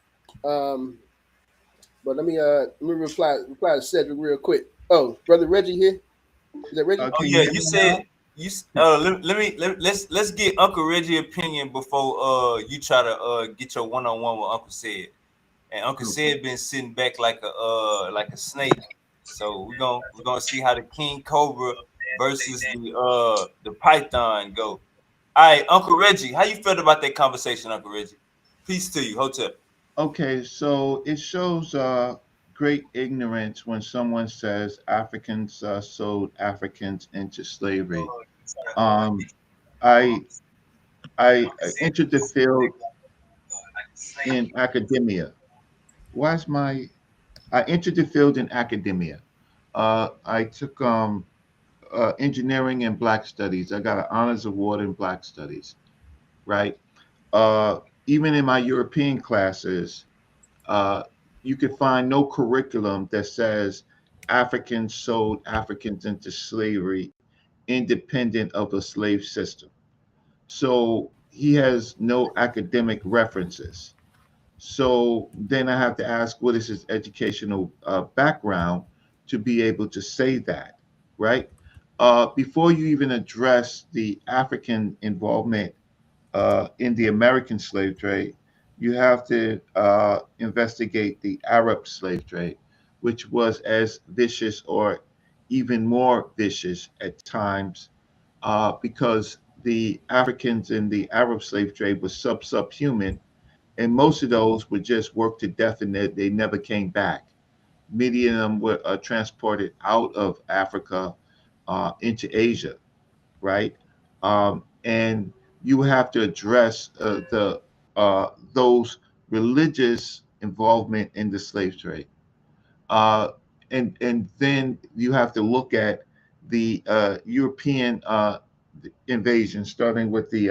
But let me reply to Cedric real quick. Oh, brother Reggie here. Is that Reggie? Oh Can you yeah, hear you me said now? let's get Uncle Reggie opinion before you try to get your one on one with Uncle Said. And Uncle Okay. Said been sitting back like a snake. So we're gonna see how the King Cobra versus the Python go. All right, Uncle Reggie, how you felt about that conversation, Uncle Reggie? Peace to you, Hotel. Okay, so it shows great ignorance when someone says Africans sold Africans into slavery. Um, I I entered the field in academia. Why is my I entered the field in academia. I took engineering and Black Studies. I got an honors award in Black Studies, right? Uh, Even in my European classes, uh, you could find no curriculum that says Africans sold Africans into slavery independent of a slave system. So he has no academic references. So then I have to ask, what is his educational background to be able to say that, right? Before you even address the African involvement in the American slave trade, you have to investigate the Arab slave trade, which was as vicious or even more vicious at times because the Africans in the Arab slave trade were subhuman, and most of those were just worked to death and they never came back. Many of them were transported out of Africa into Asia, right? And you have to address the those religious involvement in the slave trade, uh, and then you have to look at the European invasion, starting with the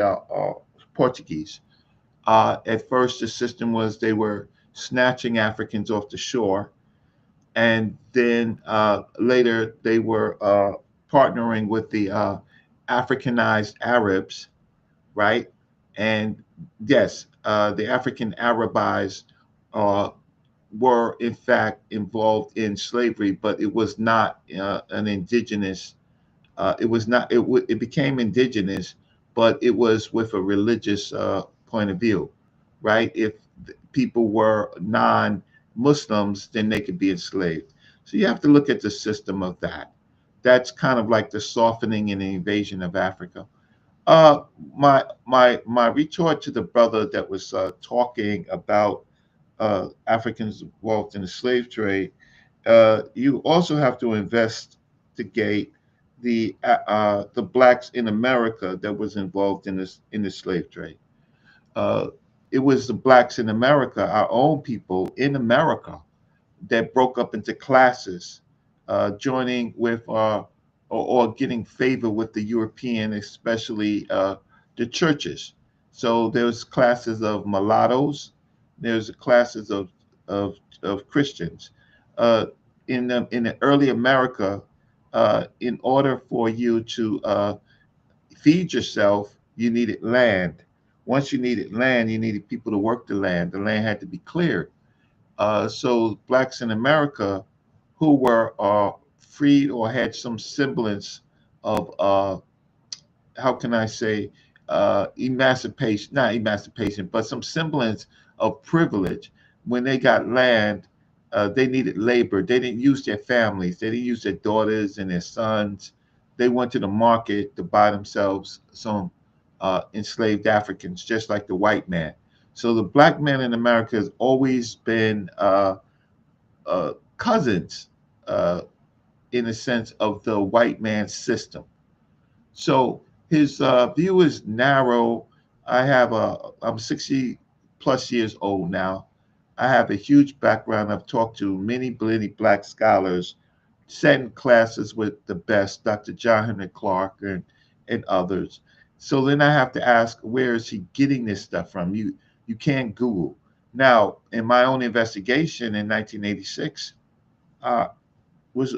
Portuguese. At first, the system was they were snatching Africans off the shore, and then later they were partnering with the Africanized Arabs, right? And yes, the African Arabized uh, were in fact involved in slavery, but it was not an indigenous. It was not. It became indigenous, but it was with a religious point of view, right? If people were non-Muslims, then they could be enslaved. So you have to look at the system of that. That's kind of like the softening and the invasion of Africa. Uh, my retort to the brother that was talking about Africans involved in the slave trade, you also have to investigate the blacks in America that was involved in the slave trade. Uh, it was the blacks in America, our own people in America, that broke up into classes, joining with or getting favor with the European, especially the churches. So there's classes of mulattoes, there's classes of Christians. Uh, in the early America, in order for you to feed yourself, you needed land. Once you needed land, you needed people to work the land. The land had to be cleared. So blacks in America who were freed or had some semblance of how can I say emancipation, not emancipation, but some semblance of privilege. When they got land, they needed labor. They didn't use their families. They didn't use their daughters and their sons. They went to the market to buy themselves some enslaved Africans, just like the white man. So the black man in America has always been cousins in a sense of the white man's system. So his view is narrow. I'm 60 plus years old now. I have a huge background. I've talked to many black scholars, sat in classes with the best, Dr. John Henry Clark and others. So then I have to ask, where is he getting this stuff from? You can't Google. Now, in my own investigation in 1986, uh, was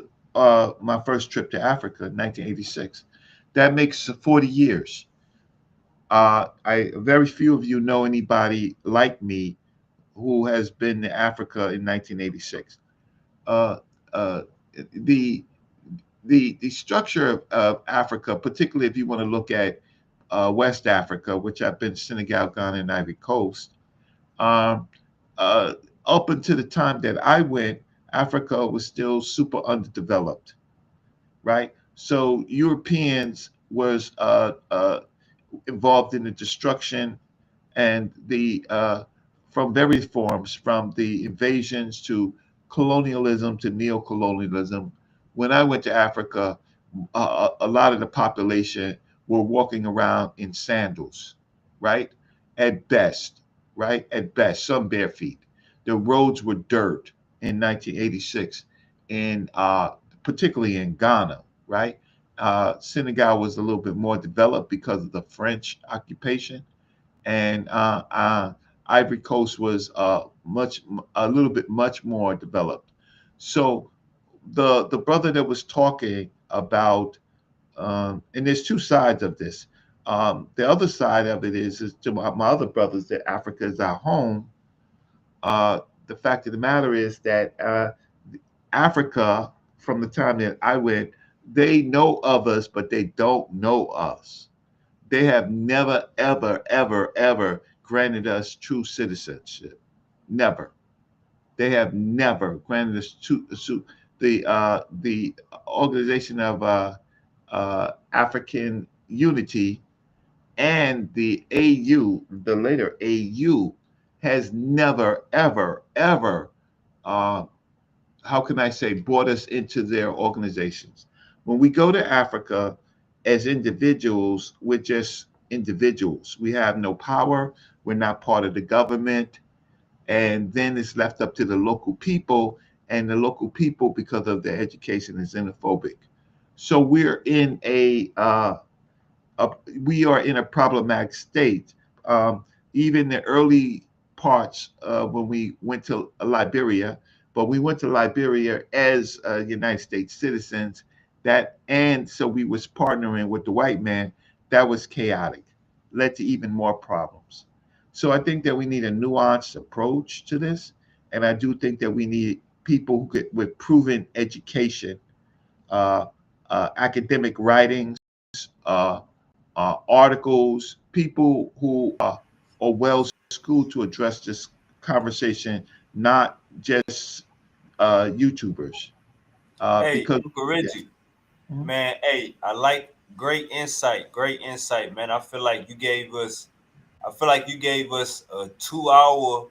my first trip to Africa in 1986. That makes 40 years. I very few of you know anybody like me who has been to Africa in 1986. Uh, uh, the the structure of Africa, particularly if you want to look at West Africa, which I've been Senegal, Ghana, and Ivory Coast. Um, uh, Up until the time that I went, Africa was still super underdeveloped, right? So Europeans was involved in the destruction and the from various forms, from the invasions to colonialism to neo-colonialism. When I went to Africa, a lot of the population were walking around in sandals, right? At best, right? At best, some bare feet. The roads were dirt in 1986, in particularly in Ghana, right? Senegal was a little bit more developed because of the French occupation, and Ivory Coast was a little bit much more developed. So the brother that was talking about, and there's two sides of this. The other side of it is to my other brothers that Africa is our home. The fact of the matter is that Africa, from the time that I went, they know of us, but they don't know us. They have never, ever, ever, ever granted us true citizenship. Never. They have never granted us the Organization of African Unity and the AU, the later AU, has never, ever, ever, uh, how can I say, brought us into their organizations. When we go to Africa as individuals, we're just individuals. We have no power. We're not part of the government. And then it's left up to the local people. And the local people, because of their education, is xenophobic. So we are in a problematic state. Even the early parts when we went to Liberia, but we went to Liberia as United States citizens. And so we was partnering with the white man. That was chaotic, led to even more problems. So I think that we need a nuanced approach to this, and I do think that we need people with proven education, uh, academic writings, uh, articles, people who are well schooled to address this conversation, not just YouTubers. Hey, Because Uncle yeah. Reggie, Mhm. man, hey, I like great insight, man. I feel like you gave us a 2 hours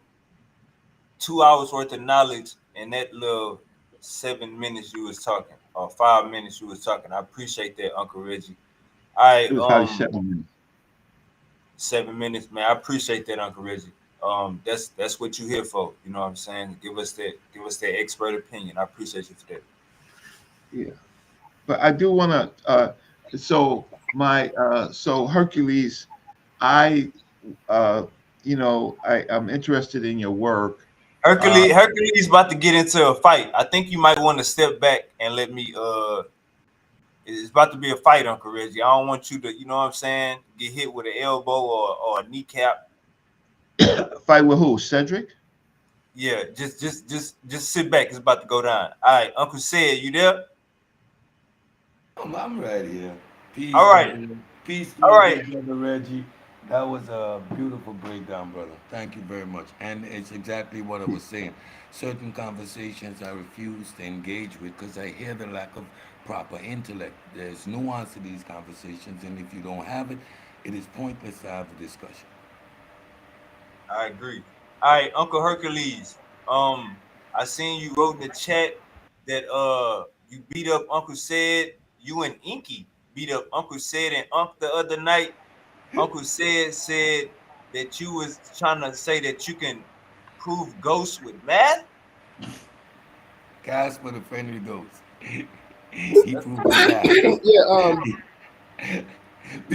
worth of knowledge in that little 7 minutes you was talking, or 5 minutes you was talking. I appreciate that, Uncle Reggie. I It was probably 7 minutes. 7 minutes, man. I appreciate that, Uncle Reggie. That's what you here for. You know what I'm saying? Give us that expert opinion. I appreciate you for that. Yeah, but I do want to. So so Hercules, I I'm interested in your work. Uh, Hercules about to get into a fight. I think you might want to step back and let me it's about to be a fight, Uncle Reggie. I don't want you to, you know what I'm saying, get hit with an elbow or a kneecap. Fight with who? Cedric? Yeah, just sit back. It's about to go down. All right, Uncle said, you there? I'm right here. All Peace, right, peace to all my right. good brother Reggie. That was a beautiful breakdown, brother. Thank you very much. And it's exactly what I was saying. Certain conversations I refuse to engage with because I hear the lack of proper intellect. There's nuance to these conversations, and if you don't have it, it is pointless to have a discussion. I agree. All right, Uncle Hercules. I seen you wrote in the chat that you beat up Uncle Said. You and Inky beat up Uncle Said and Unc the other night. Uncle said that you was trying to say that you can prove ghosts with math. Casper the friendly ghost. He proved with that. Yeah, on the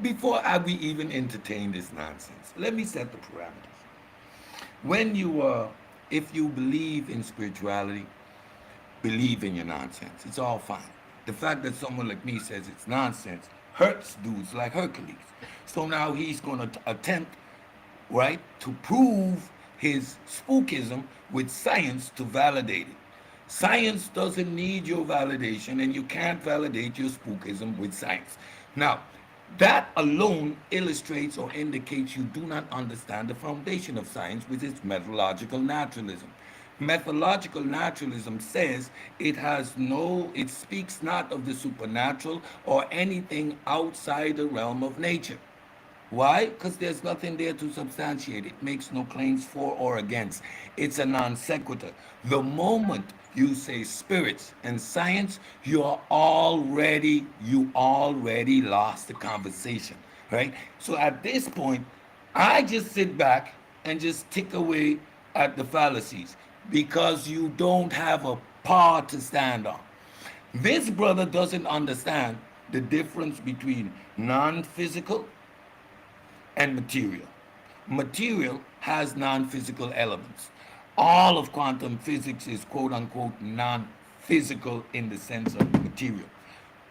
Before I we even entertain this nonsense, let me set the parameters. When you if you believe in spirituality, believe in your nonsense. It's all fine. The fact that someone like me says it's nonsense hurts dudes like Hercules. So now he's going to attempt, right, to prove his spookism with science to validate it. Science doesn't need your validation, and you can't validate your spookism with science. Now, that alone illustrates or indicates you do not understand the foundation of science, which is methodological naturalism. Methodological naturalism says it speaks not of the supernatural or anything outside the realm of nature. Why? Because there's nothing there to substantiate. It makes no claims for or against. It's a non sequitur. The moment you say spirits and science, you already lost the conversation, right? So at this point, I just sit back and just tick away at the fallacies because you don't have a paw to stand on. This brother doesn't understand the difference between non-physical and material. Material has non physical elements. All of quantum physics is quote unquote non physical in the sense of material,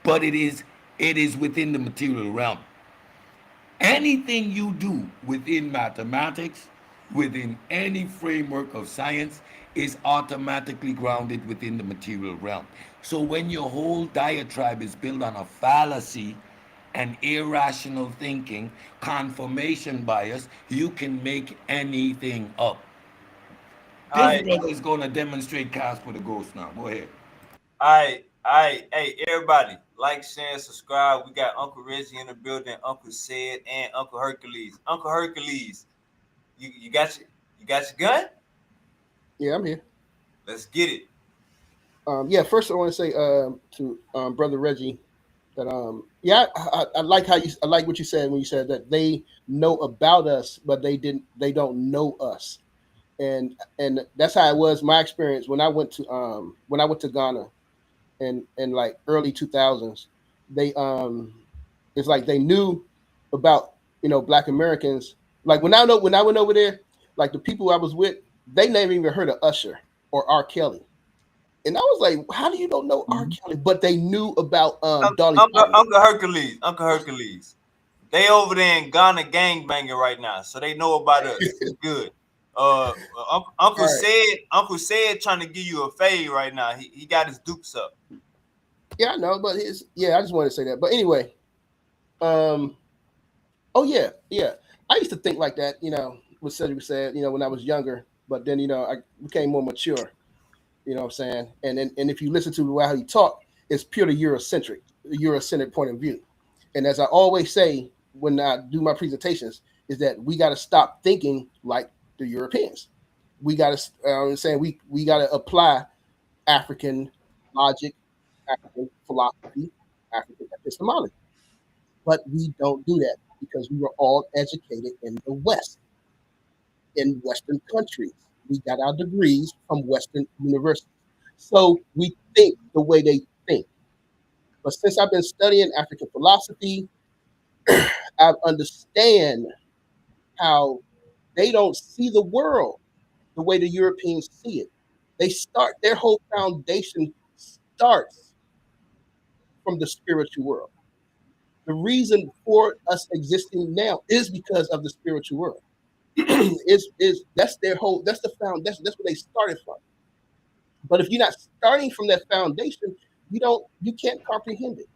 but it is within the material realm. Anything you do within mathematics, within any framework of science, is automatically grounded within the material realm. So when your whole diatribe is built on a fallacy and irrational thinking, confirmation bias, you can make anything up. All This right, brother is going to demonstrate Casper the Ghost now. Go ahead. all right. Hey, everybody, like, share, and subscribe. We got Uncle Reggie in the building, Uncle Sid, and Uncle Hercules. Uncle Hercules, you got your gun? Yeah, I'm here. Let's get it. Yeah, first I want to say to brother Reggie that yeah, I like I like what you said when you said that they know about us, but they don't know us, and that's how it was my experience when I went to Ghana in like early 2000s. They it's like they knew about Black Americans. Like when I went over there, like the people I was with, they never even heard of Usher or R. Kelly. And I was like, how do you don't know R. Kelly? But they knew about Dolly Parton. Uncle Hercules. They over there in Ghana gang banging right now, so they know about us. We good. All right. Uncle said trying to give you a fade right now. He got his dupes up. Yeah, I know, but I just wanted to say that. But anyway, um, oh yeah, yeah. I used to think like that, what Cedric said, when I was younger. But then, I became more mature. You know what I'm saying? And if you listen to how he talk, it's purely Eurocentric point of view. And as I always say when I do my presentations, is that we got to stop thinking like the Europeans. We got to, saying we got to apply African logic, African philosophy, African epistemology. But we don't do that because we were all educated in the West, in Western countries. We got our degrees from Western universities. So we think the way they think. But since I've been studying African philosophy, I understand how they don't see the world the way the Europeans see it. Their whole foundation starts from the spiritual world. The reason for us existing now is because of the spiritual world. is that's the foundation. That's where they started from. But if you're not starting from that foundation, you can't comprehend it.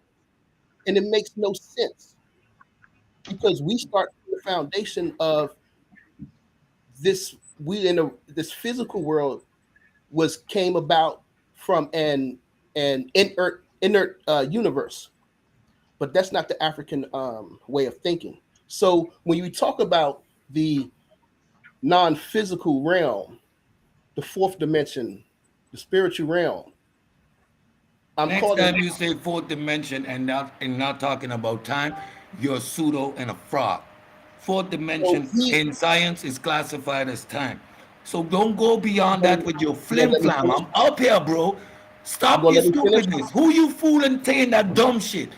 And it makes no sense because we start from the foundation of this physical world came about from an inert universe, but that's not the African way of thinking. So when you talk about the non-physical realm, the fourth dimension, the spiritual realm, I'm Next calling. time you say fourth dimension and not talking about time, you're a pseudo and a fraud. Fourth So dimension he in science is classified as time. So don't go beyond that with your you gonna flim let me flam. finish? I'm up here, bro. You Stop gonna your let me finish? stupidness. Who you fooling saying that dumb shit?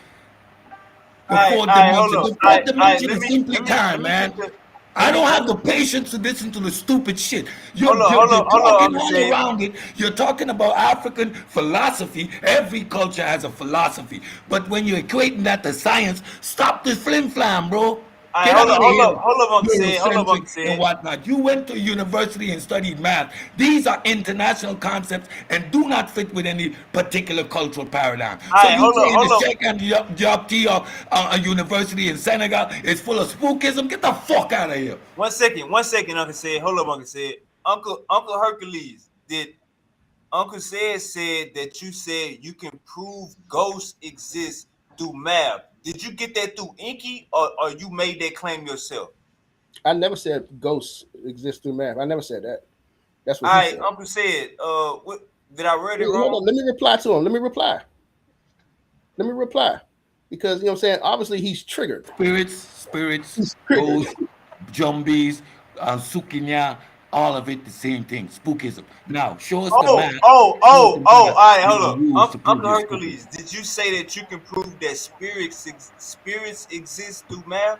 The All fourth right, hold dimension. on. The fourth All right. dimension is simply Let time, me get man. the let I me don't get have the patience to listen to the stupid shit. hold on, You're hold on, talking Uncle all Sid. around it. You're talking about African philosophy. Every culture has a philosophy. But when you're equating that to science, stop the flim flam, bro. right, Get hold out up, of hold here. up, hold up, Uncle Sid. Hold up, Eurocentric Uncle and Sid. whatnot. You went to university and studied math. These are international concepts and do not fit with any particular cultural paradigm. All So right, you saying the hold up. Sheikh and Diopti of a university in Senegal is full of spookism? Get the fuck out of here. 1 second, Uncle Sid. Hold up, Uncle Sid. Uncle Hercules, did Uncle said that you said you can prove ghosts exist through math. Did you get that through Inky or you made that claim yourself? I never said ghosts exist through math. I never said that. That's what All he right, said. Uncle said, what did I read it Hold wrong? on, let me reply to him. Let me reply. Because you know what I'm saying? Obviously he's triggered. Spirits, He's triggered. ghosts, zombies, sukinya, all of it the same thing. Spookism. Now, show us the math. Show us the All math right, you're hold gonna up. use to prove Uncle your spookism. Hercules, did you say that you can prove that spirits exist through math?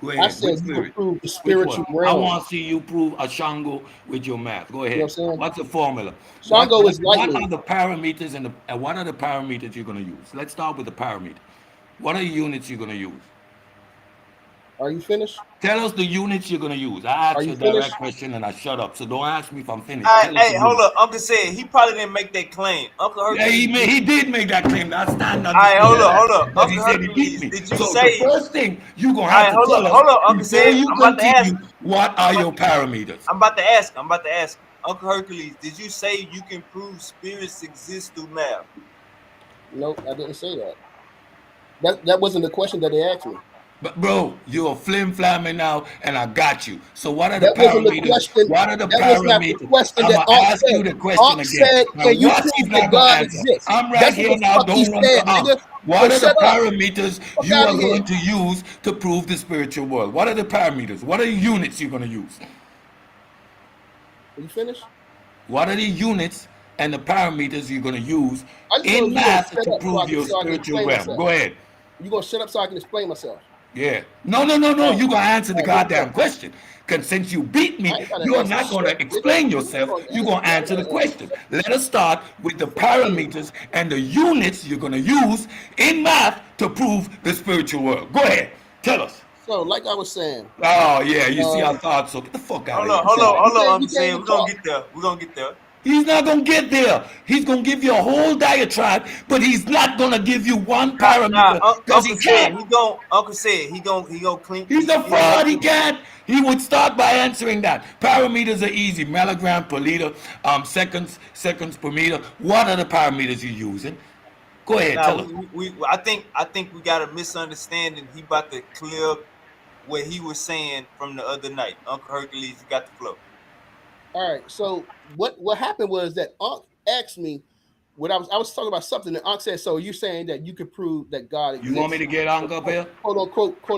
Go I ahead. Which said you can spirit? prove the Which one? spiritual I realm. want to see you prove a Shango with your math. Go You know ahead. what I'm saying? What's the formula? Shango is What are lightning. the parameters and what are the parameters you're going to use? Let's start with the parameter. What are the units you're going to use? Are you finished? Tell us the units you're going to use. I Are asked you you a direct finished? question and I shut up. So don't ask me if I'm finished. All right, Tell us the hey, hold units. up. Uncle said he probably didn't make that claim. Uncle Yeah, Hercules, he did make that claim. That's stand all right, undisputed fact. hold up. But he Uncle said he beat Hercules, me. did you So the say? first thing you're gonna All have right, to tell us hold up, Uncle before said. you I'm about to ask. continue, what are your parameters? I'm about to ask. I'm about to ask. Uncle Hercules, did you say you can prove spirits exist through math? No, I didn't say that. That wasn't the question that they asked me. But bro, you're flim flamming now, and I got you. So what are the That wasn't the parameters? question. What are the That was not the parameters? question I'm that gonna Ankh ask said. you the question Ankh again. said, Now "Can you watch prove he's that not gonna God answer. exists?" I'm right That's what here the now. fuck he Don't run said, to nigga. So What are the shut up. parameters Fuck you out are of here. going to use to prove the spiritual world? What are the parameters? What are the units you're gonna use? Are you finished? What are the units and the parameters you're going to use I just know in if you're gonna math shut to up prove your so I can spiritual explain realm? myself. Go ahead. You gonna shut up so I can explain myself. Yeah. No. All right. You're going to answer the All right, here we goddamn go. question. Because since you beat I me, ain't gotta you're answer not going shit, to nigga. explain You yourself. gonna You're answer? going to You ain't answer the gotta answer question. shit. Let us start with the Fuck out of here. parameters and the units you're going to use in math to prove the spiritual world. Go ahead. Tell us. So, like I was saying, Oh, yeah. You see, I um, thought so. Get the fuck out Hold of up, here. hold Get up, out of here. hold up, you Uncle can't said. even We're gonna talk. get there. We're gonna get there. He's not gonna get there. He's gonna give you a whole diatribe, but he's not gonna give you one Nah, parameter because he Uncle said can't. he gon' Uncle said he gonna clean. He's a He'll make fraud. He you. can't. He would start by answering that. Parameters are easy. Milligram per liter, seconds per meter. What are the parameters you're using? Go ahead, Nah, tell us. I think we got a misunderstanding. He about to clear up what he was saying from the other night. Uncle Hercules, you got the flow. All right. So what happened was that Ankh asked me what I was talking about something, and Ankh said, "So you're saying that you could prove that God You want me exists, to get on up here? quote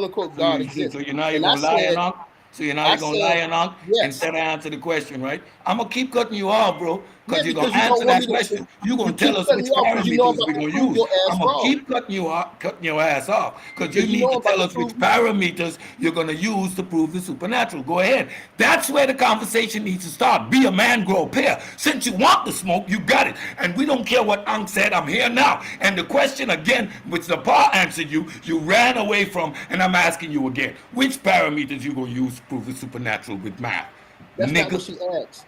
unquote So God you exists?" so you now you're And I gonna lie said, and on. So you now I you're gonna lie said and on yes. instead of answer the question, right? I'm gonna keep cutting you off, bro, Yeah, because you're gonna because you don't answer want me that to. question. You're You gonna tell keep us cutting me which off because you know I'm parameters about we're to gonna prove use. your I'm ass gonna wrong. keep cutting your ass off because you Because you know need to I'm about tell to us which prove you. parameters you're gonna use to prove the supernatural. Go ahead. That's where the conversation needs to start. Be a man, grow a pair. Since you want the smoke, you got it. And we don't care what Ankh said. I'm here now. And the question again, which the bar answered you ran away from, and I'm asking you again, which parameters you gonna use to prove the supernatural with math, That's not what nigga? she asked.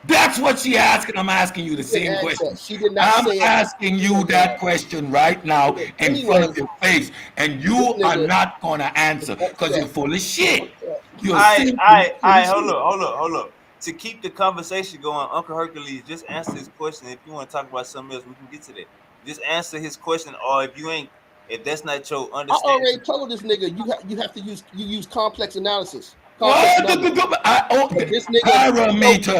That's what she asked, and I'm asking you She the didn't same ask that. question. She did not I'm say it. asking you Anyway, that question right now in front anyway, of your face, and this you are nigga not gonna is answer because you're upset. full of He's shit. upset. You're I simply I full of I shit. hold up. To keep the conversation going, Uncle Hercules, just answer his question. If you want to talk about something else, we can get to that. Just answer his question, or if that's not your I already understanding. told this nigga you have to use complex analysis, complex What? numbers. But this nigga,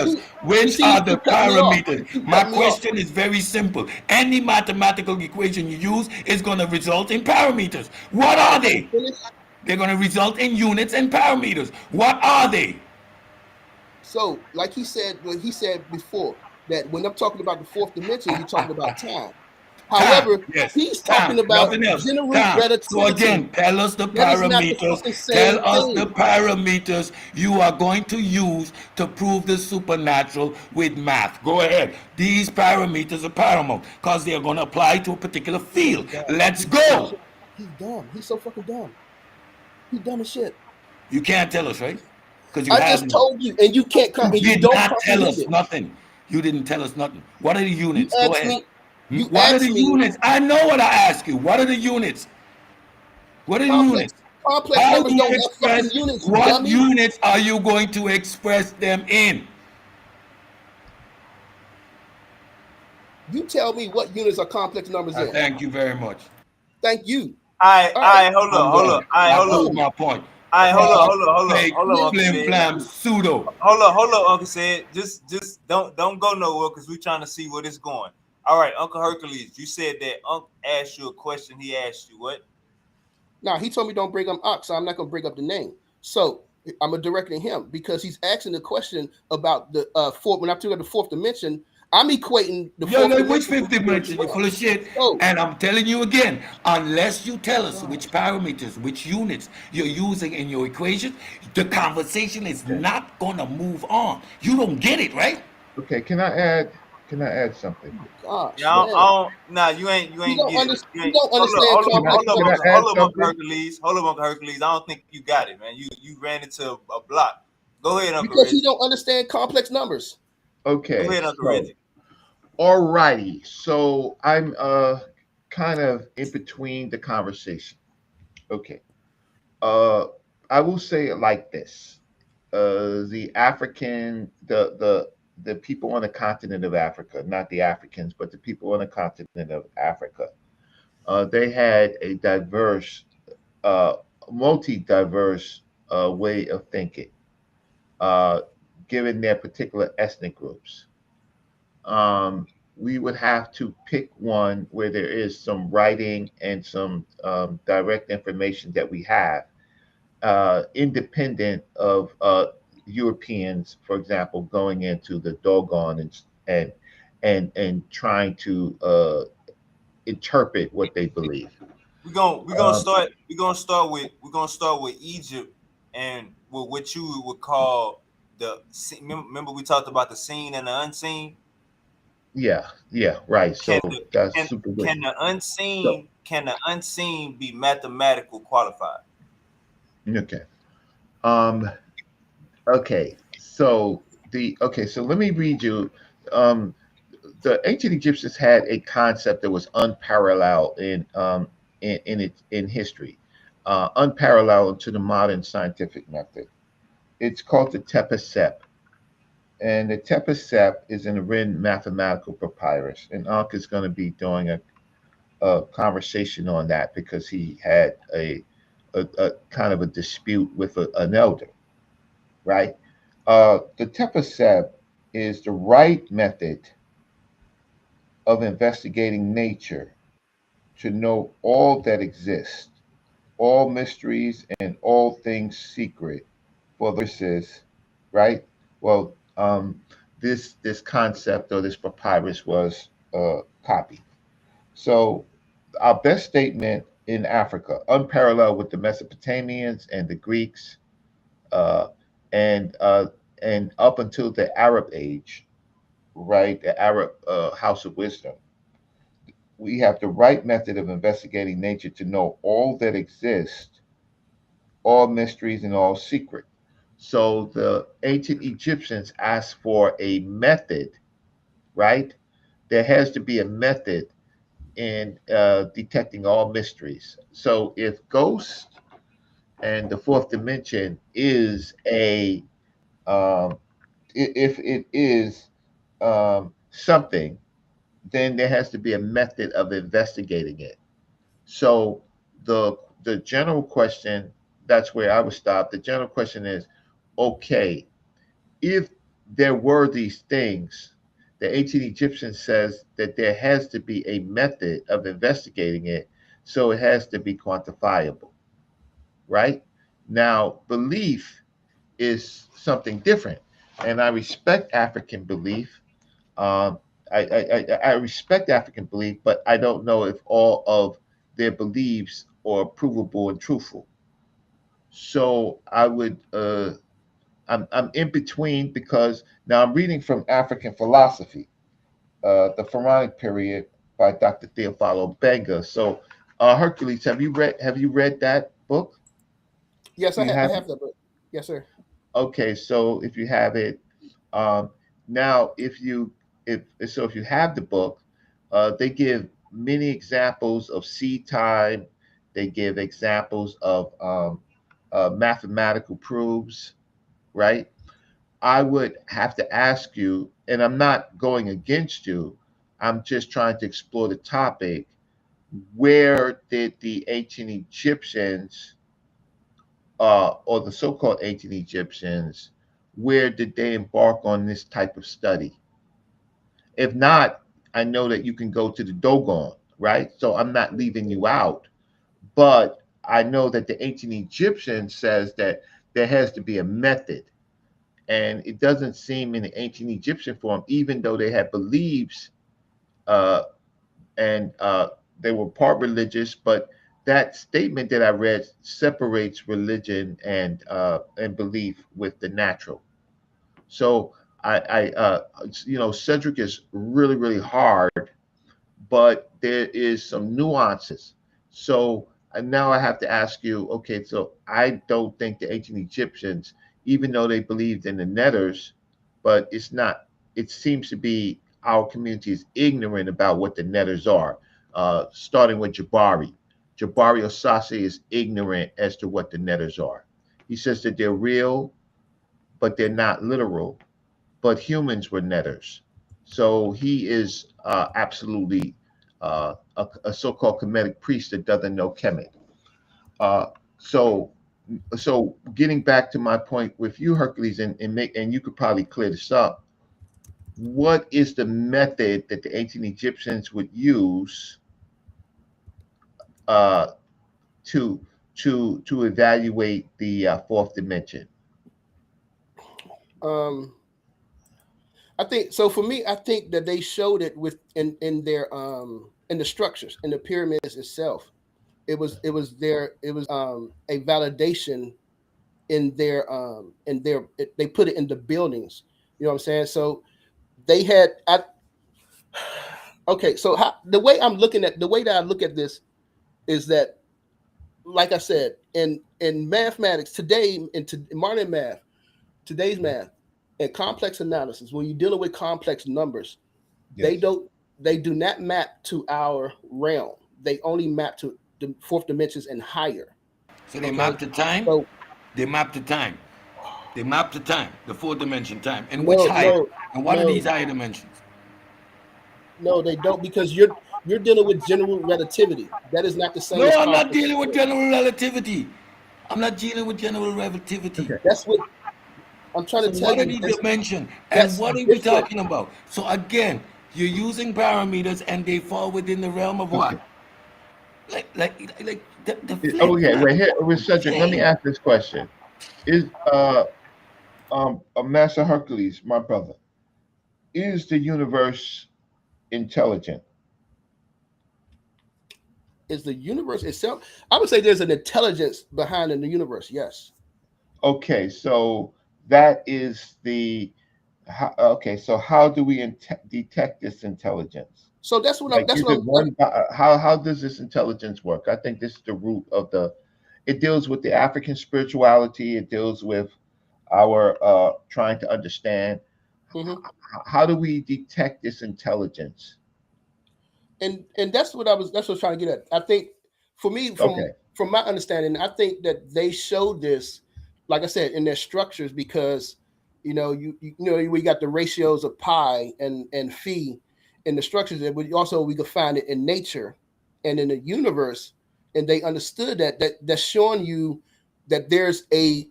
so Parameters. you Which see, are he the keep cutting me off. parameters? He keep My cutting me off. question is very simple. Any mathematical equation you use is going to result in parameters. What All right, are can I they? finish? They're going to result in units and parameters. What are they? So, like he said, when he said before that when I'm talking about the fourth dimension, you're talking about time. Time. However, Yes. he's Time. talking about Nothing else. general Time. So relativity. again, tell us the That is not the parameters. fucking same Tell us the thing. parameters you are going to use to prove the supernatural with math. Go ahead. These parameters are paramount because they are going to apply to a particular Oh my field. God. Let's go. He's dumb. He's so fucking dumb. He's dumb as shit. You can't tell us, right? Because you I have just no. told you, and you can't come, You and you did don't not tell comprehend us it. nothing. You didn't tell us nothing. What are the You units? Go asked ahead. me. You What are asked the me units? I know what I ask you. What are the units? What are the complex. units? Complex How numbers do you don't have fucking express units, you what dummy. units are you going to express them in? You tell me what units are complex numbers I in. thank you very much. Thank you. All All right. right, hold I'm up, hold up. done. All right, I hold up. proved No, my point. All right, hold up, Fraud, hold up, hold up, fake, hold up, Uncle flim said. flam, pseudo. Hold up, Uncle said. Just don't go nowhere because we trying to see where this going. All right, Uncle Hercules, you said that Uncle asked you a question. He asked you what? now he told me don't bring up Ox, so I'm not gonna bring up the name. So I'm gonna direct him because he's asking the question about the fourth. When I took up the fourth dimension, I'm equating the Yo, fourth like, which dimension fifth with spiritual dimension? You're realm. full of shit. So, And I'm telling you again, unless you tell us God, which parameters, which units you're using in your equation, the conversation is Okay. not gonna move on. You don't get it, right? Okay. Can I add something? gosh, Yeah, man, nah, you you ain't don't get it. understand. You You ain't. don't understand Can I complex can I numbers. add Hold up, Uncle something? Hercules. Hold up, Uncle Hercules. I don't think you got it, man. You ran into a block. Go ahead, Uncle Because he Reggie. don't understand complex numbers. Go Okay. ahead, Uncle So, Reggie. alrighty. So I'm kind of in between the conversation. Okay. Uh, I will say it like this. The African, the people on the continent of Africa, not the Africans, but the people on the continent of Africa, they had a diverse, uh, multi-diverse way of thinking, uh, given their particular ethnic groups. Um, we would have to pick one where there is some writing and some direct information that we have independent of Europeans, for example, going into the doggone and trying to interpret what they believe. We gonna Um, start. We're gonna start with Egypt and with what you would call Remember we talked about the seen and the unseen. yeah, yeah, right. Can So the that's can super good. can the So unseen be mathematical qualified? okay, um, okay. So let me read you. Um, the ancient Egyptians had a concept that was unparalleled in history, unparalleled to the modern scientific method. It's called the Tepesep, and the Tepesep is in the Rin mathematical papyrus. And Ankh is going to be doing a conversation on that because he had a kind of a dispute with an elder, right? The Tepesep is the right method of investigating nature to know all that exists, all mysteries and all things secret for the verses, right? Well, this concept or this papyrus was copied. So our best statement in Africa, unparalleled with the Mesopotamians and the Greeks, uh, and uh, and up until the Arab age, right? The Arab House of Wisdom, we have the right method of investigating nature to know all that exists, all mysteries and all secret. So the ancient Egyptians asked for a method, right? There has to be a method in detecting all mysteries. So if ghost and the fourth dimension is if it is something, then there has to be a method of investigating it. So the general question, that's where I would stop. The general question is, okay, if there were these things, the ancient Egyptian says that there has to be a method of investigating it, so it has to be quantifiable, right? Now, belief is something different, and I respect African belief. Um, I respect African belief, but I don't know if all of their beliefs are provable and truthful. So I'm in between because now I'm reading from African philosophy, the Pharaonic period by Dr. Theophilo Benga. So Hercules, have you read that book? Yes, Do you I have it? have that book. Yes, sir. Okay, so if you have it, um, now if you have the book, they give many examples of seed time. They give examples of mathematical proofs, right? I would have to ask you, and I'm not going against you. I'm just trying to explore the topic. Where did the ancient Egyptians, or the so-called ancient Egyptians, where did they embark on this type of study? If not, I know that you can go to the Dogon, right? So I'm not leaving you out, but I know that the ancient Egyptian says that there has to be a method, and it doesn't seem in the ancient Egyptian form, even though they had beliefs, uh, and they were part religious, but that statement that I read separates religion and belief with the natural. So Cedric is really, really hard, but there is some nuances. So now I have to ask you, okay, so I don't think the ancient Egyptians, even though they believed in the netters, but it's not, it seems to be our community is ignorant about what the netters are, starting with Jabari. Jabari Osase is ignorant as to what the netters are. He says that they're real, but they're not literal, but humans were netters. So he is absolutely a so-called Kemetic priest that doesn't know Kemet. Uh, so, so getting back to my point with you, Hercules, and you could probably clear this up. What is the method that the ancient Egyptians would use uh, to to evaluate the fourth dimension? Um, I think so. For me, I think that they showed it with in their in the structures in the pyramids itself. It was a validation in their they put it in the buildings. You know what I'm saying? So they had I okay. So the way I'm looking at the way that I look at this is that, like I said, in mathematics today, in modern math, today's math, and complex analysis, when you're dealing with complex numbers, they Yes. don't they do not map to our realm. They only map to the fourth dimensions and higher. So they Okay, map the time. so They map the time. They map the time, the four dimension time. And which no, higher? no, And what are no, these higher dimensions? no, they don't, because you're dealing with general relativity. That is not the same No, as I'm not complex dealing with numbers. general relativity. I'm not dealing with general relativity. Okay. That's what I'm trying to So tell what are you. these dimensions? And That's what are we different. talking about? So again, you're using parameters and they fall within the realm of what? Okay. Like the Okay. flip-flap. Wait here with Cedric. Let me Hey. ask this question: Is Master Hercules, my brother, is the universe intelligent? Is the universe itself? I would say there's an intelligence behind in the universe. Yes. Okay, so that is okay. So how do we detect this intelligence? So Like, that's is what it I'm one? How does this intelligence work? I think this is the root of the. It deals with the African spirituality. It deals with our trying to understand mhm. how do we detect this intelligence? And that's what I was trying to get at. I think for me, Okay. from my understanding, I think that they showed this, like I said, in their structures, because we got the ratios of pi and phi in the structures, and we could find it in nature and in the universe, and they understood that's showing you that there's a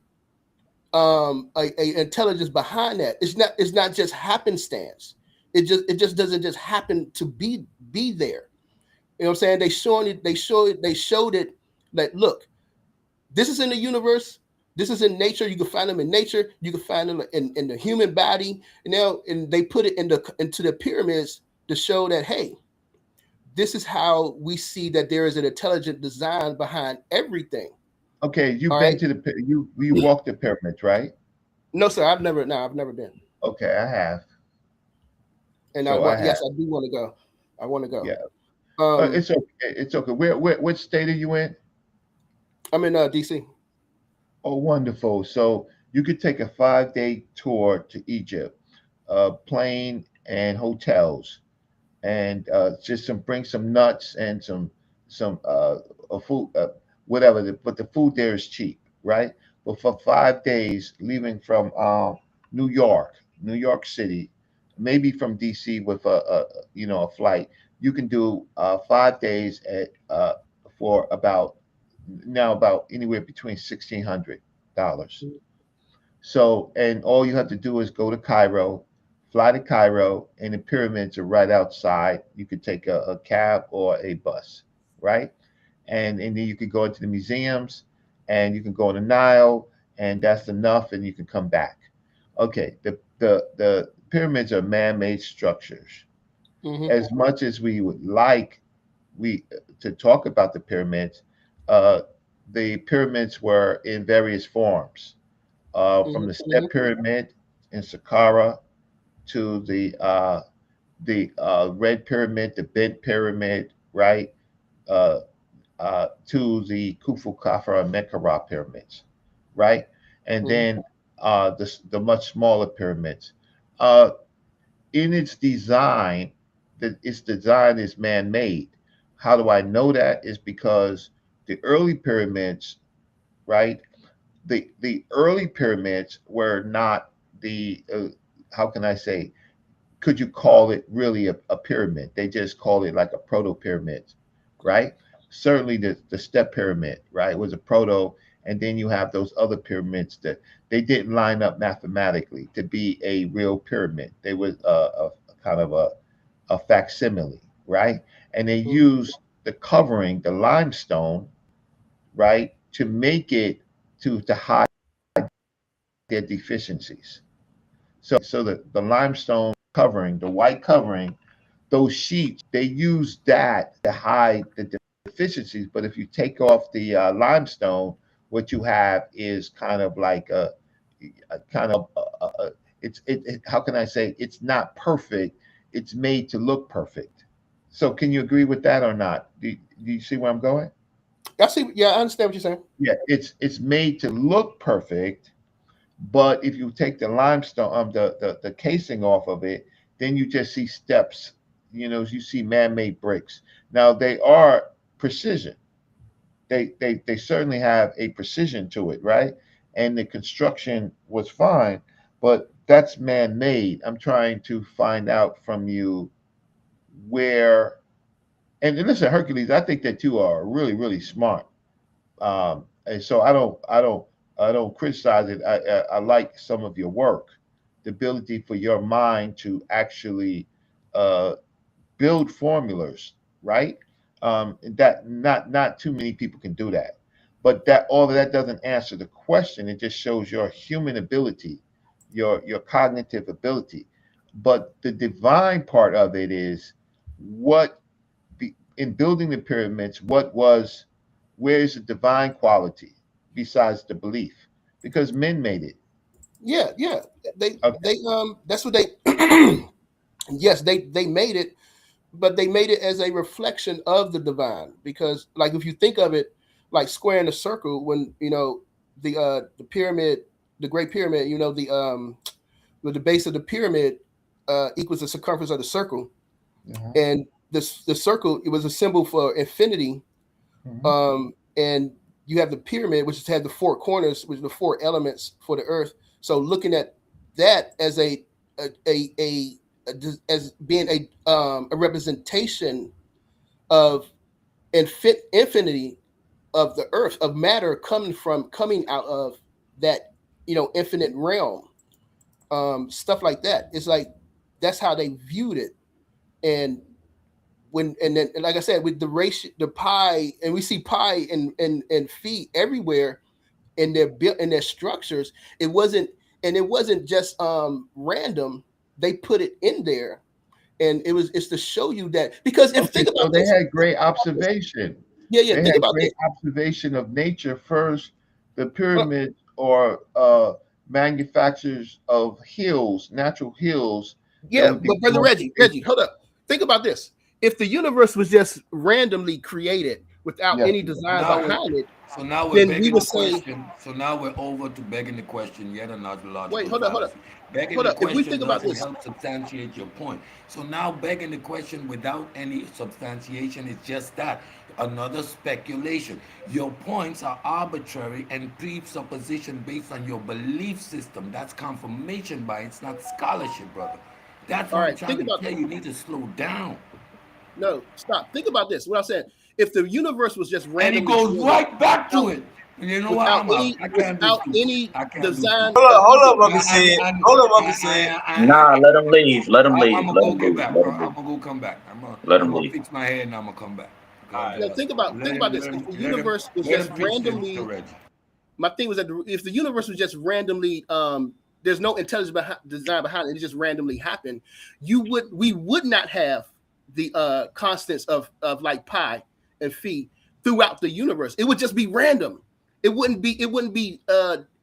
intelligence behind that. It's not just happenstance. It just doesn't just happen to be there. You know what I'm saying? They showed it like, look, this is in the universe, this is in nature. You can find them in nature, you can find them in the human body. And they put it into the pyramids to show that, hey, this is how we see that there is an intelligent design behind everything. Okay. You've All been right. to you walked the pyramids, right? No, sir, I've never been. Okay, I have. And So I yes, have. I do want to go. I want to go. Yeah. Um, It's okay. It's okay. What state are you in? I'm in DC. Oh, wonderful. So you could take a 5-day tour to Egypt, plane and hotels, and just bring some nuts and some food, whatever. But the food there is cheap, right? But for 5 days, leaving from New York City, maybe from DC with a flight, you can do 5 days at for about anywhere between $1,600. So, and all you have to do is go to Cairo, fly to Cairo, and the pyramids are right outside. You could take a cab or a bus, right? And then you could go into the museums, and you can go on the Nile, and that's enough, and you can come back. Okay, the pyramids are man-made structures. Hmm. As much as we would like we to talk about uh, the pyramids were in various forms, from the Hmm. step pyramid in Saqqara to the red pyramid, the bent pyramid, right, uh, to the Khufu Khafra and Menkaure pyramids, right, and Hmm. then the much smaller pyramids. Uh, in its design, that its design is man-made. How do I know that? Is because the early pyramids, right? The early pyramids were not the how can I say? Could you call it really a pyramid? They just call it like a proto pyramid, right? Certainly the step pyramid, right, was a proto, and then you have those other pyramids that they didn't line up mathematically to be a real pyramid. They was a kind of a facsimile, right? And they used the covering, the limestone, right, to make it to hide their deficiencies. So the limestone covering, the white covering, those sheets, they use that to hide the deficiencies. But if you take off the limestone, what you have is kind of like a kind of how can I say, it's not perfect. It's made to look perfect. So can you agree with that or not? Do you see where I'm going? I see. Yeah, I understand what you're saying. Yeah, it's made to look perfect, but if you take the limestone, the casing off of it, then you just see steps. You see man-made bricks. Now they are precision. They certainly have a precision to it, right? And the construction was fine, but that's man-made. I'm trying to find out from you where. And listen, Hercules, I think that you are really, really smart. And so I don't criticize it. I like some of your work, the ability for your mind to actually uh, build formulas, right? That not too many people can do that, but that all of that doesn't answer the question. It just shows your human ability, your cognitive ability. But the divine part of it is what in building the pyramids, where is the divine quality besides the belief? Because men made it. Yeah, yeah. Okay. That's what they. Yes, they made it, but they made it as a reflection of the divine. Because, like, if you think of it, like square in a circle, when the pyramid, the Great Pyramid, with the base of the pyramid equals the circumference of the circle, Mhm, and the circle, it was a symbol for infinity. mhm. And you have the pyramid, which had the four corners, which are the four elements for the earth. So looking at that as as being a representation of infinity of the earth, of matter coming out of that infinite realm, stuff like that. It's like that's how they viewed it. And then, like I said, with the ratio, the pi, and we see pi and phi everywhere in their structures. It wasn't just random. They put it in there, and it's to show you that, because if Okay, think so about they this. had great Think about this. observation. Yeah, yeah. They Think had about great this. observation of nature first. The Uh, pyramids or manufacturers of hills, natural hills, that yeah, would be but brother formed. Reggie, hold up. Think about this. if the universe was just randomly created without Yes. any So design now we're behind it, so now we're then we begging would the say, question. So now we're over to begging the question, yet another wait, logical hold up, fallacy. Begging hold the up. If we question think about doesn't this, help substantiate your point. So now begging the question without any substantiation is just that, another speculation. Your points are arbitrary and presupposition based on your belief system. That's confirmation bias, not scholarship, brother. That's all what I'm right, trying think to about tell you. You need to slow down. no, stop. Think about this. What I'm saying, if the universe was just And he randomly goes created right back without to it. You know what? I'm out. I can't do without stupid. any I can't do design stupid. Hold behind up, it, Uncle Said. Hold up, Uncle Said. Nah, let him leave. Let him leave. I'm gonna Let go him get leave. back. Let him I'm leave. gonna go come back. Let I'm him gonna leave. fix my hair and I'm gonna come back. All right. think about this. If the universe was let just him preach to randomly, Reggie. my thing was that if the universe was just randomly, there's no intelligent design behind it. It just randomly happened. We would not have the constants of like pi and phi throughout the universe. It would just be random. It wouldn't be. It wouldn't be.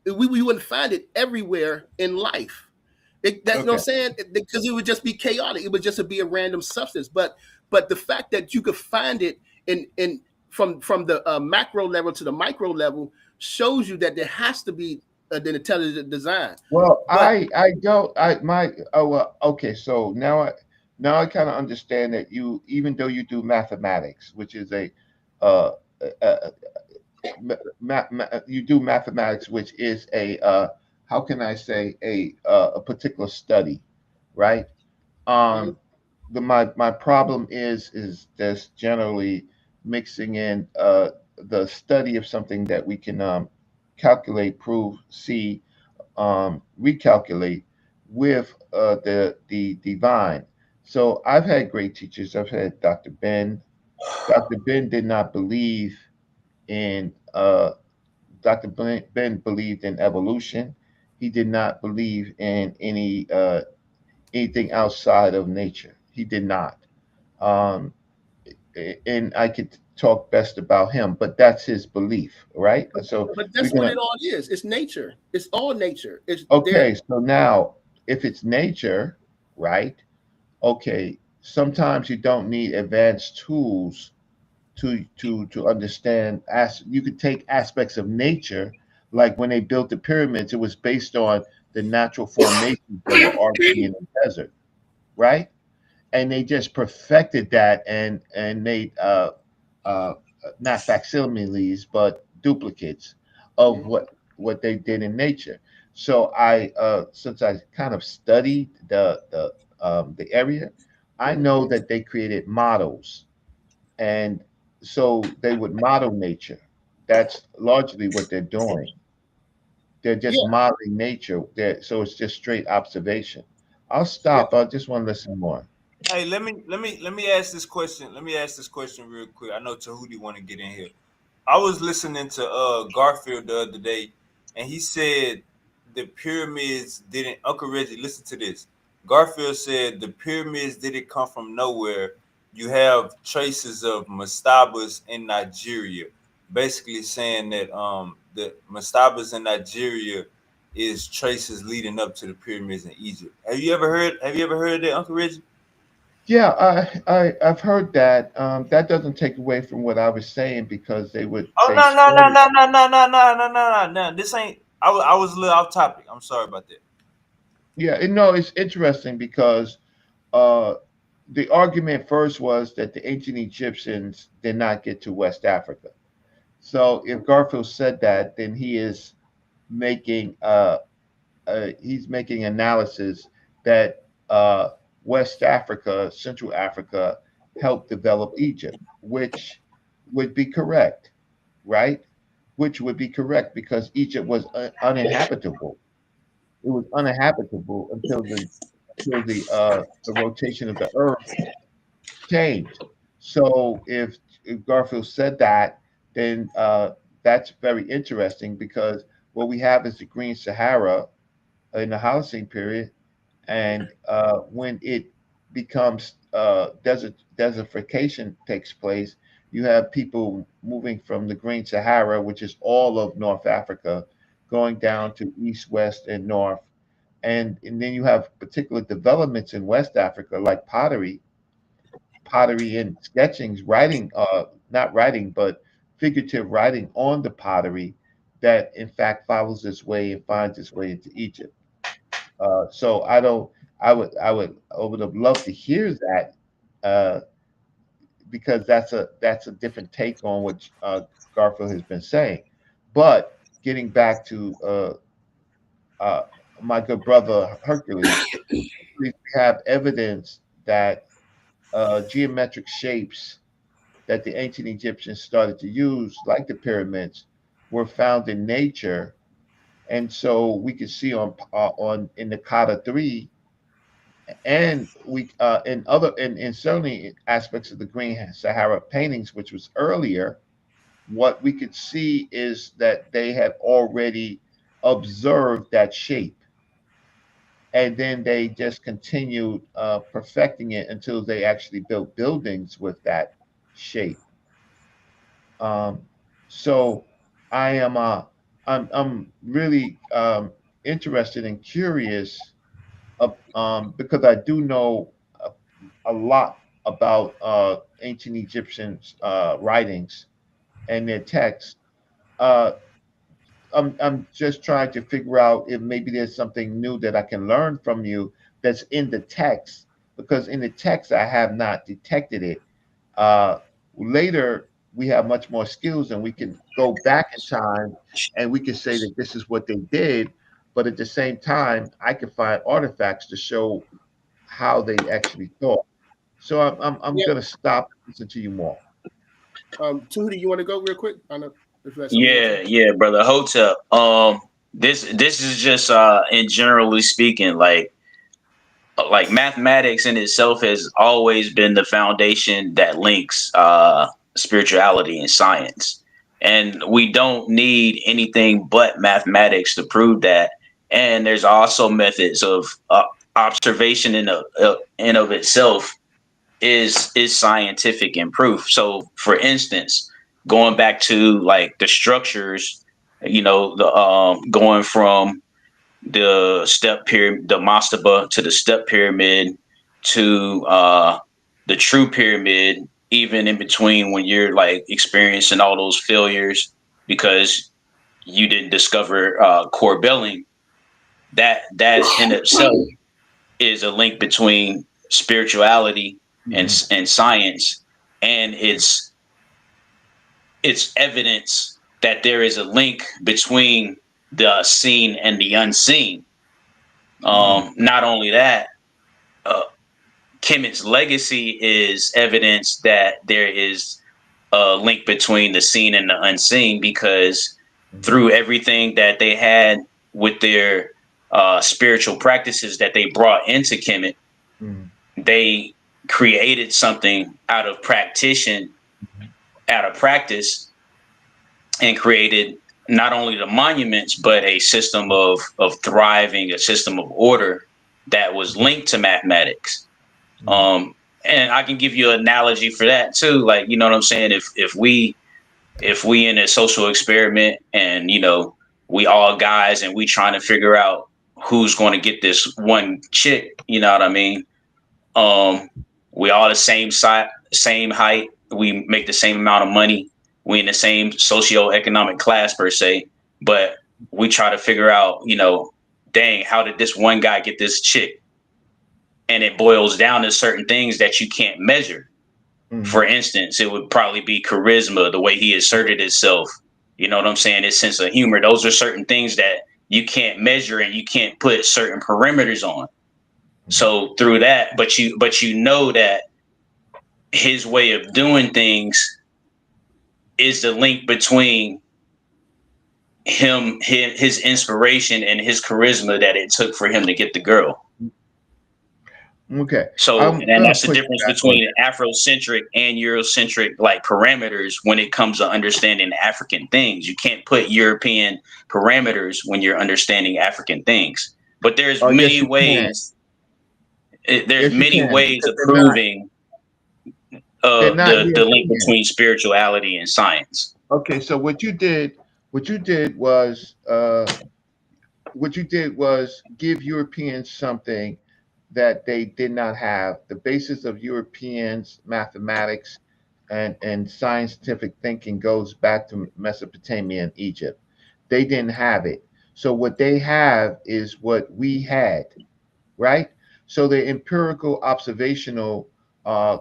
We wouldn't find it everywhere in life. That's what Okay. I'm saying, because it would just be chaotic. It would just be a random substance. But the fact that you could find it in from the macro level to the micro level shows you that there has to be an intelligent design. Well, But I don't I my oh well, okay, so now I kind of understand that you, even though you do mathematics, which is uh, a you do mathematics, which is how can I say, a particular study, right? mhm, Um, my problem is just generally mixing in the study of something that we can calculate, prove, see, recalculate with the divine. So I've had great teachers. I've had Dr. Ben. Dr. Ben did not believe in Dr. Ben believed in evolution. He did not believe in anything outside of nature. He did not. Um, and I could talk best about him, but that's his belief, right? So but we're that's what gonna it all is. It's nature. It's all nature. It's there. okay. So now, if it's nature, right? Okay. Sometimes you don't need advanced tools to understand. As you could take aspects of nature, like when they built the pyramids, it was based on the natural formations that were already in the desert, right? And they just perfected that and made uh, not facsimiles but duplicates of Mhm. what they did in nature. So I since I kind of studied the area, I Mhm. know that they created models, and so they would model nature. That's largely what they're doing. They're just Yeah. modeling nature. So it's just straight observation. I'll Yeah. stop. I just want to listen more. Hey, let me ask this question. Let me ask this question real quick. I know Tahuti want to get in here. I was listening to Garfield the other day, and he said the pyramids didn't. Uncle Reggie, listen to this. Garfield said the pyramids didn't come from nowhere. You have traces of mastabas in Nigeria, basically saying that the mastabas in Nigeria is traces leading up to the pyramids in Egypt. Have you ever heard that, Uncle Reggie? Yeah, I've heard that. That doesn't take away from what I was saying because Oh they no no no started. no no no no no no no no! This ain't. I was a little off topic. I'm sorry about that. Yeah, and no, it's interesting because uh, the argument first was that the ancient Egyptians did not get to West Africa. So if Garfield said that, then making he's making analysis that West Africa, Central Africa, helped develop Egypt, which would be correct, right? Which would be correct because Egypt was uninhabitable. It was uninhabitable until the rotation of the Earth changed. So if Garfield said that, then that's very interesting because what we have is the Green Sahara in the Holocene period, and when it becomes desertification takes place, you have people moving from the Green Sahara, which is all of North Africa, going down to east, west, and north, and then you have particular developments in West Africa, like pottery, pottery and sketchings, writing, not writing, but figurative writing on the pottery that in fact follows its way and finds its way into Egypt. So I don't, I would have loved to hear that, uh, because that's a different take on what Garfield has been saying. But getting back to uh, my good brother Hercules, we have evidence that geometric shapes that the ancient Egyptians started to use, like the pyramids, were found in nature, and so we can see on in the Kata 3, and we in other in certainly aspects of the Green Sahara paintings, which was earlier. What we could see is that they had already observed that shape, and then they just continued perfecting it until they actually built buildings with that shape. Um, so I am I'm really interested and curious, because I do know a lot about ancient Egyptian writings and their texts. Uh, I'm just trying to figure out if maybe there's something new that I can learn from you that's in the text, because in the text I have not detected it. Later we have much more skills and we can go back in time and we can say that this is what they did, but at the same time I can find artifacts to show how they actually thought. So I'm Yeah. gonna stop and listen to you more. Tudy, you want to go real quick? I know if you had something you want to Yeah, say. yeah, brother. Hotep. This is just in generally speaking, like mathematics in itself has always been the foundation that links spirituality and science, and we don't need anything but mathematics to prove that. And there's also methods of observation in of itself is scientific in proof. So, for instance, going back to like the structures, the going from the step pyramid, the mastaba, to the step pyramid, to the true pyramid, even in between when you're like experiencing all those failures because you didn't discover core belling. That in itself is a link between spirituality and Mhm. and science, and it's evidence that there is a link between the seen and the unseen. Mm. Not only that, uh, Kemet's legacy is evidence that there is a link between the seen and the unseen, because Mhm. through everything that they had with their spiritual practices that they brought into Kemet, Mm. they created something out of practice, and created not only the monuments but a system of thriving, a system of order that was linked to mathematics. Mm. um and I can give you an analogy for that too, like, you know what I'm saying, if we in a social experiment, and we all guys and we trying to figure out who's going to get this one chick, you know what I mean. Um, we all the same size, same height. We make the same amount of money. We in the same socioeconomic class per se, but we try to figure out, dang, how did this one guy get this chick? And it boils down to certain things that you can't measure. For Mm. instance, it would probably be charisma, the way he asserted himself. You know what I'm saying? His sense of humor. Those are certain things that you can't measure and you can't put certain perimeters on. Mm. So through that, but you know that his way of doing things is the link between his inspiration and his charisma that it took for him to get the girl. Okay, So, I'm and gonna that's the push you difference back on between Afrocentric and Eurocentric like parameters when it comes to understanding African things. You can't put European parameters when you're understanding African things. But that. Oh, yes, you can. there's Yes, you many can, ways because of proving they're not the link European. between spirituality and science. Okay, so what you did was give Europeans something that they did not have. The basis of Europeans' mathematics and scientific thinking goes back to Mesopotamia and Egypt. They didn't have it. So what they have is what we had, right? So the empirical observational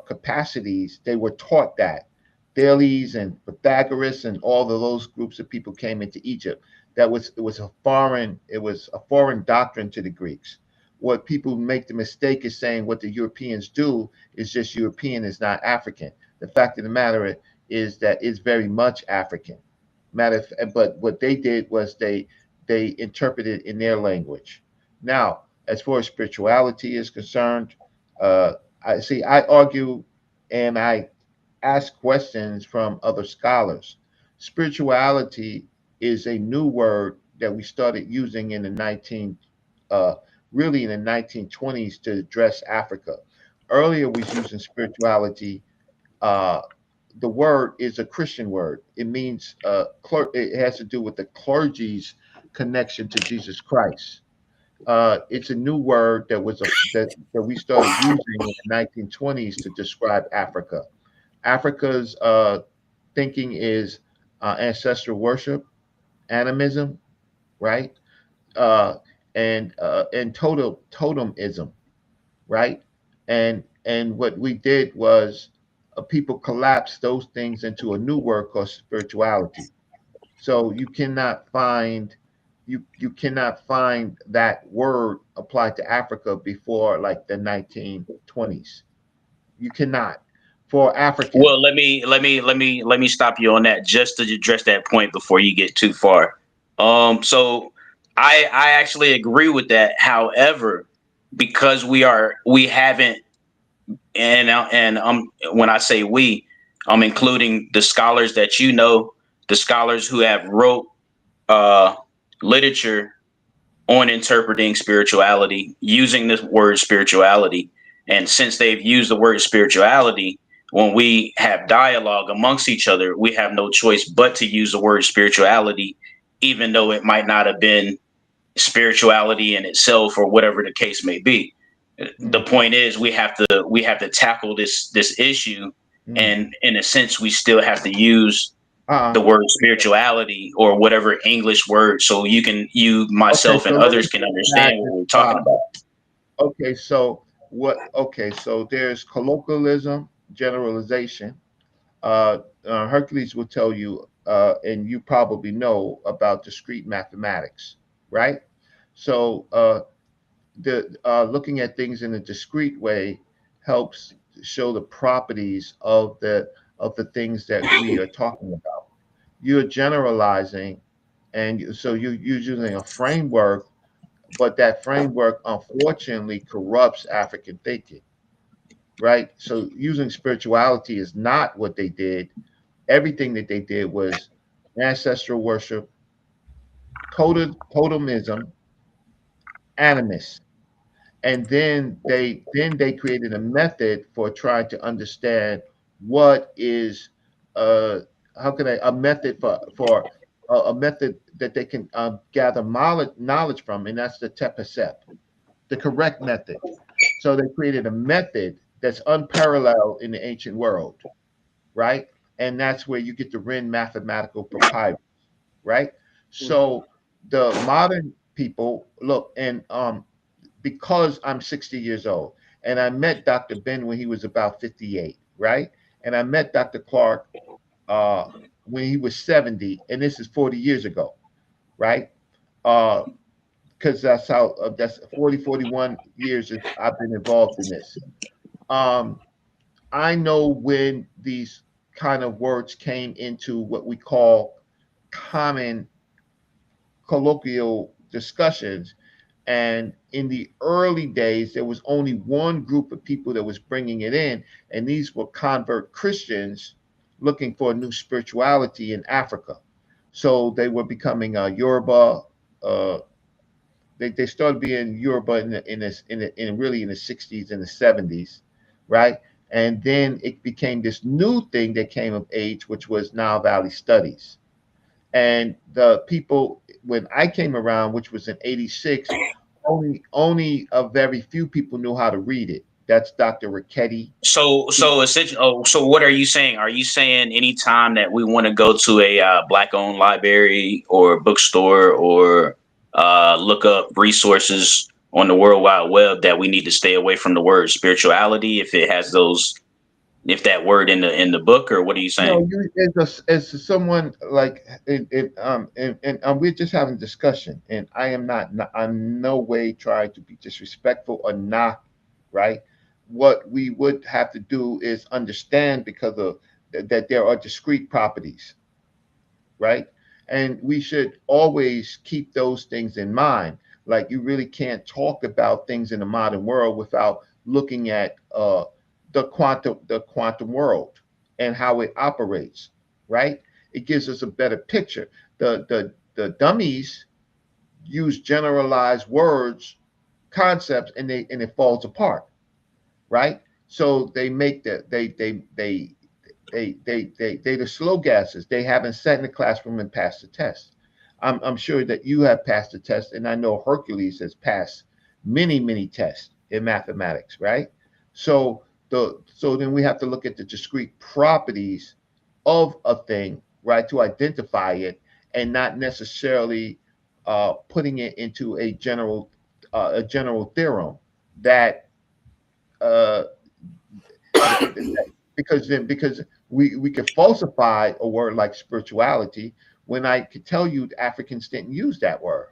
capacities, they were taught that. Thales and Pythagoras and all of those groups of people came into Egypt. That was it was a foreign doctrine to the Greeks. What people make the mistake is saying what the Europeans do is just European, is not African. The fact of the matter is that it's very much African. But what they did was they interpreted in their language. Now, as far as spirituality is concerned, uh, I argue and I ask questions from other scholars. Spirituality is a new word that we started using in the uh, really in the 1920s to address Africa. Earlier, we was using spirituality. Uh, the word is a Christian word. It means it has to do with the clergy's connection to Jesus Christ. It's a new word that we started using in the 1920s to describe Africa. Africa's thinking is ancestral worship, animism, right? Uh, and totemism, right? And what we did was people collapsed those things into a new word called spirituality. So you cannot find that word applied to Africa before like the 1920s. You cannot for African. Well, let me stop you on that just to address that point before you get too far. So I actually agree with that. However, because we haven't, and when I say we, I'm including the scholars that you know, the scholars who have wrote uh literature on interpreting spirituality using the word spirituality. And since they've used the word spirituality, when we have dialogue amongst each other, we have no choice but to use the word spirituality, even though it might not have been spirituality in itself or whatever the case may be. The Mm, point is we have to tackle this issue, mm. and in a sense we still have to use Uh-uh. the word spirituality or whatever English word so you Okay, myself so and let me others can add understand what this we're talking about. Okay, so so there's colloquialism, generalization. Hercules will tell you, and you probably know about discrete mathematics, right? So the looking at things in a discrete way helps show the properties of the things that we are talking about. You're generalizing, and so you're using a framework, but that framework unfortunately corrupts African thinking, right? So using spirituality is not what they did. Everything that they did was ancestral worship, totemism, animus, and then they created a method for trying to understand what is uh how can I a method for a method that they can gather knowledge from, and that's the tepesep, the correct method. So they created a method that's unparalleled in the ancient world, right? And that's where you get the Ren mathematical papyrus, right? So the modern people look, and because I'm 60 years old, and I met Dr. Ben when he was about 58, right? And I met Dr. Clark uh, when he was 70, and this is 40 years ago, right? Because that's 40, 41 years that I've been involved in this. Um, I know when these kind of words came into what we call common colloquial discussions. And in the early days, there was only one group of people that was bringing it in, and these were convert Christians looking for a new spirituality in Africa. So they were becoming Yoruba. Uh, they started being Yoruba in really in the 60s and the 70s, right? And then it became this new thing that came of age, which was Nile Valley Studies. And the people, when I came around, which was in '86, only a very few people know how to read it. That's Dr. Ricchetti. So essentially, so what are you saying? Are you saying anytime that we want to go to a black-owned library or bookstore or look up resources on the World Wide Web that we need to stay away from the word spirituality if it has those, if that word in the book, or what are you saying? No, you as someone like and we're just having discussion, and I am not I'm no way trying to be disrespectful or not, right? What we would have to do is understand because of that there are discrete properties, right? And we should always keep those things in mind. Like you really can't talk about things in the modern world without looking at the quantum world and how it operates, right? It gives us a better picture. The dummies use generalized words, concepts, and it falls apart, right? So they make they the slow gases. They haven't sat in the classroom and passed the test. I'm sure that you have passed the test, and I know Hercules has passed many tests in mathematics, right? So then we have to look at the discrete properties of a thing, right, to identify it, and not necessarily putting it into a general theorem that uh, because we could falsify a word like spirituality when I could tell you the Africans didn't use that word.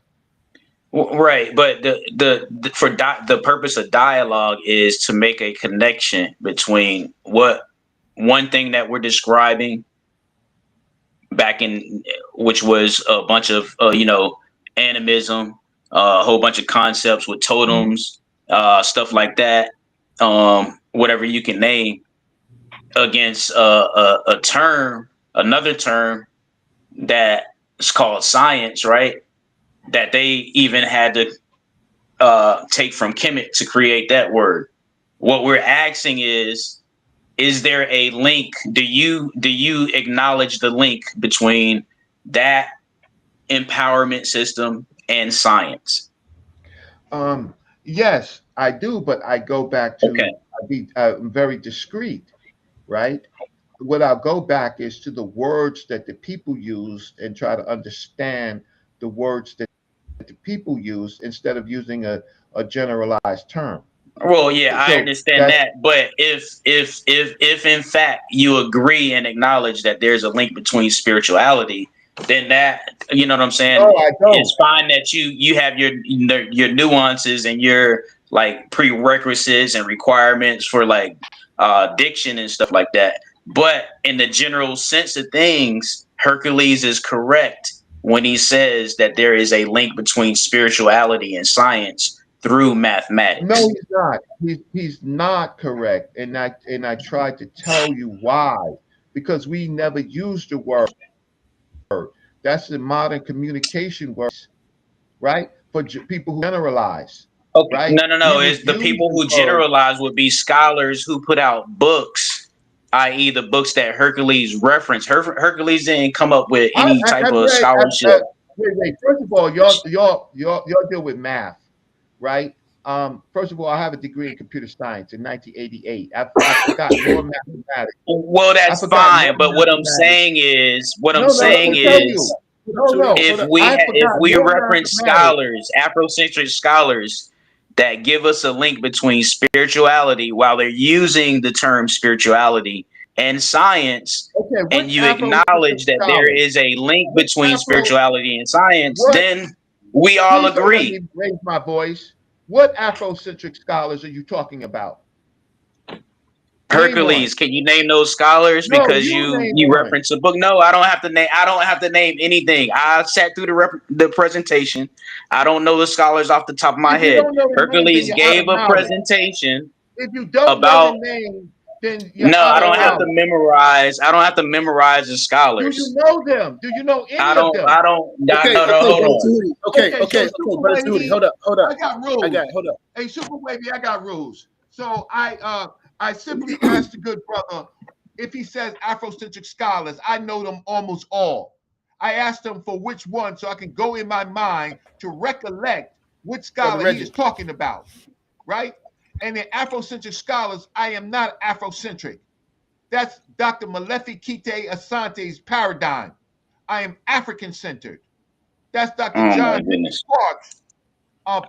Right, but the purpose of dialogue is to make a connection between what one thing that we're describing back in, which was a bunch of animism, a whole bunch of concepts with totems, stuff like that, whatever you can name, against a term, another term that is called science, right? That they even had to take from Kemet to create that word. What we're asking is there a link? Do you acknowledge the link between that empowerment system and science? Um, yes, I do, but I go back Okay. to I'm very discreet, right? What I'll go back is to the words that the people use and try to understand the words that the people use instead of using a generalized term. Well, yeah, I So understand that's that, but if in fact you agree and acknowledge that there's a link between spirituality, then that, you know what I'm saying, no, I don't. it's fine that you have your nuances and your like prerequisites and requirements for like diction and stuff like that. But in the general sense of things, Hercules is correct when he says that there is a link between spirituality and science through No, mathematics. he's not. He's not correct. And I tried to tell you why. Because we never used the word. That's the modern communication word, right? For people who generalize, Okay, right? no. We would Is the use people the who word. generalize would be scholars who put out books, i.e., the books that Hercules referenced. Hercules didn't come up with any type I've of read. scholarship. Wait. First of all, y'all deal with math, right? First of all, I have a degree in computer science in 1988. I forgot more mathematics. Well, I that's forgot more fine, but mathematics. No, no. Let me tell you. is No, no. if I if forgot we more reference mathematics. scholars, Afrocentric scholars that give us a link between spirituality while they're using the term spirituality and science, Okay, and what you Afrocentric acknowledge that there scholars? is a link What between Afro? spirituality and science, What? then we all Please don't let agree. me raise my voice. What Afrocentric scholars are you talking about? Name one. Hercules, can you name those scholars? No, Because you name you one. reference a book. No, I don't have to name. I don't have to name anything. I sat through the presentation. I don't know the scholars off the top of my If you head. don't know the names, then Hercules you're out of gave a knowledge. presentation If you don't know the about. name, then you're No, out I of don't have to knowledge. memorize. I don't have to memorize the Do you scholars. know them? Do you know I any of don't. them? I don't. No, Okay, no, no. okay, Hold brother on. Tahuti. Okay, so Okay, Super brother Tahuti. Wavy, Hold up. I got I got rules. it. Hold up. Hey, Super Wavy, I got rules. So I simply asked the good brother if he says Afrocentric scholars. I know them almost all. I asked him for which one so I can go in my mind to recollect which scholar he is talking about, right? And the Afrocentric scholars, I am not Afrocentric. That's Dr. Malefi Kite Asante's paradigm. I am African-centered. That's Dr. Oh my John goodness. Clark's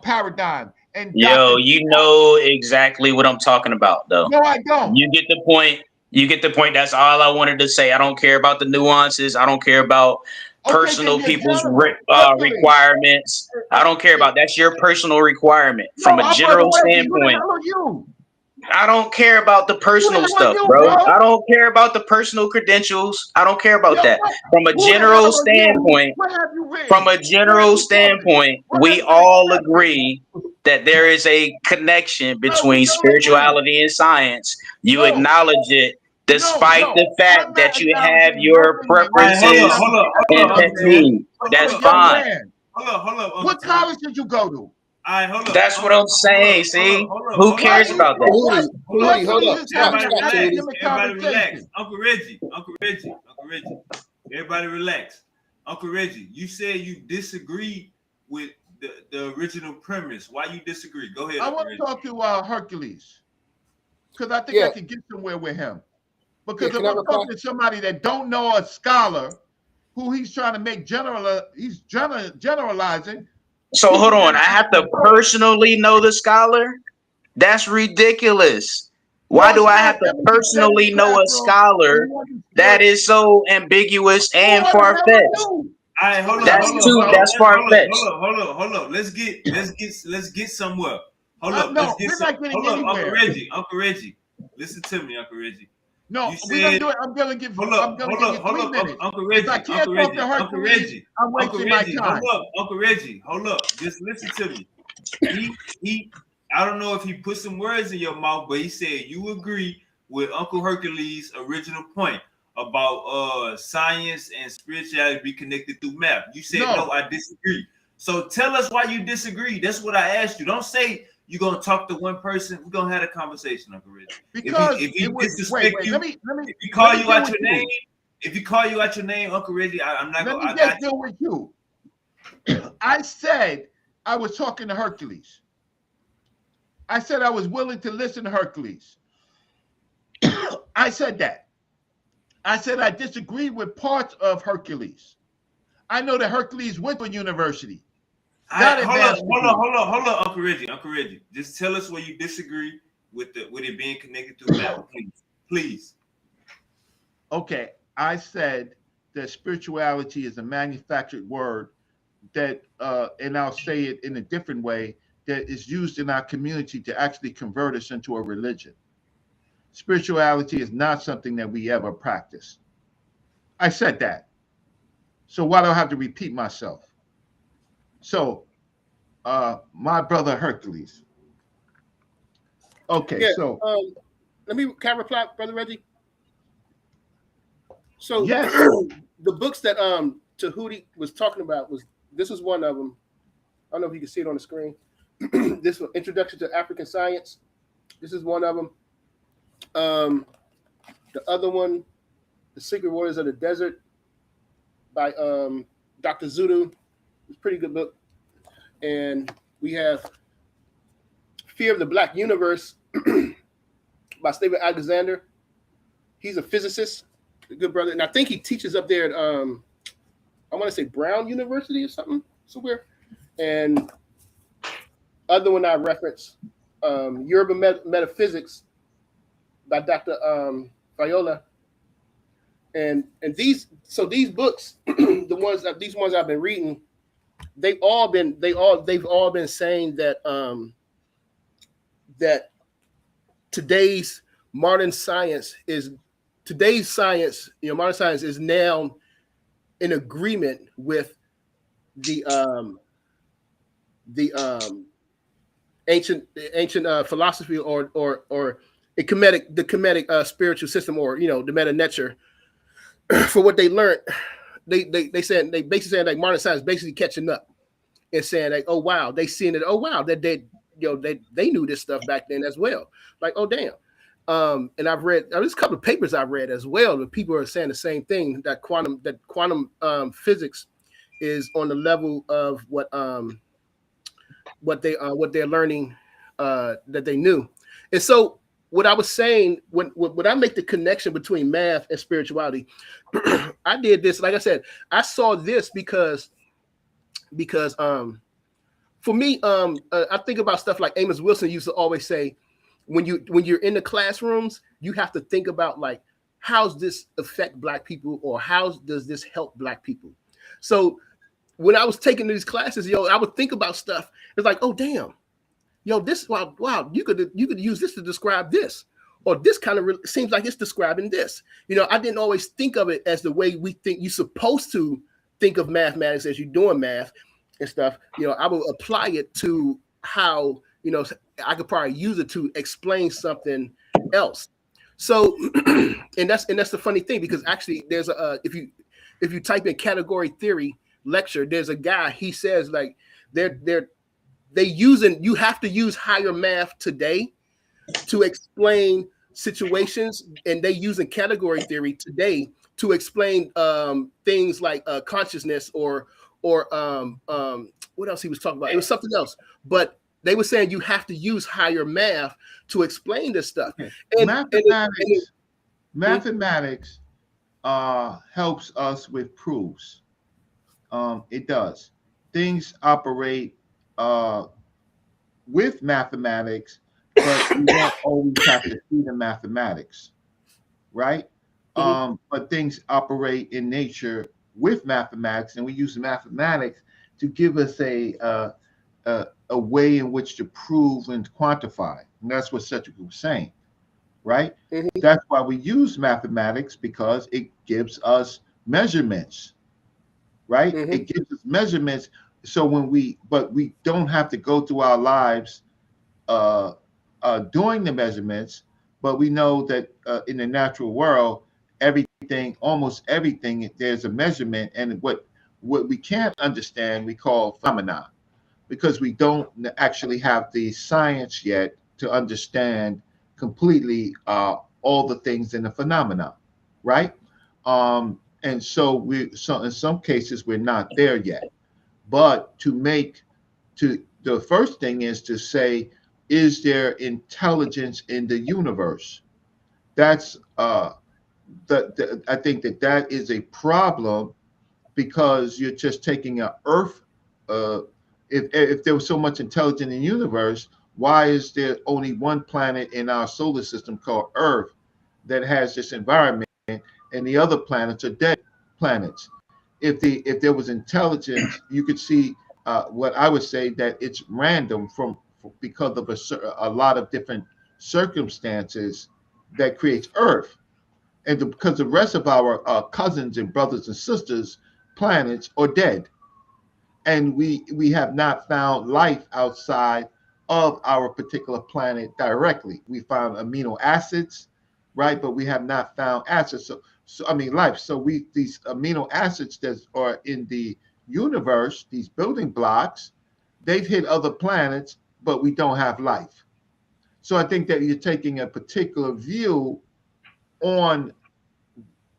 paradigm. And Yo, Dr. you know exactly what I'm talking about, though. No, I don't. You get the point. You get the point. That's all I wanted to say. I don't care about the nuances. I don't care about personal people's requirements. I don't care about that's your personal requirement. From a general standpoint, I don't care about the personal stuff, bro. I don't care about the personal credentials. I don't care about that. From a general standpoint, we all agree that there is a connection between spirituality and science. You acknowledge it despite the fact that you have your preferences and pet peeves. That's fine. Hold up. What college did you go to? That's what I'm saying. See, who cares about that? Everybody relax. Uncle Reggie. Everybody relax. Uncle Reggie, you said you disagree with the original premise. Why you disagree? Go ahead. I want to talk to Hercules because I think I can get somewhere with him. Because if I'm talking to somebody that don't know a scholar who he's trying to make generalizing. So hold on, I have to personally know the scholar? That's ridiculous. Why do I have to personally know a scholar? That is so ambiguous and far-fetched. That's far-fetched. Hold up. Let's get somewhere. Hold up. Uncle Reggie. Listen to me, Uncle Reggie. No, we're gonna do it. I'm gonna give you 3 minutes. Uncle Reggie. I can't talk to Hercules. I'm wasting my time. Uncle Reggie. Hold up. Just listen to me. He I don't know if he put some words in your mouth, but he said you agree with Uncle Hercules' original point about science and spirituality be connected through math. You said no, I disagree. So tell us why you disagree. That's what I asked you. Don't say you're gonna talk to one person. We're gonna have a conversation, Uncle Reggie. Because if he disrespect you, if he call you out your name, Uncle Reggie, I'm not gonna. Let me just deal with you. I said I was talking to Hercules. I said I was willing to listen to Hercules. I said that. I said I disagree with parts of Hercules. I know that Hercules went to university. Hold on, Uncle Reggie. Just tell us where you disagree with it being connected to math, please. Okay, I said that spirituality is a manufactured word that, and I'll say it in a different way, that is used in our community to actually convert us into a religion. Spirituality is not something that we ever practice. I said that. So why do I have to repeat myself? So, my brother Hercules. Okay, so can I reply, Brother Reggie? So yes. The books that Tahuti was talking about this was one of them. I don't know if you can see it on the screen. This one, Introduction to African Science. This is one of them. The other one, The Secret Waters of the Desert by Dr. Zulu. It's a pretty good book. And we have Fear of the Black Universe by Stephen Alexander. He's a physicist, a good brother. And I think he teaches up there at, I want to say Brown University or something, somewhere. And other one I reference, Yoruba Metaphysics by Dr. Viola. And these books, these ones I've been reading, they've all been saying that that today's modern science is now in agreement with the ancient philosophy or the Kemetic spiritual system, or the meta nature. For what they learned, they basically saying like modern science basically catching up and saying like, oh wow, they seeing it, oh wow, that they knew this stuff back then as well. Like, oh damn. And I've read there's a couple of papers I've read as well that people are saying the same thing, that quantum physics is on the level of what what they're learning that they knew. And so what I was saying, when I make the connection between math and spirituality, I did this. Like I said, I saw this because for me, I think about stuff like Amos Wilson used to always say, when you're in the classrooms, you have to think about like, how's this affect Black people, or how does this help Black people? So when I was taking these classes, I would think about stuff. It's like, oh damn, this wow, you could use this to describe this, or this kind of seems like it's describing this. I didn't always think of it as the way we think you're supposed to think of mathematics as you're doing math and stuff. I will apply it to how I could probably use it to explain something else. So, and that's the funny thing, because actually there's if you type in category theory lecture, there's a guy, he says like you have to use higher math today to explain situations, and they using category theory today to explain things like consciousness or what else he was talking about. It was something else, but they were saying you have to use higher math to explain this stuff. Okay. And Mathematics helps us with proofs. It does. Things operate with mathematics, but you don't always have to see the mathematics, right? But things operate in nature with mathematics, and we use mathematics to give us a way in which to prove and quantify. And that's what Cedric was saying, right? That's why we use mathematics, because it gives us measurements, right? It gives us measurements. So but we don't have to go through our lives doing the measurements, but we know that in the natural world, almost everything, there's a measurement, and what we can't understand, we call phenomena, because we don't actually have the science yet to understand completely all the things in the phenomena, right? And so in some cases we're not there yet. But the first thing is to say, is there intelligence in the universe? That's I think that is a problem, because you're just taking an Earth. If there was so much intelligence in the universe, why is there only one planet in our solar system called Earth that has this environment, and the other planets are dead planets? If there was intelligence, you could see what I would say, that it's random because of a lot of different circumstances that creates Earth, and because the rest of our cousins and brothers and sisters planets are dead, and we have not found life outside of our particular planet directly. We found amino acids, right? But we have not found acids. Life. So these amino acids that are in the universe, these building blocks, they've hit other planets, but we don't have life. So I think that you're taking a particular view on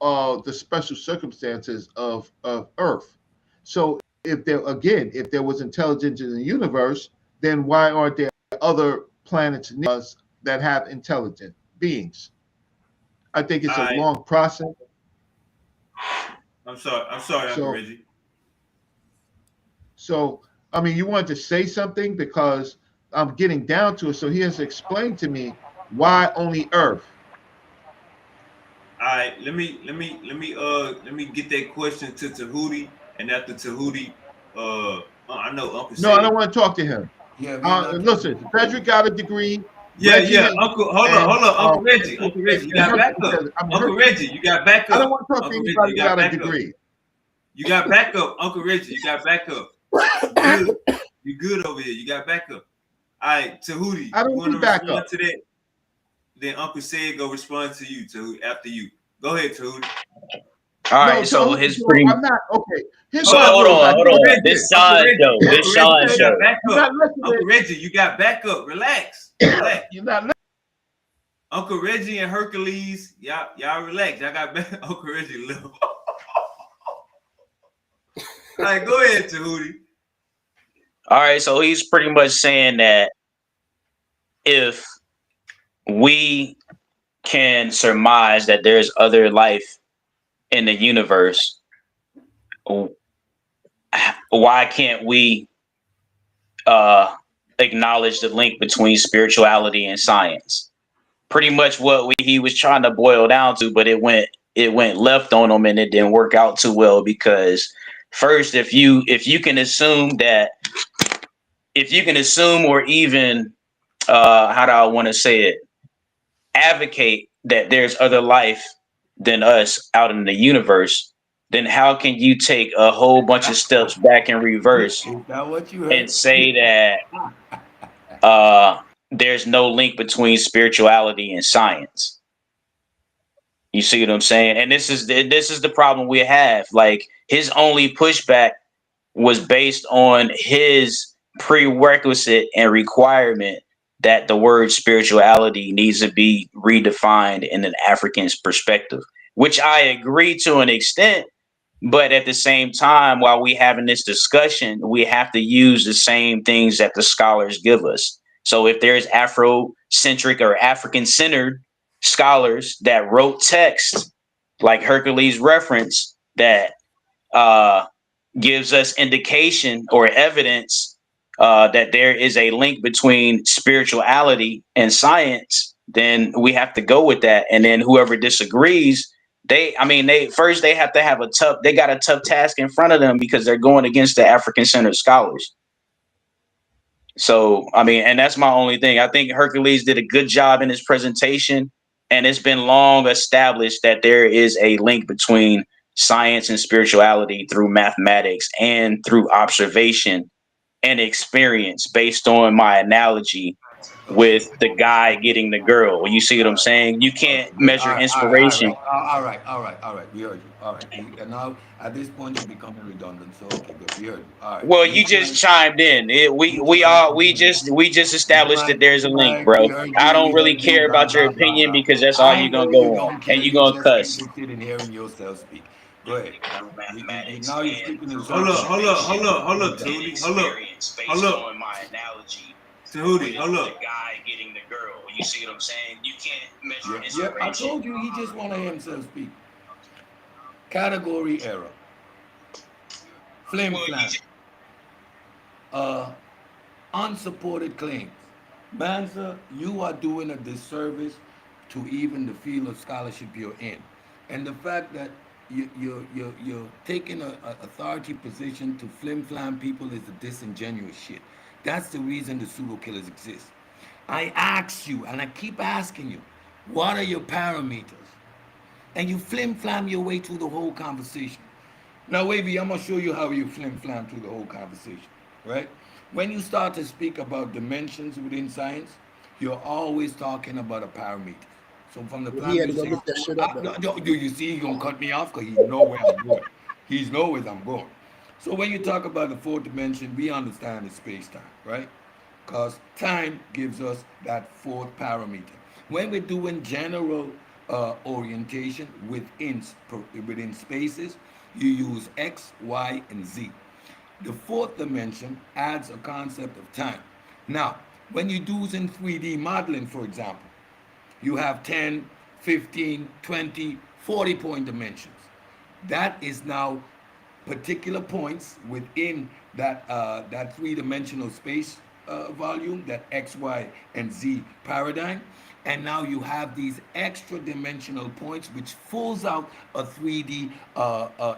the special circumstances of Earth. So if there was intelligence in the universe, then why aren't there other planets near us that have intelligent beings? I think it's a long process. I'm sorry, Uncle Reggie. So, you wanted to say something, because I'm getting down to it. So he has explained to me why only Earth. All right, let me get that question to Tahuti, and after Tahuti, I know Uncle. No, I don't want to talk to him. Yeah, listen, Frederick got a degree. Yeah, Uncle. Hold on, Uncle Reggie. Uncle Reggie, you got back up. Uncle Reggie, you got back up. I don't want to talk to anybody without a degree. You got back up, Uncle Reggie. You got back up. You good over here. You got back up. All right, Tahuti. I don't want to respond to that? Then Uncle said go respond to you, Tahuti, after you. Go ahead, Tahuti. All right, so his pretty. I'm not okay. Hold on. This Sean show. This Sean show. Uncle Reggie, you got back up. Relax. You're not. Uncle Reggie and Hercules, y'all relax. Y'all got back. Uncle Reggie left. All right, go ahead, Tahuti. All right, so he's pretty much saying that if we can surmise that there's other life in the universe, why can't we acknowledge the link between spirituality and science? Pretty much what he was trying to boil down to, but it went left on him and it didn't work out too well because first, if you can assume that if you can assume or even how do I want to say it, advocate that there's other life than us out in the universe, then how can you take a whole bunch of steps back in reverse Is that what you and heard? say that there's no link between spirituality and science? You see what I'm saying? And this is the problem we have. Like his only pushback was based on his prerequisite and requirement that the word spirituality needs to be redefined in an African's perspective, which I agree to an extent. But at the same time, while we having this discussion, we have to use the same things that the scholars give us. So if there's Afrocentric or African centered scholars that wrote text like Hercules reference that uh, gives us indication or evidence that there is a link between spirituality and science, then we have to go with that. And then whoever disagrees, they have to have they got a tough task in front of them because they're going against the African centered scholars. So, and that's my only thing. I think Hercules did a good job in his presentation, and it's been long established that there is a link between science and spirituality through mathematics and through observation and experience based on my analogy Okay. with the guy getting the girl. You see what I'm saying? You can't Okay, good. measure All inspiration. right, all right. We heard you. All right. And now at this point you're becoming redundant. So okay, good. We heard you. All right. Well, you Mute your just mic. chimed in. Mute your mic. We just established that Mute there's a your link, mic. We bro. heard I you. don't We really heard you. care Blah about your blah blah opinion blah. because that's all I you're gonna know go you on, don't and care. you're You're gonna just cuss. interested in hearing yourself speak. Go ahead. Now you're speaking in Hold up, hold up, circles. hold up, hold up, Tootie. Hold up. Hold up. Tootie, hold up. You see what I'm saying? You can't measure Yeah, I inspiration. told you he just want to hear himself speak. Category error. Flim flam. Uh, Unsupported claims. Mansa, you are doing a disservice to even the field of scholarship you're in. And the fact that you're taking a authority position to flim flam people is a disingenuous shit. That's the reason the pseudo killers exist. I ask you, and I keep asking you, what are your parameters? And you flim flam your way through the whole conversation. Now, Wavy, I'm gonna show you how you flim flam through the whole conversation, right? When you start to speak about dimensions within science, you're always talking about a parameter. So from the He time had you to go say, look that shit up though. do you see he gonna cut me off because he know where I'm going. He knows where I'm going. So when you talk about the fourth dimension, we understand it's space-time, right? Because time gives us that fourth parameter. When we're doing general orientation within spaces, you use X, Y, and Z. The fourth dimension adds a concept of time. Now, when you do in 3D modeling, for example, you have 10, 15, 20, 40 point dimensions. That is now particular points within that three-dimensional space volume, that X, Y, and Z paradigm. And now you have these extra dimensional points which fills out a 3D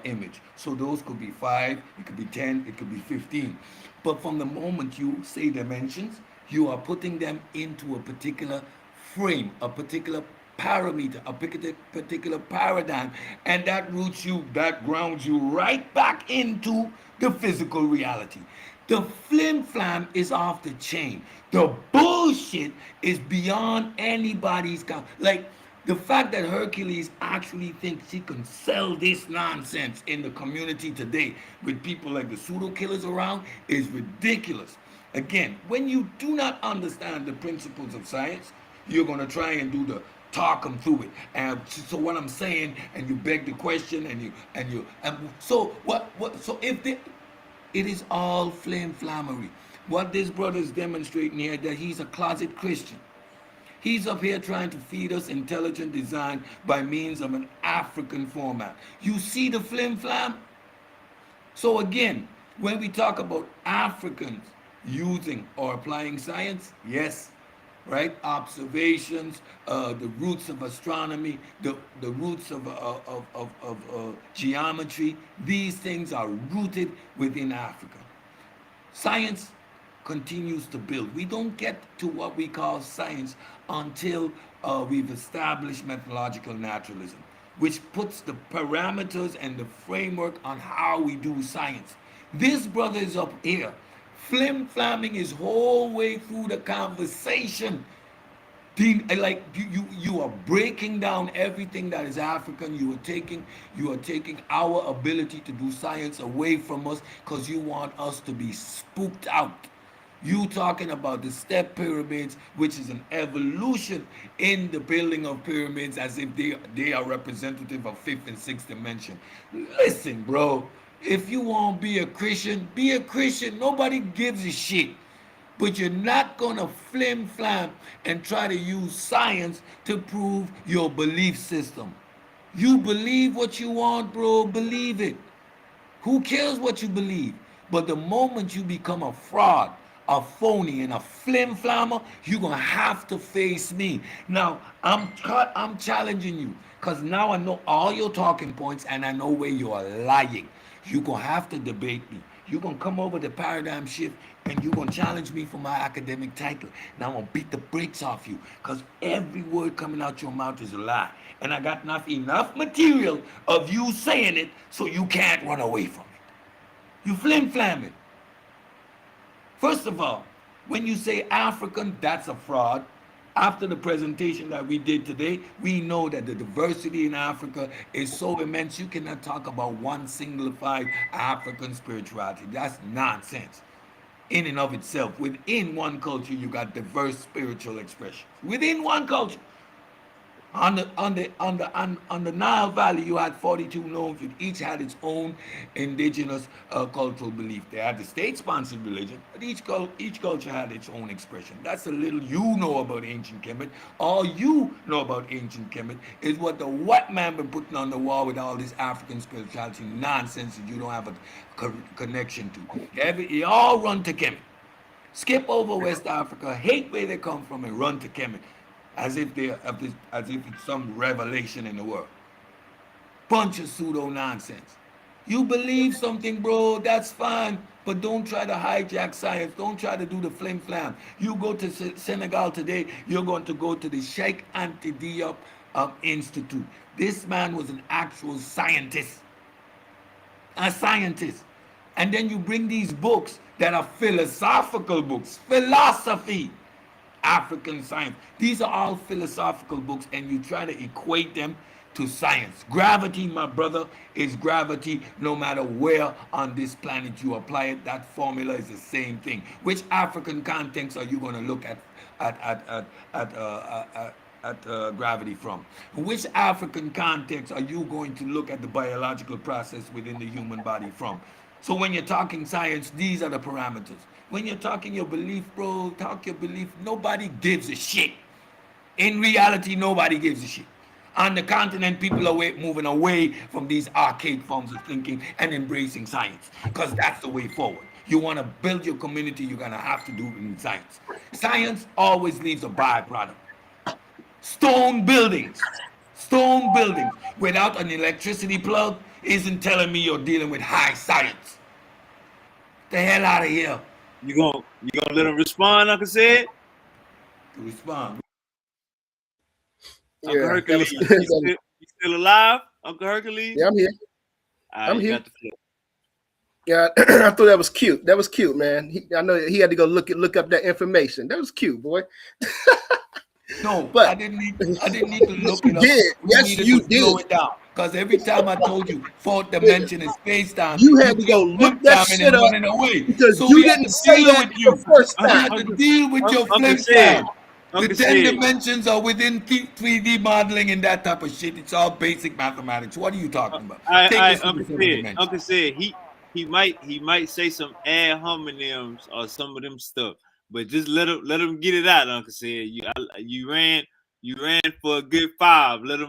image. So those could be 5, it could be 10, it could be 15. But from the moment you say dimensions, you are putting them into a particular frame, a particular parameter, a particular paradigm, and that grounds you right back into the physical reality. The flim flam is off the chain. The bullshit is beyond anybody's like the fact that Hercules actually thinks he can sell this nonsense in the community today with people like the pseudo killers around is ridiculous. Again, when you do not understand the principles of science, you're going to try and do the talk them through it. And so what I'm saying, and you beg the question, and so what? So if they It is all flame flammery. What this brother is demonstrating here, that he's a closet Christian. He's up here trying to feed us intelligent design by means of an African format. You see the flim flam? So again, when we talk about Africans using or applying science, yes, right? Observations, the roots of astronomy, the roots of geometry, these things are rooted within Africa. Science continues to build. We don't get to what we call science until we've established methodological naturalism, which puts the parameters and the framework on how we do science. This brother is up here, flim flamming his whole way through the conversation. Like you are breaking down everything that is African. You are taking our ability to do science away from us because you want us to be spooked out. You talking about the step pyramids, which is an evolution in the building of pyramids, as if they are representative of fifth and sixth dimension. Listen, bro, if you want to be a Christian, be a Christian. Nobody gives a shit. But you're not gonna flim flam and try to use science to prove your belief system. You believe what you want, bro, believe it. Who cares what you believe? But the moment you become a fraud, a phony, and a flim flammer, you're gonna have to face me. Now, I'm challenging you, because now I know all your talking points and I know where you are lying. You're gonna have to debate me. You're gonna come over the paradigm shift and you're gonna challenge me for my academic title. Now I'm gonna beat the brakes off you, because every word coming out your mouth is a lie. And I got enough material of you saying it so you can't run away from it. You flim flam it. First of all, when you say African, that's a fraud. After the presentation that we did today, we know that the diversity in Africa is so immense, you cannot talk about one singlified African spirituality. That's nonsense. In and of itself, within one culture, you got diverse spiritual expressions. Within one culture. On the Nile Valley, you had 42 nomes, which each had its own indigenous cultural belief. They had the state-sponsored religion, but each culture had its own expression. That's a little you know about ancient Kemet. All you know about ancient Kemet is what the white man been putting on the wall with all this African spirituality nonsense that you don't have a connection to. You all run to Kemet. Skip over West Africa, hate where they come from, and run to Kemet, as if it's some revelation in the world. Bunch of pseudo nonsense. You believe something, bro, that's fine, but don't try to hijack science. Don't try to do the flim flam. You go to Senegal today, you're going to go to the Sheikh Anta Diop Institute. This man was an actual scientist. A scientist. And then you bring these books that are philosophical books, philosophy, African science. These are all philosophical books, and you try to equate them to science. Gravity, my brother, is gravity no matter where on this planet you apply it. That formula is the same thing. Which African context are you going to look at gravity from? Which African context are you going to look at the biological process within the human body from? So when you're talking science, these are the parameters. When you're talking your belief, bro, talk your belief. Nobody gives a shit. In reality, nobody gives a shit. On the continent, people are moving away from these archaic forms of thinking and embracing science, because that's the way forward. You want to build your community, you're going to have to do it in science. Science always leaves a byproduct. Stone buildings without an electricity plug isn't telling me you're dealing with high science. The hell out of here. You gonna let him respond, Uncle Said? Respond. Uncle Yeah, Hercules, you still alive? Uncle Hercules? Yeah, I'm here. All right, I'm here. got the floor. Yeah, I thought that was cute. That was cute, man. I know he had to go look up that information. That was cute, boy. No, But I didn't need to look it up. did. We Yes, needed you to did. slow it down. Because every time I told you fourth dimension is space time, You had to go look that shit and up running away. because So you we had didn't to say deal that with you. the first We time. had to deal with your Uncle flim Said. flam. The Uncle 10 Said. dimensions are within 3D modeling and that type of shit. It's all basic mathematics. What are you talking about? Take us to the Uncle seventh Said. dimension. Uncle Said he might say some ad hominems or some of them stuff, but just let him get it out. Uncle said you ran for a good 5. Let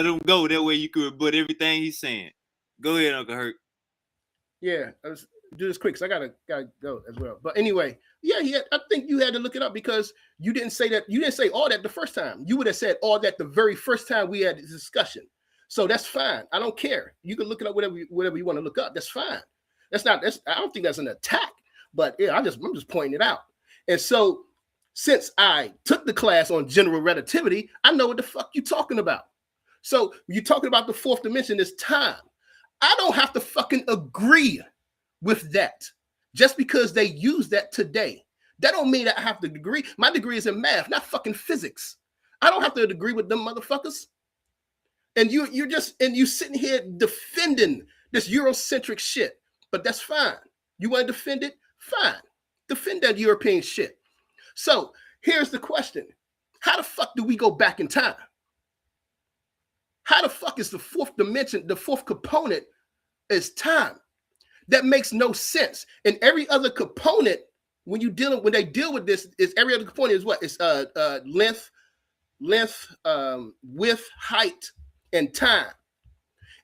him go. That way you could rebut everything he's saying. Go ahead, Uncle Hurt. Yeah, let's do this quick. So I gotta go as well. But anyway, yeah, I think you had to look it up because you didn't say that. You didn't say all that the first time. You would have said all that the very first time we had this discussion. So that's fine. I don't care. You can look it up whatever you want to look up. That's fine. That's not. That's. I don't think that's an attack. But yeah, I'm just pointing it out. And so since I took the class on general relativity, I know what the fuck you talking about. So you're talking about the fourth dimension is time. I don't have to fucking agree with that just because they use that today. That don't mean that I have to agree. My degree is in math, not fucking physics. I don't have to agree with them motherfuckers. And you sitting here defending this Eurocentric shit, but that's fine. You want to defend it? Fine. Defend that European shit. So here's the question. How the fuck do we go back in time? How the fuck is the fourth dimension, the fourth component is time? That makes no sense. And every other component, when they deal with this, is every other component is what? It's length, width, height, and time.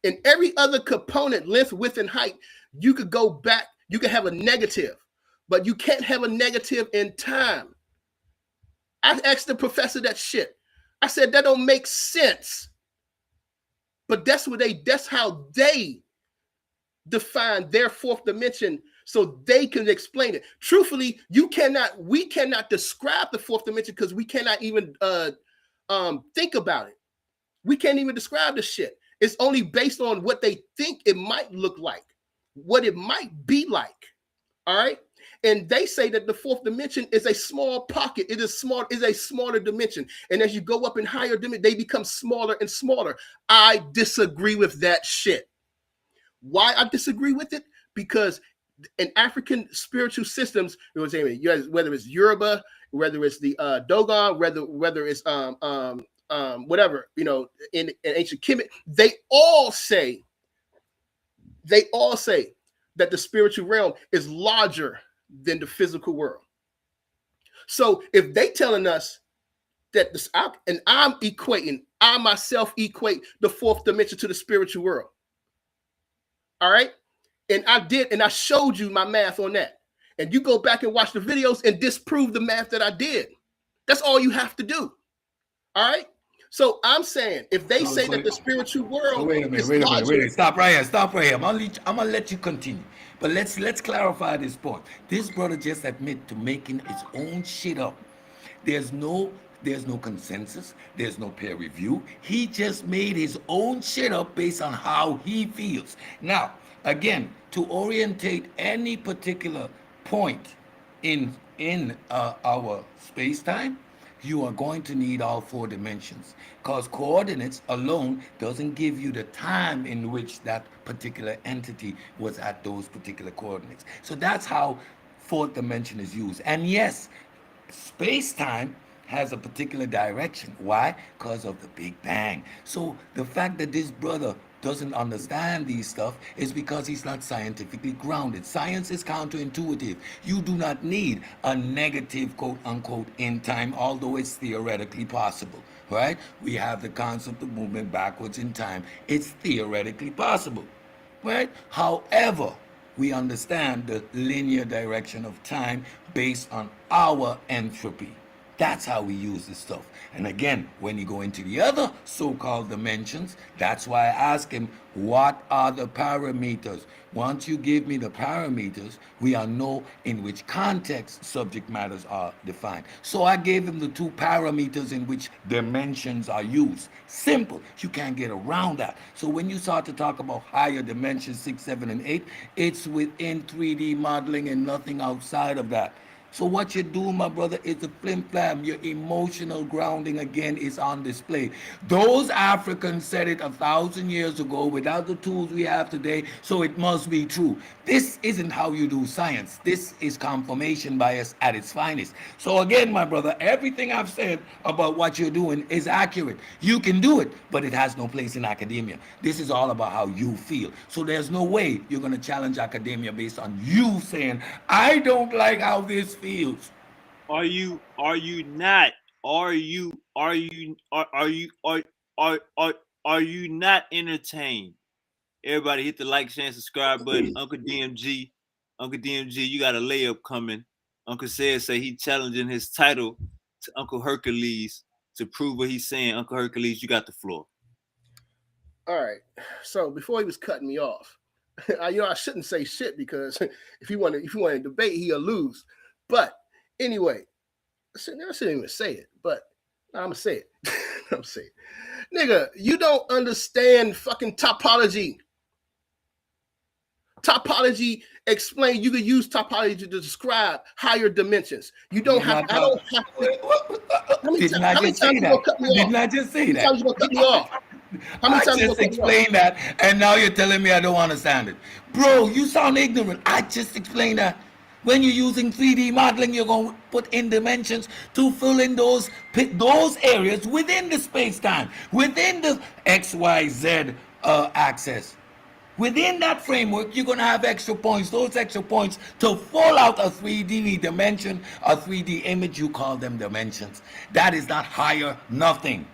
And every other component, length, width, and height, you could go back, you could have a negative, but you can't have a negative in time. I asked the professor that shit. I said that don't make sense. But that's how they define their fourth dimension so they can explain it. Truthfully, we cannot describe the fourth dimension because we cannot even think about it. We can't even describe the shit. It's only based on what they think it might look like, what it might be like. All right. And they say that the fourth dimension is a small pocket. It is a smaller dimension. And as you go up in higher dimension, they become smaller and smaller. I disagree with that shit. Why I disagree with it? Because in African spiritual systems, whether it's Yoruba, whether it's the Dogon, whether it's whatever, in ancient Kemet, they all say that the spiritual realm is larger than the physical world. So if they telling us that I myself equate the fourth dimension to the spiritual world. All right. And I showed you my math on that. And you go back and watch the videos and disprove the math that I did. That's all you have to do. All right. So I'm saying if they say that the spiritual world wait a minute. Stop right here. I'm gonna let you continue. But let's clarify this point. This brother just admit to making his own shit up. There's no consensus. There's no peer review. He just made his own shit up based on how he feels. Now, again, to orientate any particular point in our space-time, you are going to need all 4 dimensions, because coordinates alone doesn't give you the time in which that particular entity was at those particular coordinates. So that's how 4th dimension is used. And yes, space-time has a particular direction. Why? Because of the Big Bang. So the fact that this brother doesn't understand these stuff is because he's not scientifically grounded. Science is counterintuitive. You do not need a negative quote unquote in time, although it's theoretically possible, right? We have the concept of movement backwards in time. It's theoretically possible, right? However, we understand the linear direction of time based on our entropy. That's how we use this stuff. And again, when you go into the other so-called dimensions, that's why I ask him, what are the parameters? Once you give me the parameters, we are know in which context subject matters are defined. So I gave him the 2 parameters in which dimensions are used. Simple. You can't get around that. So when you start to talk about higher dimensions, 6, 7, and 8, it's within 3D modeling and nothing outside of that. So what you do, my brother, is the flim flam. Your emotional grounding again is on display. Those Africans said it 1,000 years ago without the tools we have today, so it must be true. This isn't how you do science. This is confirmation bias at its finest. So again, my brother, everything I've said about what you're doing is accurate. You can do it, but it has no place in academia. This is all about how you feel. So there's no way you're going to challenge academia based on you saying, I don't like how this feels. Are you not are you are you are you not entertained? Everybody hit the like, share, and subscribe button. Uncle DMG, you got a layup coming. Uncle says say he challenging his title to Uncle Hercules to prove what he's saying. Uncle Hercules, you got the floor. All right. So before he was cutting me off, I shouldn't say shit because if he wanted to debate, he'll lose. But anyway, I shouldn't even say it, but I'm gonna say it. I'm gonna say it. Nigga, you don't understand fucking topology. Topology explain. You can use topology to describe higher dimensions. You don't have. I don't have to. Didn't I just say that? Didn't I just say that? How many times you gonna cut me off? How many I times you just gonna cut me off? explained that, and now you're telling me I don't understand it. Bro, you sound ignorant. I just explained that. When you're using 3D modeling, you're going to put in dimensions to fill in those areas within the space-time, within the XYZ axis. Within that framework, you're going to have extra points. Those extra points to fill out a 3D dimension, a 3D image, you call them dimensions. That is not higher nothing.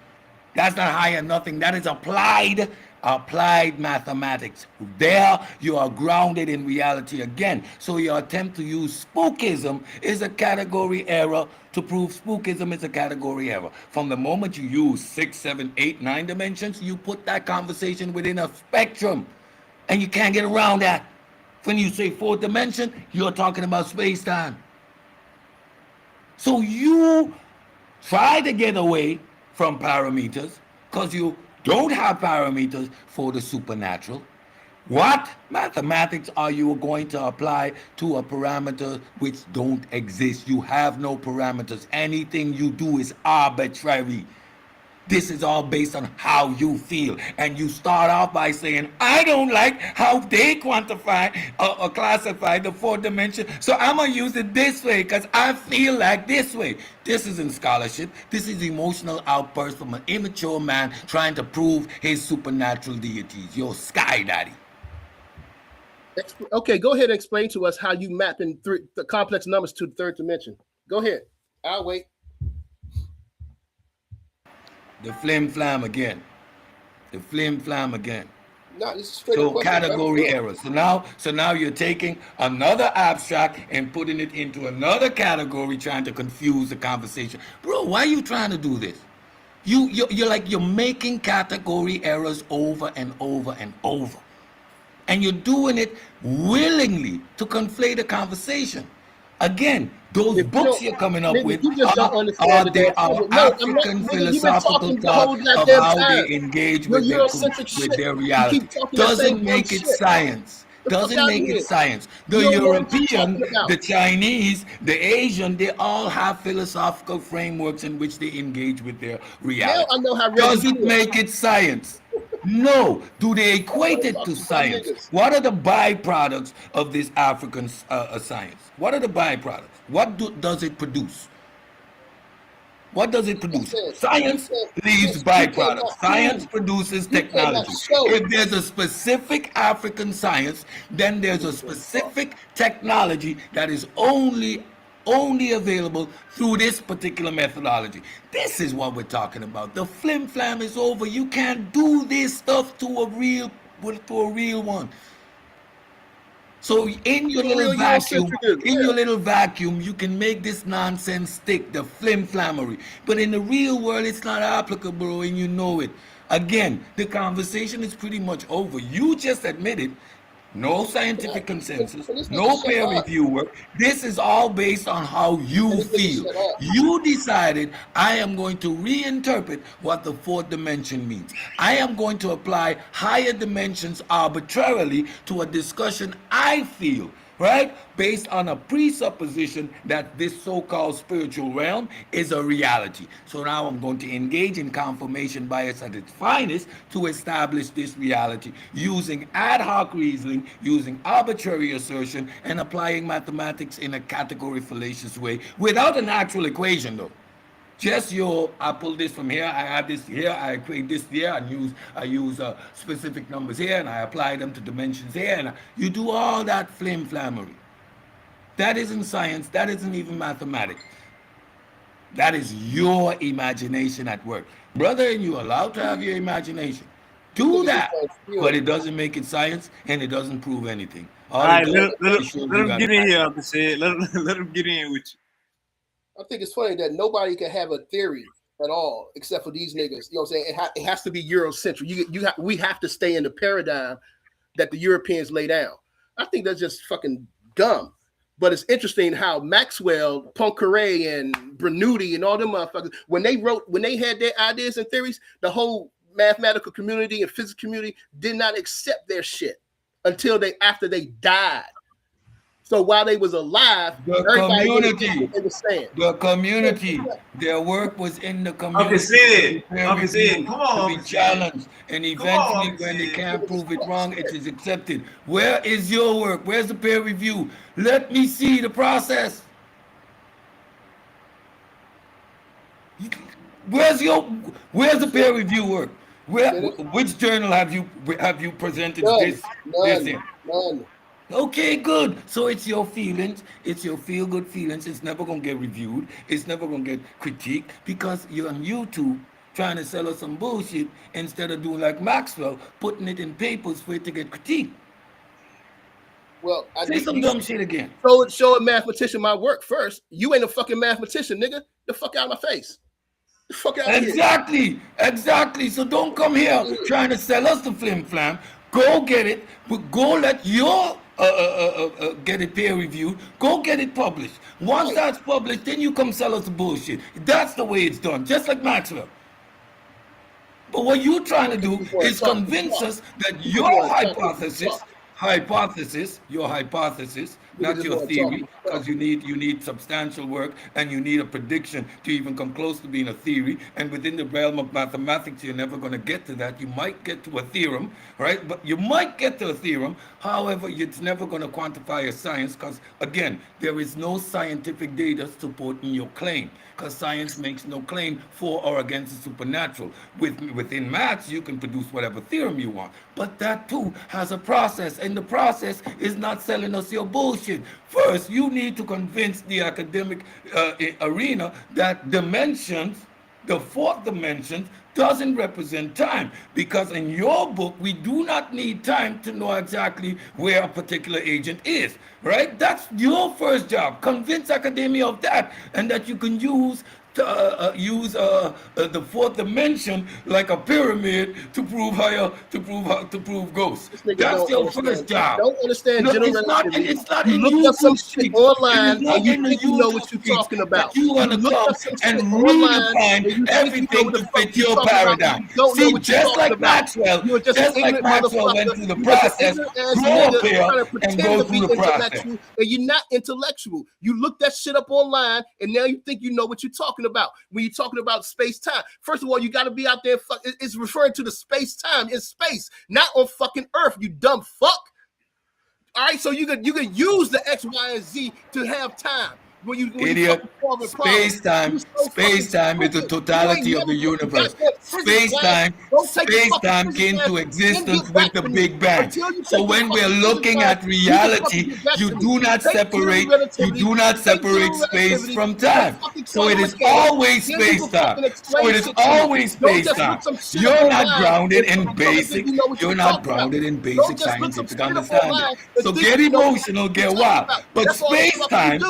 That's not higher nothing. That is applied mathematics. There you are grounded in reality again. So your attempt to use spookism is a category error. To prove spookism is a category error. From the moment you use 6, 7, 8, 9 dimensions, you put that conversation within a spectrum. And you can't get around that. When you say 4th dimension, you're talking about space-time. So you try to get away from parameters because you don't have parameters for the supernatural. What mathematics are you going to apply to a parameter which don't exist? You have no parameters. Anything you do is arbitrary. This is all based on how you feel. And you start off by saying, I don't like how they quantify or classify the 4th dimension, so I'm going to use it this way because I feel like this way. This isn't scholarship. This is emotional outburst from an immature man trying to prove his supernatural deities. Your sky daddy. Okay, go ahead and explain to us how you map in the complex numbers to the 3rd dimension. Go ahead. I'll wait. The flim flam again. The flim flam again. No, this is straight So category error. So now you're taking another abstract and putting it into another category, trying to confuse the conversation. Bro, why are you trying to do this? You're making category errors over and over and over. And you're doing it willingly to conflate the conversation. Again, those books you're coming up with are the African philosophical thought of how they engage with their reality. Doesn't make it science. Doesn't make it science. The European, the Chinese, the Asian, they all have philosophical frameworks in which they engage with their reality. Does it make it science? No. Do they equate it to science? What are the byproducts of this African science? What are the byproducts? What does it produce? What does it produce? Science leaves byproducts. Science produces technology. If there's a specific African science, then there's a specific technology that is only available through this particular methodology. This is what we're talking about. The flim flam is over. You can't do this stuff to a real one. So in your little vacuum, you can make this nonsense stick, the flim flammery. But in the real world, it's not applicable, and you know it. Again, the conversation is pretty much over. You just admitted no scientific consensus, no peer review work. This is all based on how you feel. You decided, I am going to reinterpret what the 4th dimension means. I am going to apply higher dimensions arbitrarily to a discussion I feel right? Based on a presupposition that this so-called spiritual realm is a reality. So now I'm going to engage in confirmation bias at its finest to establish this reality using ad hoc reasoning, using arbitrary assertion, and applying mathematics in a category fallacious way without an actual equation though. Just your, I pull this from here, I add this here, I equate this here, and I use specific numbers here, and I apply them to dimensions here, and you do all that flim flammery. That isn't science. That isn't even mathematics. That is your imagination at work, brother. And you're allowed to have your imagination. Do Niggas just that, don't feel but it. it doesn't make it science, and it doesn't prove anything. All All it right, does is shows let you him got get in a here, Uncle Said. Let him get in with you. I think it's funny that nobody can have a theory at all except for these niggas. You know what I'm saying? It has to be Eurocentric. We have to stay in the paradigm that the Europeans lay down. I think that's just fucking dumb. But it's interesting how Maxwell, Poincaré, and Bernoulli and all them motherfuckers, when they had their ideas and theories, the whole mathematical community and physics community did not accept their shit until after they died. So while they was alive, everybody was saying. The community, their work was in the community. Uncle Said, come on, to be challenged, and eventually, when they can't prove it wrong, it is accepted. Where is your work? Where's the peer review? Let me see the process. Where's the peer review work? Which journal have you presented this in? None. Okay, good. So it's your feelings. It's your feel-good feelings. It's never going to get reviewed. It's never going to get critiqued because you're on YouTube trying to sell us some bullshit instead of doing like Maxwell, putting it in papers for it to get critiqued. Well, say some dumb shit again. Show a mathematician my work first. You ain't a fucking mathematician, nigga. The fuck out of my face. The fuck out of here. Exactly. So don't come here trying to sell us the flim flam. Go get it. But go let your get it peer reviewed. Go get it published. Once that's published, then you come sell us the bullshit. That's the way it's done, just like Maxwell. But what you're trying to do is convince us that your hypothesis, not your theory, because you need substantial work and you need a prediction to even come close to being a theory. And within the realm of mathematics, you're never going to get to that. You might get to a theorem, right? But you might get to a theorem. However, it's never going to quantify a science because, again, there is no scientific data supporting your claim because science makes no claim for or against the supernatural. Within maths, you can produce whatever theorem you want, but that too has a process, and the process is not selling us your bullshit. First, you need to convince the academic arena that dimensions, the fourth dimension, doesn't represent time, because in your book we do not need time to know exactly where a particular agent is, right? That's your first job. Convince academia of that, and that you can use the fourth dimension like a pyramid to prove ghosts. That's your first job. Don't understand general relativity. It's not you in look up some shit online and you think you know what you're talking about. You want to come and redefine everything to fit your paradigm. See, just like Maxwell went through the process, grow up here and go through the process. And you're not intellectual. You look that shit up online and now you think you know what you're talking about when you're talking about space-time. First of all, you got to be out there. It's referring to the space-time in space, not on fucking Earth, you dumb fuck. All right, so you could use the X, Y, and Z to have time. Idiot. Space-time is the totality of the universe. Space-time came to existence with the Big Bang. So when we're looking at reality, you do not separate space from time. So it is always space-time. You're not grounded in basic. You're not grounded in basic scientific understanding. So get emotional, get wild. But space-time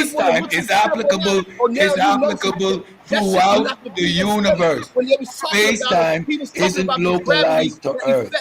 is applicable throughout the universe. Space-time isn't localized to Earth.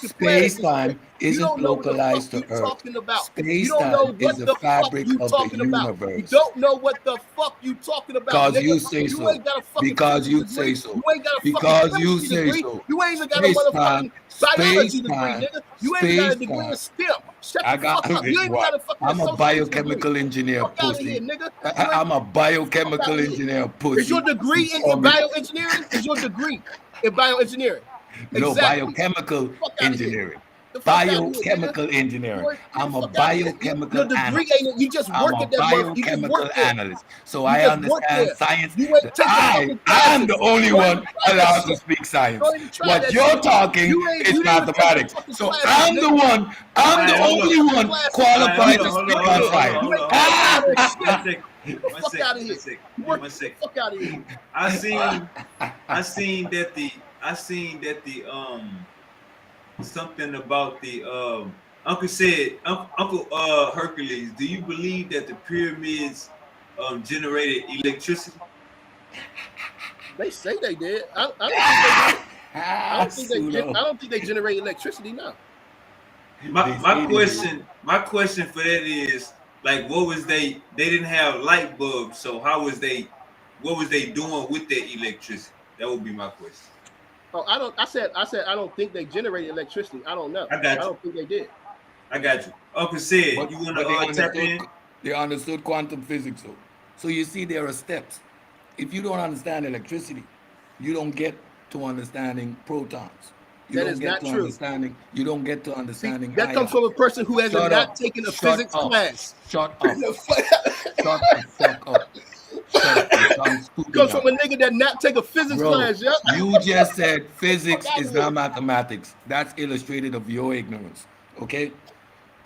Space-time isn't localized to Earth. Space-time is the fabric of the universe. You don't know what the fuck you talking about. Because you say so. Because you say so. You ain't got a fucking Because you say so. You ain't even got a motherfucking biology degree, Space-time. nigga. You ain't got a degree in Space-time. STEM. Shut I the got fuck up. You ain't got a fucking I'm a associate's degree. biochemical engineer, Fuck out of here, pussy. nigga. I'm a biochemical Fuck outta here. engineer, pussy. Is your degree in bioengineering? Is your degree in bioengineering? No, Exactly. biochemical Fuck outta here. engineering. The fuck outta here, nigga. Biochemical engineering. I'm a Fuck outta here. biochemical Your degree analyst. ain't. You just I'm work a at that motherfucker. You just biochemical work there. analyst. So You I just work understand there. science. You ain't taking fucking I'm classes. the only Don't one even try that allowed to shit. speak science. Don't even try What that you're shit. talking You ain't is even taking mathematics. fucking So classes, I'm the nigga. one. I'm the Alright, hold only up. one Classes. qualified to Hold speak on, on hold on, science. hold on, hold You on. ain't One shit. second. Get the fuck out of here. You work the fuck out of here. I seen that the something about the Uncle said Uncle Hercules, do you believe that the pyramids generated electricity? They say they did. I don't think they did. I don't think they generate electricity now. My question for that is like, what was they didn't have light bulbs, so what was they doing with that electricity? That would be my question. Oh, I said I don't think they generated electricity. I don't know. I got you. I don't think they did. I got you. Uncle said, But, you want but to tap in? they understood quantum physics. So you see, there are steps. If you don't understand electricity, you don't get to understanding protons. You That don't is get not to true. understanding. You don't get to understanding. That comes from a person who has not taken a physics class. Shut up. Shut the fuck up. Shut up. You sound stupid Comes now. from a nigga that not take a physics Bro, class, yeah. you just said physics Fuck outta is here. not mathematics. That's illustrated of your ignorance. Okay?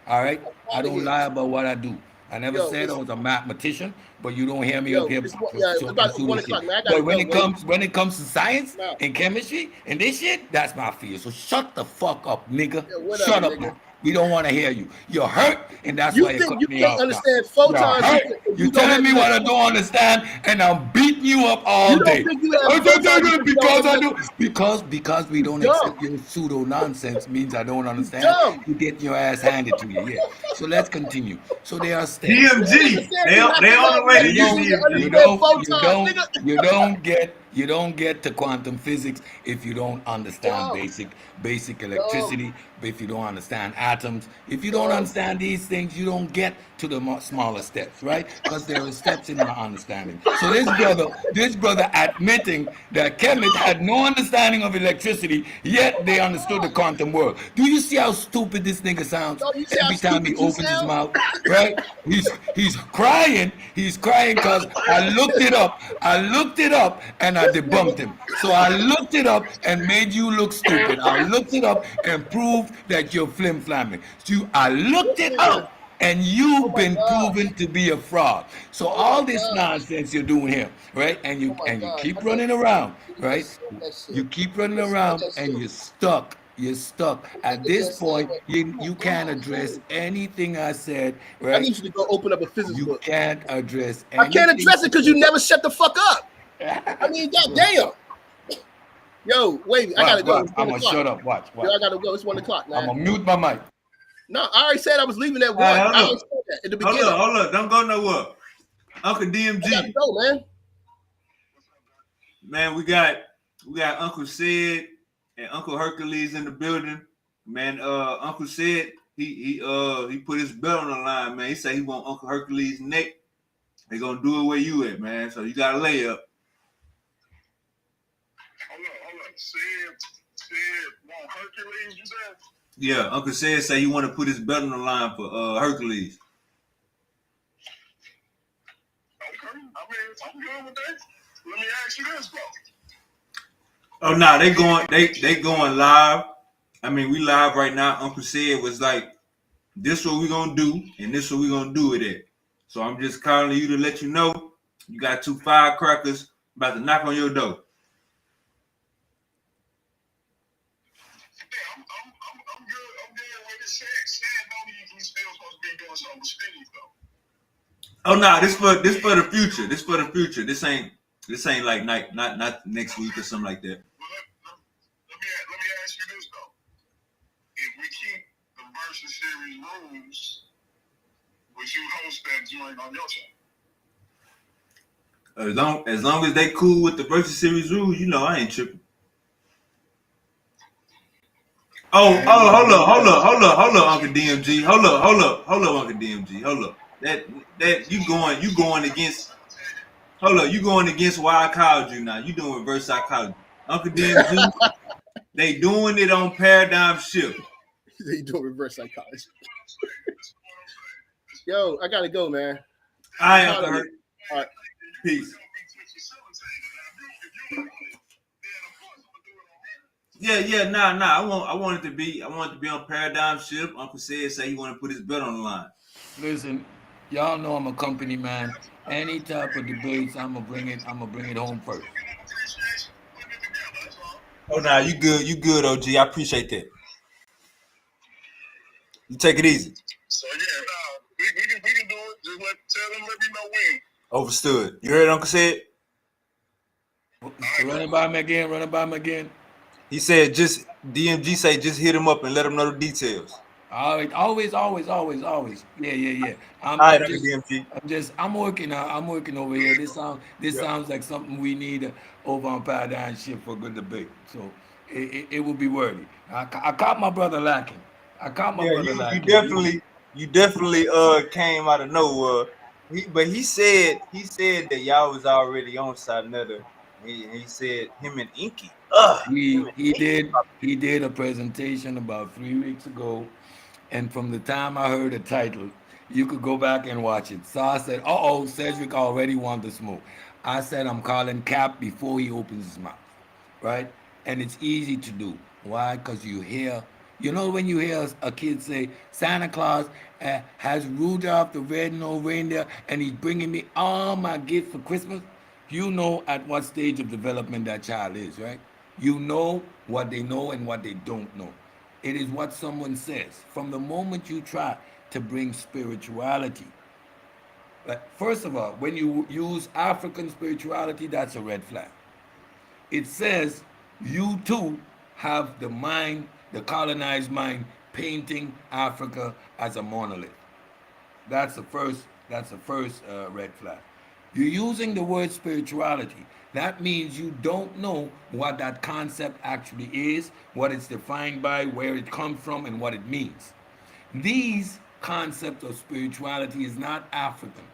All right? I outta don't here. lie about what I do. I never Yo, said I was a mathematician, but you don't hear me Yo, up here it's about 1 o'clock, man. I gotta But when go, it comes to science No. and chemistry and this shit, that's my field. So shut the fuck up, nigga. Yeah, whatever, Shut up nigga. now. We don't want to hear you. You're hurt, and that's You why you're think you cutting me can't off understand now. photons You're hurt. if You're you don't telling have me what I electricity? don't understand, and I'm beating you up all You don't day. think you have photons if you don't Because have I do. electricity? Because we don't Dumb. accept your pseudo nonsense means I don't understand. dumb. You get your ass handed to you. Yeah. So let's continue. So there are steps. DMG. They on the way to You use don't you don't get to quantum physics if you don't understand basic electricity, if you don't understand atoms. If you don't understand these things, you don't get to the smaller steps, right? Because there are steps in our understanding. So this brother admitting that chemists had no understanding of electricity, yet they understood the quantum world. Do you see how stupid this nigga sounds You see how every time he stupid you opens his sound? mouth, right? He's crying. He's crying because I looked it up. And I debunked him. So I looked it up and made you look stupid. I looked it up and proved that you're flim-flamming. So I looked it up and you've been proven to be a fraud. So all this nonsense you're doing here, right? And you keep running around, right? You keep running around and you're stuck. You're stuck. At this point, you can't address anything I said, right? I need you to go open up a physics You book. can't address I anything. can't address it because you never shut the fuck up. I mean, goddamn. Yo, wait, I gotta go. It's 1 I'm gonna o'clock. shut up. Watch. Yo, I gotta go. It's 1 o'clock, man. I'm gonna mute my mic. No, I already said I was leaving at 1. Right, I already said that at the beginning. Hold up. Don't go nowhere. Uncle DMG. I gotta go, man. Man, we got Uncle Sid and Uncle Hercules in the building. Man, Uncle Sid, he put his belt on the line, man. He said he want Uncle Hercules' neck. They gonna do it where you at, man. So you gotta lay up. Hold up. Sid want Hercules, you said? Yeah, Uncle Sid say he want to put his belt on the line for Hercules. Okay, I mean, I'm good with that. Let me ask you this, bro. Oh no, they going live. I mean, we live right now. Uncle Sid was like, this what we gonna do, and this what we gonna do with it. So I'm just calling you to let you know you got 2 firecrackers about to knock on your door. Yeah, I'm good. I'm good with this. Sad money, we still supposed to be doing something with Steve, though. Oh no, this for the future. This for the future. This ain't like not next week or something like that. Well, let me ask you this though. If we keep the versus series rules, would you host that joint on your channel? As long as they cool with the versus series rules, you know I ain't tripping. Oh, And oh, it's hold up, Uncle DMG. Hold up, Uncle DMG. Hold up. That you going against. Hold up, you going against why I called you now. You doing reverse psychology, Uncle DMG. They doing it on paradigm shift. They do reverse psychology. Yo, I gotta go, man. I Uncle Holler at me. Hurt. All right. Peace. Yeah, nah. I want it to be. I want it to be on paradigm shift. Uncle said say he want to put his bet on the line. listen, y'all know I'm a company man. Any type of debates, I'm gonna bring it. I'm gonna bring it home first. Oh, nah, you good. You good, OG. I appreciate that. You take it easy. So yeah, nah, we can do it. Just tell them let me know when. Overstood. You heard Uncle said? Run it by me again. Run it by me again. He said just DMG say just hit him up and let him know the details. All right, always. Yeah. All right, I'm Uncle just, DMG. I'm working. I'm working over here. This Yeah. sounds like something we need over on Paradigm Shift for a good debate. So it will be worthy. I caught my brother lacking. I caught my Yeah, brother you lacking. definitely came out of nowhere. But he said that y'all was already on Sinetta. He said him and Inky. Him and Inky. He did a presentation about 3 weeks ago, and from the time I heard the title, you could go back and watch it. So I said, "Oh, Cedric already won the smoke." I said, "I'm calling Cap before he opens his mouth." Right? And it's easy to do. Why? Because you know, when you hear a kid say, Santa Claus has Rudolph the red-nosed reindeer and he's bringing me all my gifts for Christmas, you know at what stage of development that child is, right? You know what they know and what they don't know. It is what someone says. From the moment you try to bring spirituality, first of all, when you use African spirituality, that's a red flag. It says you too have the mind, the colonized mind, painting Africa as a monolith. That's the first. That's the first red flag. You're using the word spirituality. That means you don't know what that concept actually is, what it's defined by, where it comes from, and what it means. These concepts of spirituality is not African.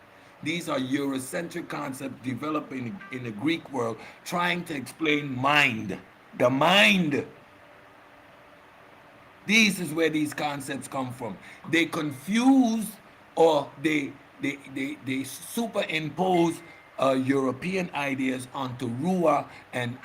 These are Eurocentric concepts developed in the Greek world trying to explain mind. The mind. This is where these concepts come from. They confuse or they superimpose European ideas onto Rua and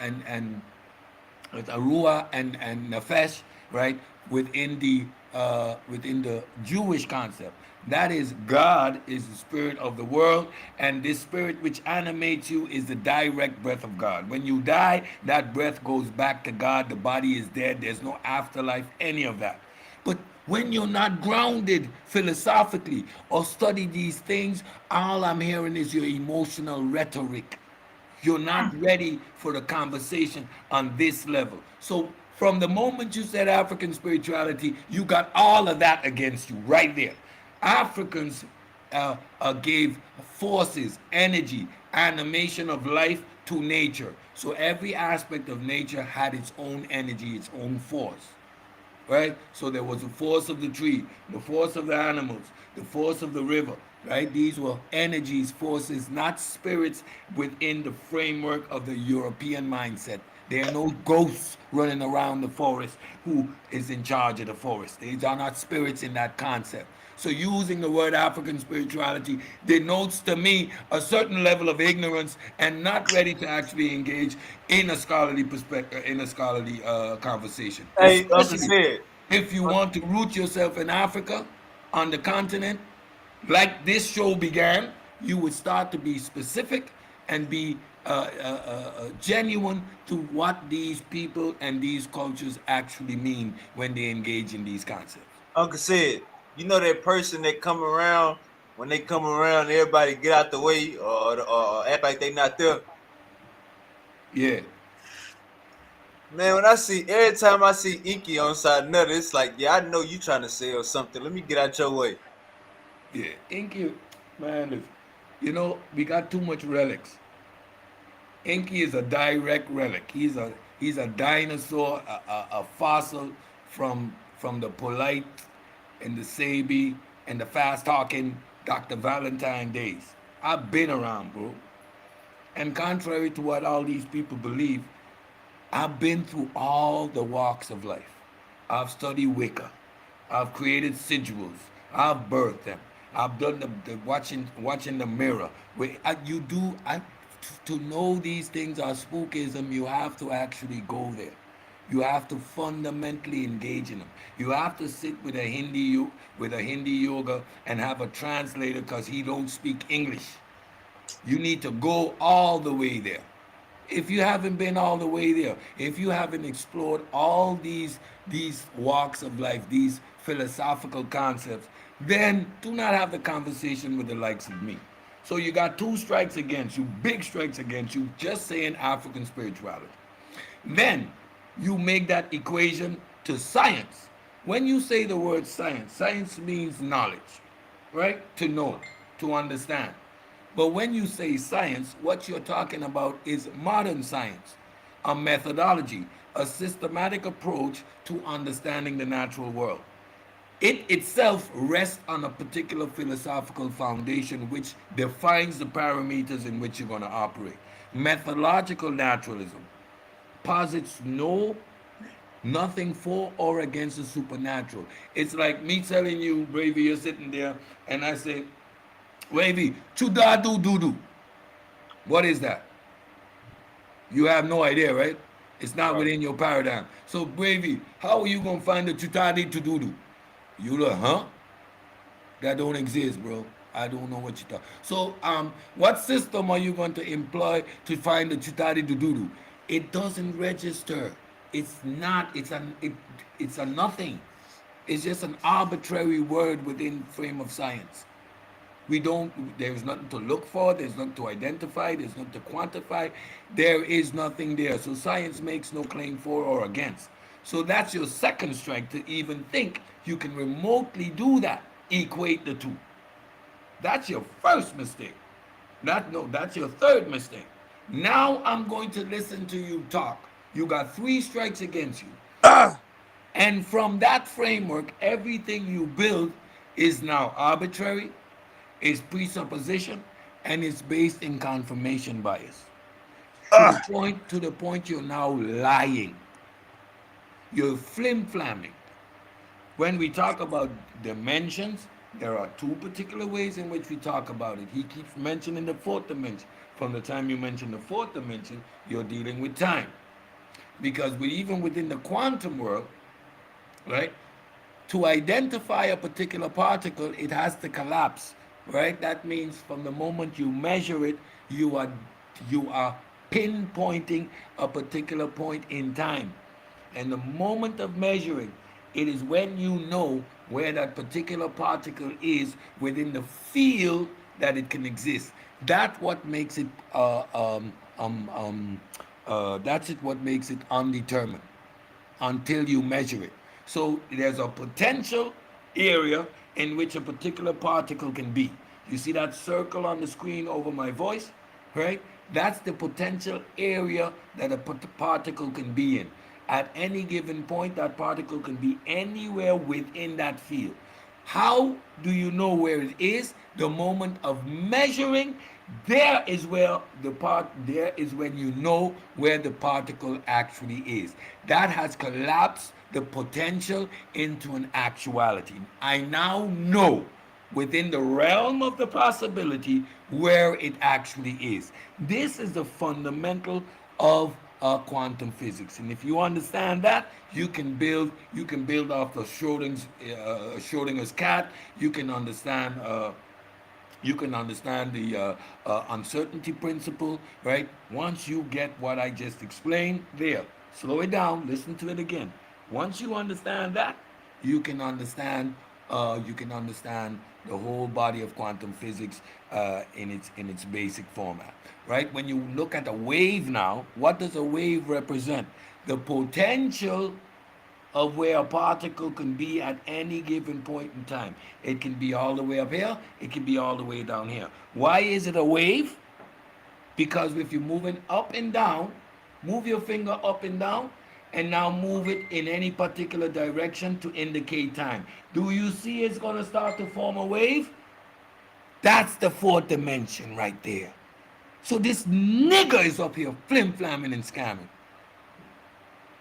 with Arua and Nefesh, right? Within the Jewish concept. That is, God is the spirit of the world, and this spirit which animates you is the direct breath of God. When you die, that breath goes back to God. The body is dead. There's no afterlife, any of that. But when you're not grounded philosophically or study these things, all I'm hearing is your emotional rhetoric. You're not ready for the conversation on this level. So from the moment you said African spirituality, you got all of that against you right there. Africans gave forces, energy, animation of life to nature. So every aspect of nature had its own energy, its own force, right? So there was the force of the tree, the force of the animals, the force of the river, right? These were energies, forces, not spirits within the framework of the European mindset. There are no ghosts running around the forest who is in charge of the forest. These are not spirits in that concept. So using the word African spirituality denotes to me a certain level of ignorance and not ready to actually engage in a scholarly perspective, in a scholarly conversation, Hey, Uncle especially said. if you want to root yourself in Africa, on the continent, like this show began, you would start to be specific and be genuine to what these people and these cultures actually mean when they engage in these concepts. Uncle said, you know that person that come around when they come around, everybody get out the way or act like they not there. Yeah, Man, when I see every time I see Inky on side another, it's like, yeah, I know you trying to sell something. Let me get out your way. yeah. Inky, man, listen, we got too much relics. Inky is a direct relic. He's a dinosaur, a fossil from the polite and the Sabi and the fast talking Dr. Valentine days. I've been around, bro. And contrary to what all these people believe, I've been through all the walks of life. I've studied Wicca. I've created sigils. I've birthed them. I've done the watching the mirror. To know these things are spookism, you have to actually go there. You have to fundamentally engage in them. You have to sit with a Hindi yoga and have a translator because he don't speak English. You need to go all the way there. If you haven't been all the way there, if you haven't explored all these walks of life, these philosophical concepts, then do not have the conversation with the likes of me. So you got two strikes against you, big strikes against you, just saying African spirituality. Then you make that equation to science. When you say the word science, science means knowledge, right? To know, to understand. But when you say science, what you're talking about is modern science, a methodology, a systematic approach to understanding the natural world. It itself rests on a particular philosophical foundation which defines the parameters in which you're going to operate. Methodological naturalism posits nothing for or against the supernatural. It's like me telling you, Bravey, you're sitting there, and I say, Wavy, chudadu dudu. What is that? You have no idea, right? It's not Right. within your paradigm. So, Bravey, how are you gonna find the chutadi to dudu? You like, huh? That don't exist, bro. I don't know what you thought. So, what system are you going to employ to find the chutadi to dudu? It doesn't register. It's not. It's a nothing. It's just an arbitrary word within frame of science. We don't, there's nothing to look for, there's nothing to identify, there's nothing to quantify, there is nothing there. So science makes no claim for or against. So that's your second strike, to even think you can remotely do that, equate the two. That's your first mistake. That's your third mistake. Now I'm going to listen to you talk. You got three strikes against you. And from that framework, everything you build is now arbitrary, is presupposition, and is based in confirmation bias. To the point you're now lying. You're flim flamming. When we talk about dimensions, there are two particular ways in which we talk about it. He keeps mentioning the fourth dimension. From the time you mention the fourth dimension, you're dealing with time. Because even within the quantum world, right, to identify a particular particle, it has to collapse, right? That means from the moment you measure it, you are pinpointing a particular point in time. And the moment of measuring, it is when you know where that particular particle is within the field that it can exist. That's what makes it what makes it undetermined until you measure it. So there's a potential area in which a particular particle can be. You see that circle on the screen over my voice, right? That's the potential area that a particle can be in. At any given point, that particle can be anywhere within that field. How do you know where it is? The moment of measuring, there is when you know where the particle actually is. That has collapsed the potential into an actuality. I now know within the realm of the possibility where it actually is. This is the fundamental of quantum physics, and if you understand that, you can build off the Schrodinger's cat. You can understand the uncertainty principle, right? Once you get what I just explained there, slow it down, listen to it again. Once you understand that, you can understand the whole body of quantum physics in its basic format, right? When you look at a wave now, what does a wave represent? The potential of where a particle can be at any given point in time. It can be all the way up here, it can be all the way down here. Why is it a wave? Because if you're moving up and down, move your finger up and down, and now move it in any particular direction to indicate time. Do you see it's going to start to form a wave? That's the fourth dimension right there. So this nigger is up here flim flamming and scamming.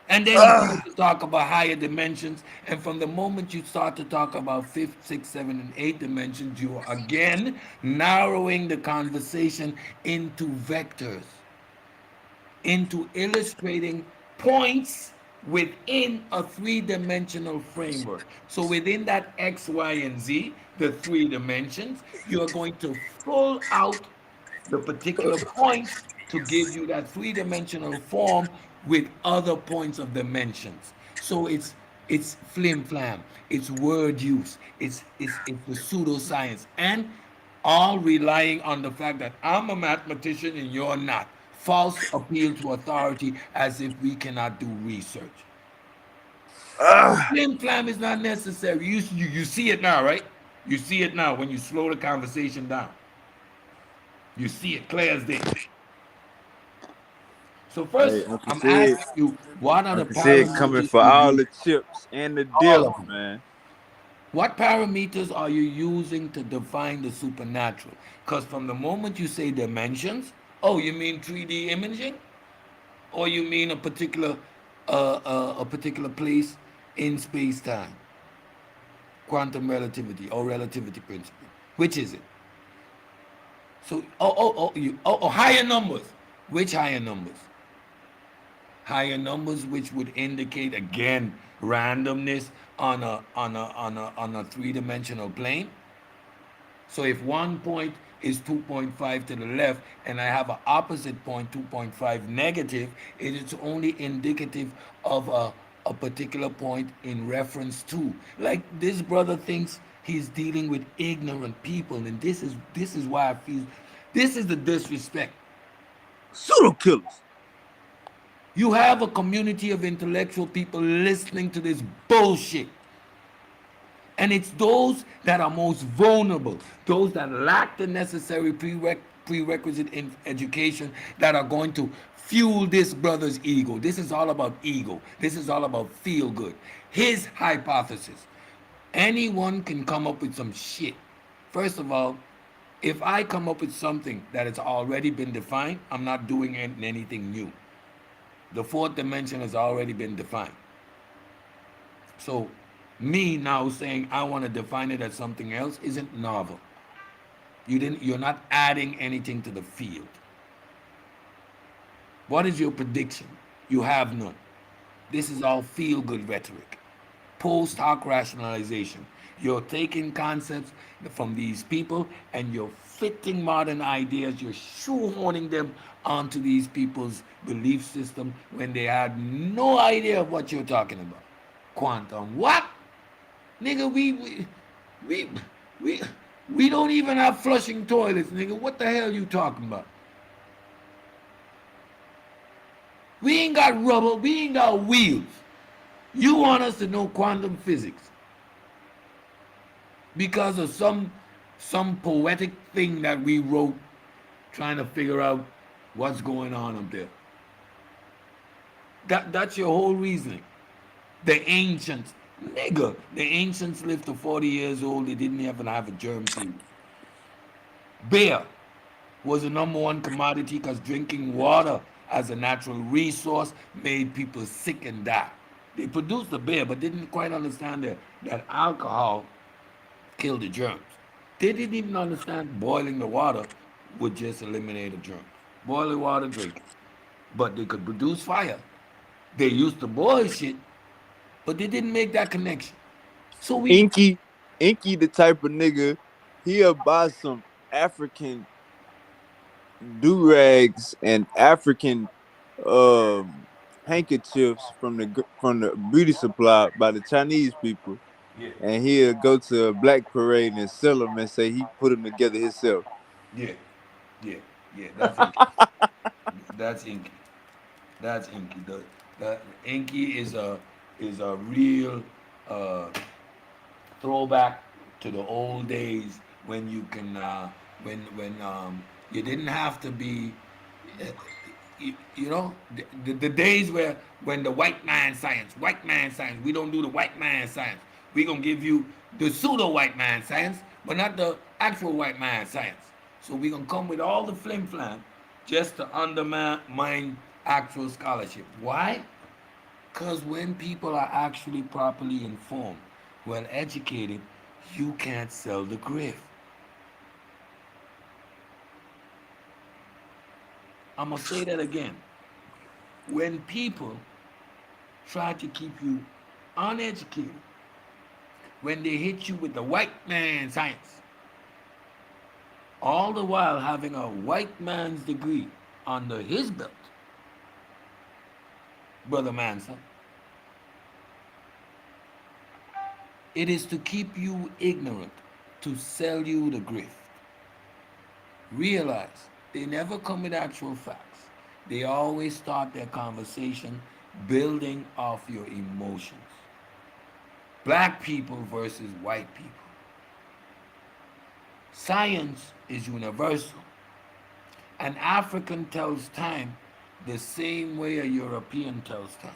And then you start to talk about higher dimensions. And from the moment you start to talk about fifth, sixth, seventh, and eighth dimensions, you are again narrowing the conversation into vectors, into illustrating points within a three-dimensional framework. So within that X, Y, and Z, the three dimensions, you are going to pull out the particular points to give you that three-dimensional form with other points of dimensions. So it's flim flam, it's word use, it's the pseudoscience, and all relying on the fact that I'm a mathematician and you're not. False appeal to authority as if we cannot do research. The flim flam is not necessary. You see it now, right? You see it now when you slow the conversation down. You see it clear as day. So Hey, first, Uncle I'm said, asking you, what are the Uncle said coming parameters for you all use? the chips and the All dip, of them. man. What parameters are you using to define the supernatural? Because from the moment you say dimensions, oh, you mean 3D imaging, or you mean a particular place in space time, quantum relativity or relativity principle? Which is it? So, higher numbers. Which higher numbers? Higher numbers, which would indicate again randomness on a three-dimensional plane. So if one point is 2.5 to the left and I have an opposite point 2.5 negative, it is only indicative of a particular point in reference to. Like this brother thinks he's dealing with ignorant people, and this is why I feel this is the disrespect. Pseudo killers. You have a community of intellectual people listening to this bullshit. And it's those that are most vulnerable, those that lack the necessary prerequisite in education that are going to fuel this brother's ego. This is all about ego. This is all about feel good. His hypothesis. Anyone can come up with some shit. First of all, if I come up with something that has already been defined, I'm not doing anything new. The fourth dimension has already been defined. So, me now saying I want to define it as something else isn't novel. You're not adding anything to the field. What is your prediction? You have none. This is all feel good rhetoric, post hoc rationalization. You're taking concepts from these people and you're fitting modern ideas, you're shoehorning them onto these people's belief system when they had no idea of what you're talking about. Quantum, what? Nigga, we, we, we don't even have flushing toilets, nigga. What the hell you talking about? We ain't got rubber, we ain't got wheels. You want us to know quantum physics because of some poetic thing that we wrote trying to figure out what's going on up there. That's your whole reasoning. The ancients, nigga, the ancients lived to 40 years old, they didn't even have a germ theory. Beer was the number one commodity because drinking water as a natural resource made people sick and die. They produced the beer, but didn't quite understand that alcohol killed the germs. They didn't even understand boiling the water would just eliminate the germs. Boil the water, drink it. But they could produce fire. They used to boil shit, but they didn't make that connection. So we Inky, Inky, the type of nigga, he'll buy some African do rags and African um handkerchiefs from the beauty supply by the Chinese people, yeah, and he'll go to a black parade and sell them and say he put them together himself. yeah, yeah, yeah. That's inky. That's inky. That's inky. The inky is a real uh, throwback to the old days when you can when you didn't have to be you know, the days where when the white man science, we don't do the white man science. We're gonna give you the pseudo white man science, but not the actual white man science. So we're gonna come with all the flim flam just to undermine actual scholarship. Why? Because when people are actually properly informed, well educated, you can't sell the grift. I'm gonna say that again. When people try to keep you uneducated, when they hit you with the white man science, all the while having a white man's degree under his belt, Brother Manson, it is to keep you ignorant, to sell you the grift. Realize they never come with actual facts. They always start their conversation building off your emotions. Black people versus white people. Science is universal. An African tells time the same way a European tells time.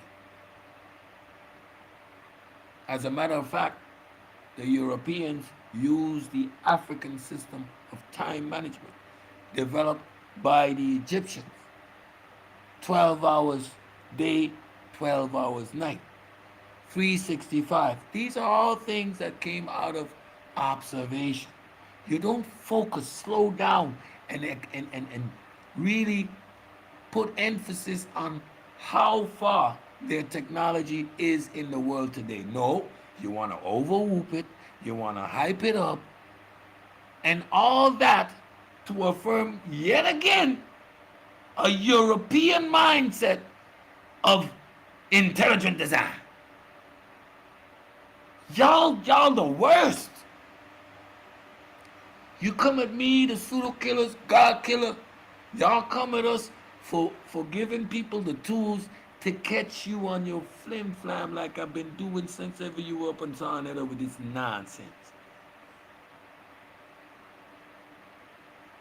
As a matter of fact, the Europeans use the African system of time management developed by the Egyptians. 12 hours day, 12 hours night. 365. These are all things that came out of observation. You don't focus, slow down, and really put emphasis on how far their technology is in the world today. No, you want to overwhoop it, you want to hype it up, and all that to affirm yet again a European mindset of intelligent design. Y'all the worst. You come at me, the pseudo killers, God killer. Y'all come at us for giving people the tools to catch you on your flim flam like I've been doing since ever you were up on Sarnetta with this nonsense.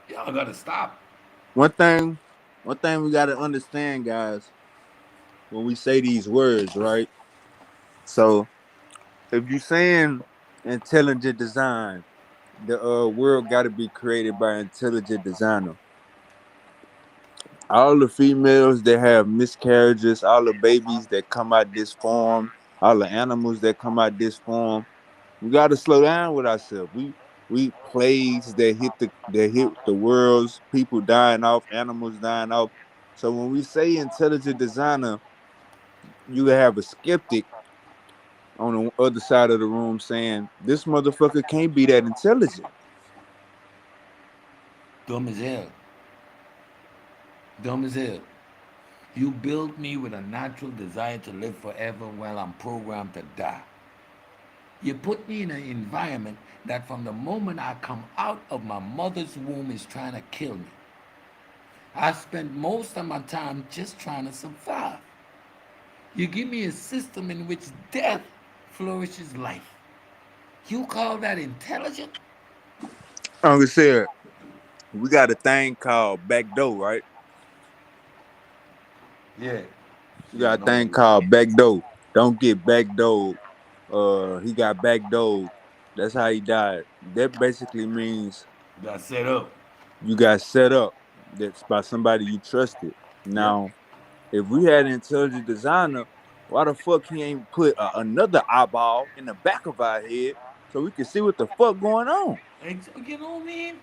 Y'all gotta stop. One thing, one thing we gotta understand, guys, when we say these words, right? So if you're saying intelligent design, the world got to be created by intelligent designer. All the females that have miscarriages, all the babies that come out this form, all the animals that come out this form, we got to slow down with ourselves. We plagues that hit the worlds, people dying off, animals dying off. So when we say intelligent designer, you have a skeptic on the other side of the room saying this motherfucker can't be that intelligent. Dumb as hell. Dumb as hell. You built me with a natural desire to live forever while I'm programmed to die. You put me in an environment that from the moment I come out of my mother's womb is trying to kill me. I spent most of my time just trying to survive. You give me a system in which death flourishes life. You call that intelligent? Uncle said, we got a thing called backdoor, right? Yeah. We Yeah, I got a know what thing it is. called backdoor. Don't get backdoor. He got backdoor. That's how he died. That basically means Got set up. you got set up. That's by somebody you trusted. Yep. Now, if we had an intelligent designer, why the fuck he ain't put another eyeball in the back of our head so we can see what the fuck going on? You know what I mean?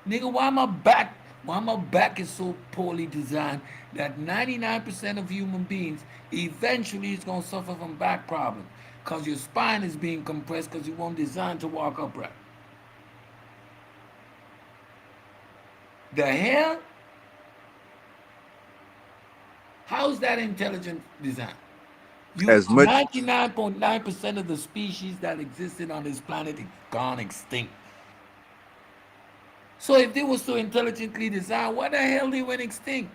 Nigga, why my back is so poorly designed that 99% of human beings eventually is gonna suffer from back problems. Cause your spine is being compressed because you weren't designed to walk upright. The hell? How's that intelligent design? You As much 99.9% of the species that existed on this planet is gone extinct. So if they were so intelligently designed, why the hell they went extinct?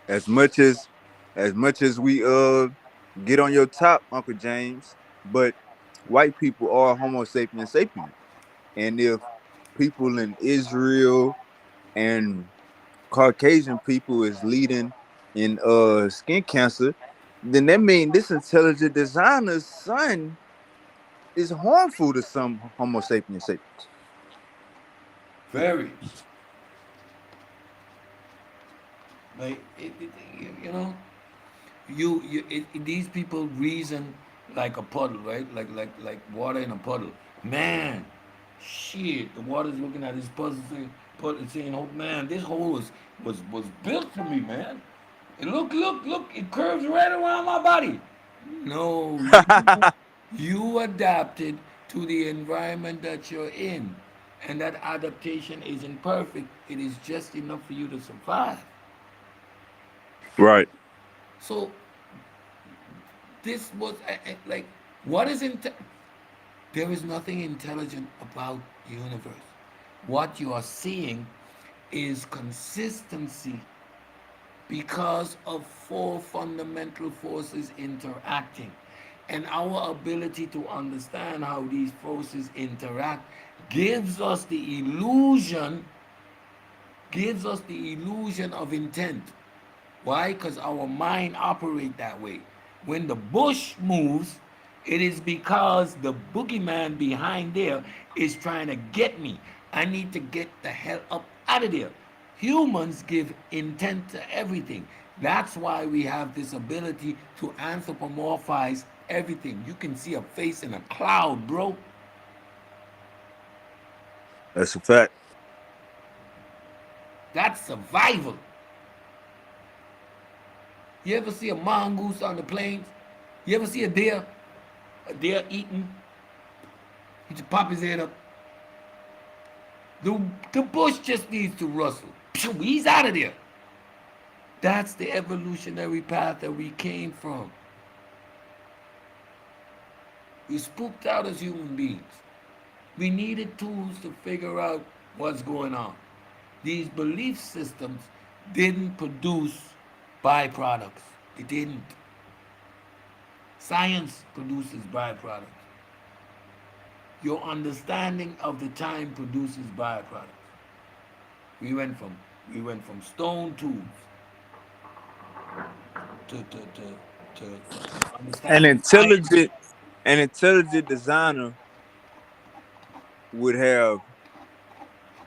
as much as we get on your top, Uncle James, but white people are Homo sapiens sapiens. And if people in Israel and Caucasian people is leading in skin cancer, then that means this intelligent designer's son is harmful to some Homo sapiens sapiens. Very. Like you know, these people reason like a puddle, right? Like water in a puddle. Man, shit, the water's looking at this puzzle saying, "Oh man, this hole was built for me, man. And look, it curves right around my body." No, you adapted to the environment that you're in, and that adaptation isn't perfect. It is just enough for you to survive. Right. So this was like, what is there is nothing intelligent about the universe. What you are seeing is consistency because of four fundamental forces interacting. And our ability to understand how these forces interact gives us the illusion, of intent. Why? Because our mind operate that way. When the bush moves, it is because the boogeyman behind there is trying to get me. I need to get the hell up out of there. Humans give intent to everything. That's why we have this ability to anthropomorphize everything. You can see a face in a cloud, bro. That's a fact. That's survival. You ever see a mongoose on the plains? You ever see a deer? A deer eating? He just pop his head up. The bush just needs to rustle. Phew, he's out of there. That's the evolutionary path that we came from. We spooked out as human beings. We needed tools to figure out what's going on. These belief systems didn't produce byproducts. It didn't. Science produces byproducts. Your understanding of the time produces byproducts. We went from stone tools to An understanding science. intelligent an intelligent designer would have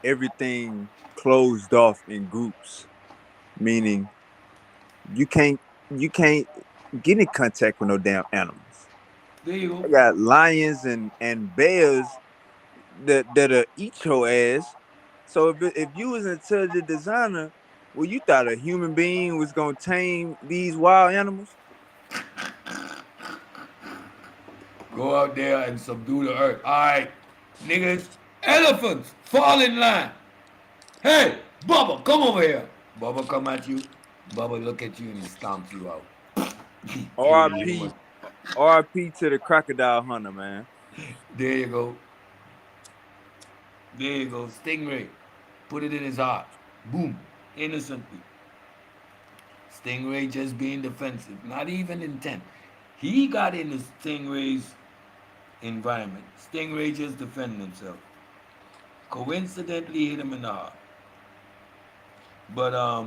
everything closed off in groups, meaning you can't you can't get in contact with no damn animals. There you go. I got lions and bears that'll eat your ass. So if you was an intelligent designer, well, you thought a human being was gonna tame these wild animals? Go out there and subdue the earth. All right, niggas. Elephants, fall in line. Hey, Bubba, come over here. Bubba come at you. Bubba look at you and he stomps you out. Kill the human. RP RP to the crocodile hunter, man. There you go. There you go. Stingray. Put it in his heart. Boom. Innocently. Stingray just being defensive. Not even intent. He got into Stingray's environment. Stingray just defended himself. Coincidentally hit him in the heart. But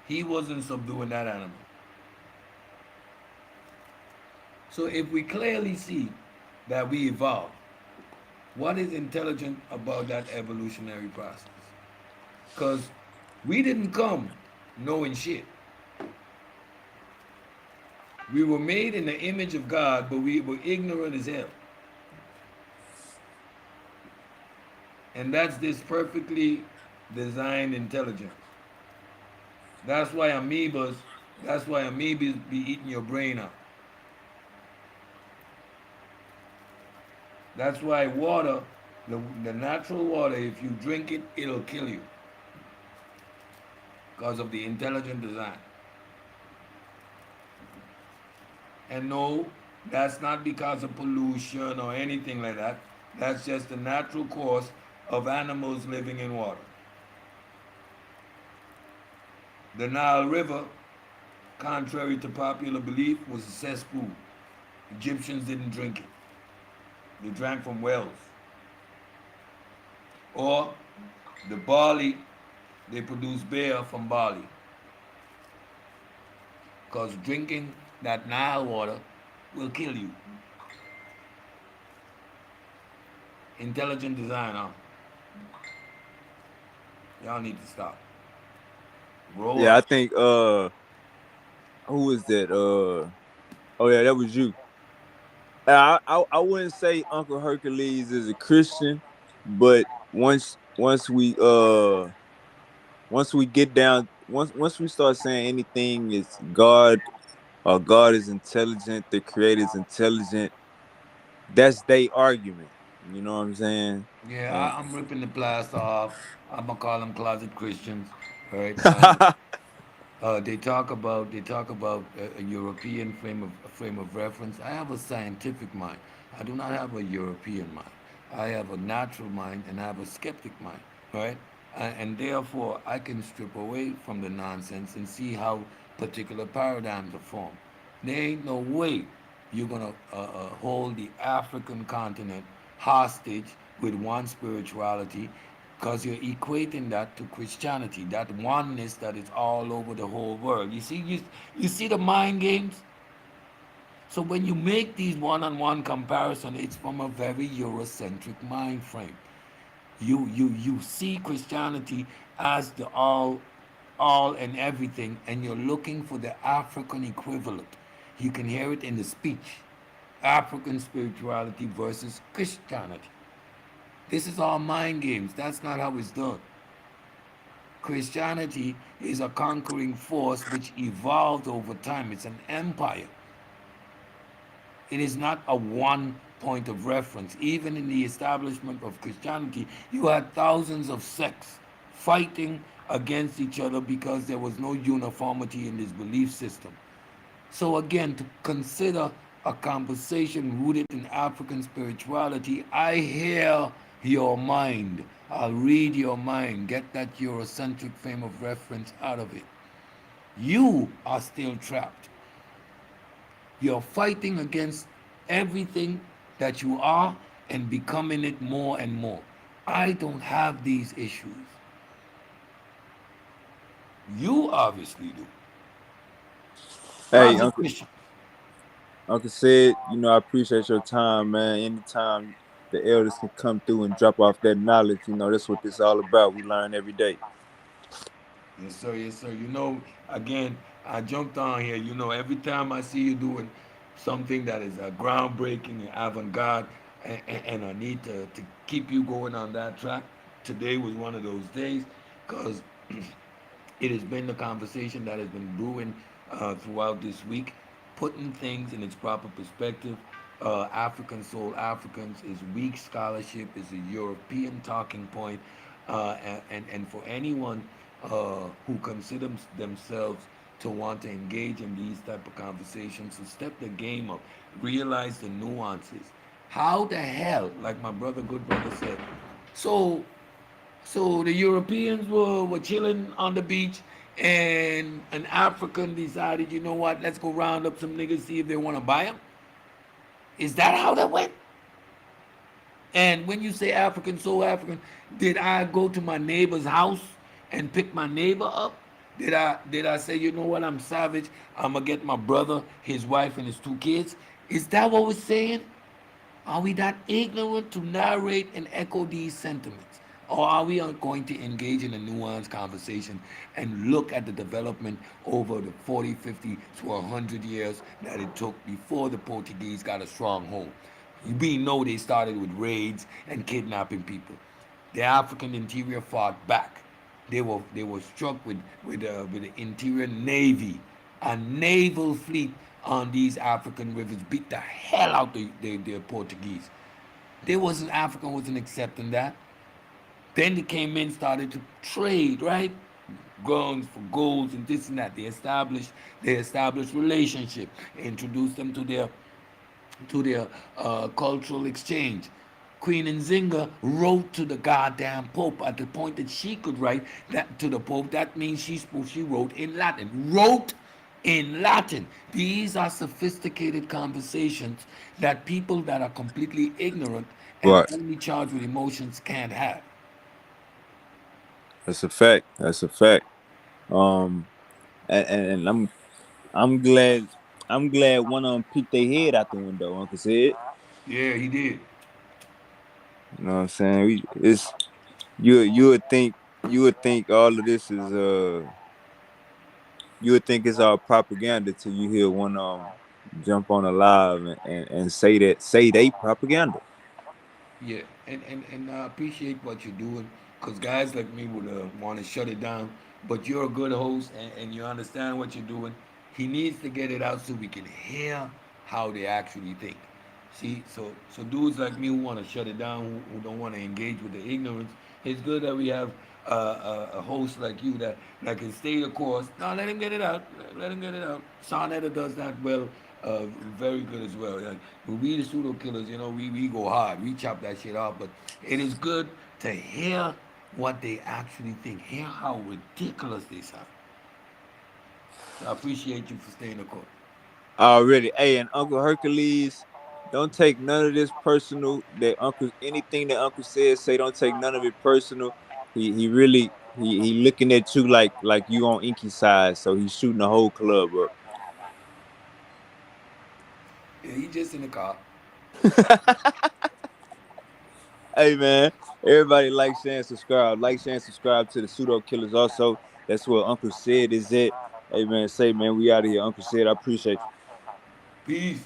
he wasn't subduing that animal. So if we clearly see that we evolved, what is intelligent about that evolutionary process? Because we didn't come knowing shit. We were made in the image of God, but we were ignorant as hell. And that's this perfectly designed intelligence. That's why amoebas be eating your brain out. That's why water, the natural water, if you drink it, it'll kill you. Because of the intelligent design. And no, that's not because of pollution or anything like that. That's just the natural course of animals living in water. The Nile River, contrary to popular belief, was a cesspool. Egyptians didn't drink it. They drank from wells. Or the barley They produce beer from barley. Because drinking that Nile water will kill you. Intelligent designer, y'all need to stop. Grow Yeah, I up. think who is that? Oh yeah, that was you. I wouldn't say Uncle Hercules is a Christian, but once we get down once we start saying anything is God or God is intelligent, the creator is intelligent, that's their argument. You know what I'm saying? Yeah, And I'm ripping the plaster off. I'm gonna call them closet Christians, right? They talk about a European frame of reference. I have a scientific mind. I do not have a European mind. I have a natural mind and I have a skeptic mind, right? And therefore, I can strip away from the nonsense and see how particular paradigms are formed. There ain't no way you're gonna hold the African continent hostage with one spirituality because you're equating that to Christianity, that oneness that is all over the whole world. You see the mind games. So when you make these one-on-one comparison, it's from a very Eurocentric mind frame. You see Christianity as the all and everything, and you're looking for the African equivalent. You can hear it in the speech. African spirituality versus Christianity. This is all mind games. That's not how it's done. Christianity is a conquering force which evolved over time. It's an empire. It is not a one point of reference. Even in the establishment of Christianity, you had thousands of sects fighting against each other because there was no uniformity in this belief system. So, again, to consider a conversation rooted in African spirituality, I hear your mind. I'll read your mind. Get that Eurocentric frame of reference out of it. You are still trapped. You're fighting against everything that you are and becoming it more and more. I don't have these issues. You obviously do. hey, Closet Uncle Christian. Uncle said, I appreciate your time, man. Anytime the elders can come through and drop off that knowledge, that's what this all about. We learn every day. Yes, sir. Yes, sir. Again, I jumped on here. Every time I see you doing something that is groundbreaking and avant-garde, and I need to keep you going on that track. Today was one of those days because it has been the conversation that has been brewing throughout this week, putting things in its proper perspective. African Soul Africans is weak scholarship, is a European talking point, and for anyone who considers themselves to want to engage in these type of conversations, to step the game up, realize the nuances. How the hell, like my brother, good brother said, so so the Europeans were chilling on the beach, and an African decided, you know what, let's go round up some niggas, see if they want to buy them. Is that how that went? And when you say African, so African, did I go to my neighbor's house and pick my neighbor up? Did I say, you know what, I'm savage, I'm gonna get my brother, his wife, and his two kids? Is that what we're saying? Are we that ignorant to narrate and echo these sentiments? Or are we going to engage in a nuanced conversation and look at the development over the 40, 50 to 100 years that it took before the Portuguese got a stronghold? We know they started with raids and kidnapping people. The African interior fought back. They were struck with the interior navy, a naval fleet on these African rivers beat the hell out the Portuguese. Africa wasn't accepting that. Then they came in, started to trade, right? Guns for golds and this and that. They established relationship, introduced them to their cultural exchange. Queen Nzinga wrote to the goddamn Pope at the point that she could write that to the Pope. That means she wrote in Latin. Wrote in Latin. These are sophisticated conversations that people that are completely ignorant and Right. only charged with emotions can't have. That's a fact. That's a fact. Um, and I'm glad one of them peeked their head out the window. Uncle said, Yeah, he did. you know what I'm saying? It's you would think all of this is you would think it's all propaganda till you hear one jump on a live and say they propaganda. Yeah, and I appreciate what you're doing because guys like me would want to shut it down. But you're a good host and you understand what you're doing. He needs to get it out so we can hear how they actually think. See, so dudes like me who want to shut it down, who don't want to engage with the ignorance, it's good that we have a host like you that can stay the course. No, let him get it out. Let him get it out. Sonetta does that well, very good as well. Like, when we the pseudo killers, we go hard. We chop that shit off. But it is good to hear what they actually think. Hear how ridiculous they sound. So I appreciate you for staying the course. Already. Hey, and Uncle Hercules, don't take none of this personal. That Uncle anything that Uncle says, say don't take none of it personal. He really he looking at you like you on Inky side, so he's shooting the whole club Yeah, he just in the car. up. Hey man, everybody like, share, and subscribe. Like, share, and subscribe to the pseudo killers. Also, that's what Uncle said is it. Hey man, say man, we out of here. Uncle said, I appreciate you. Peace.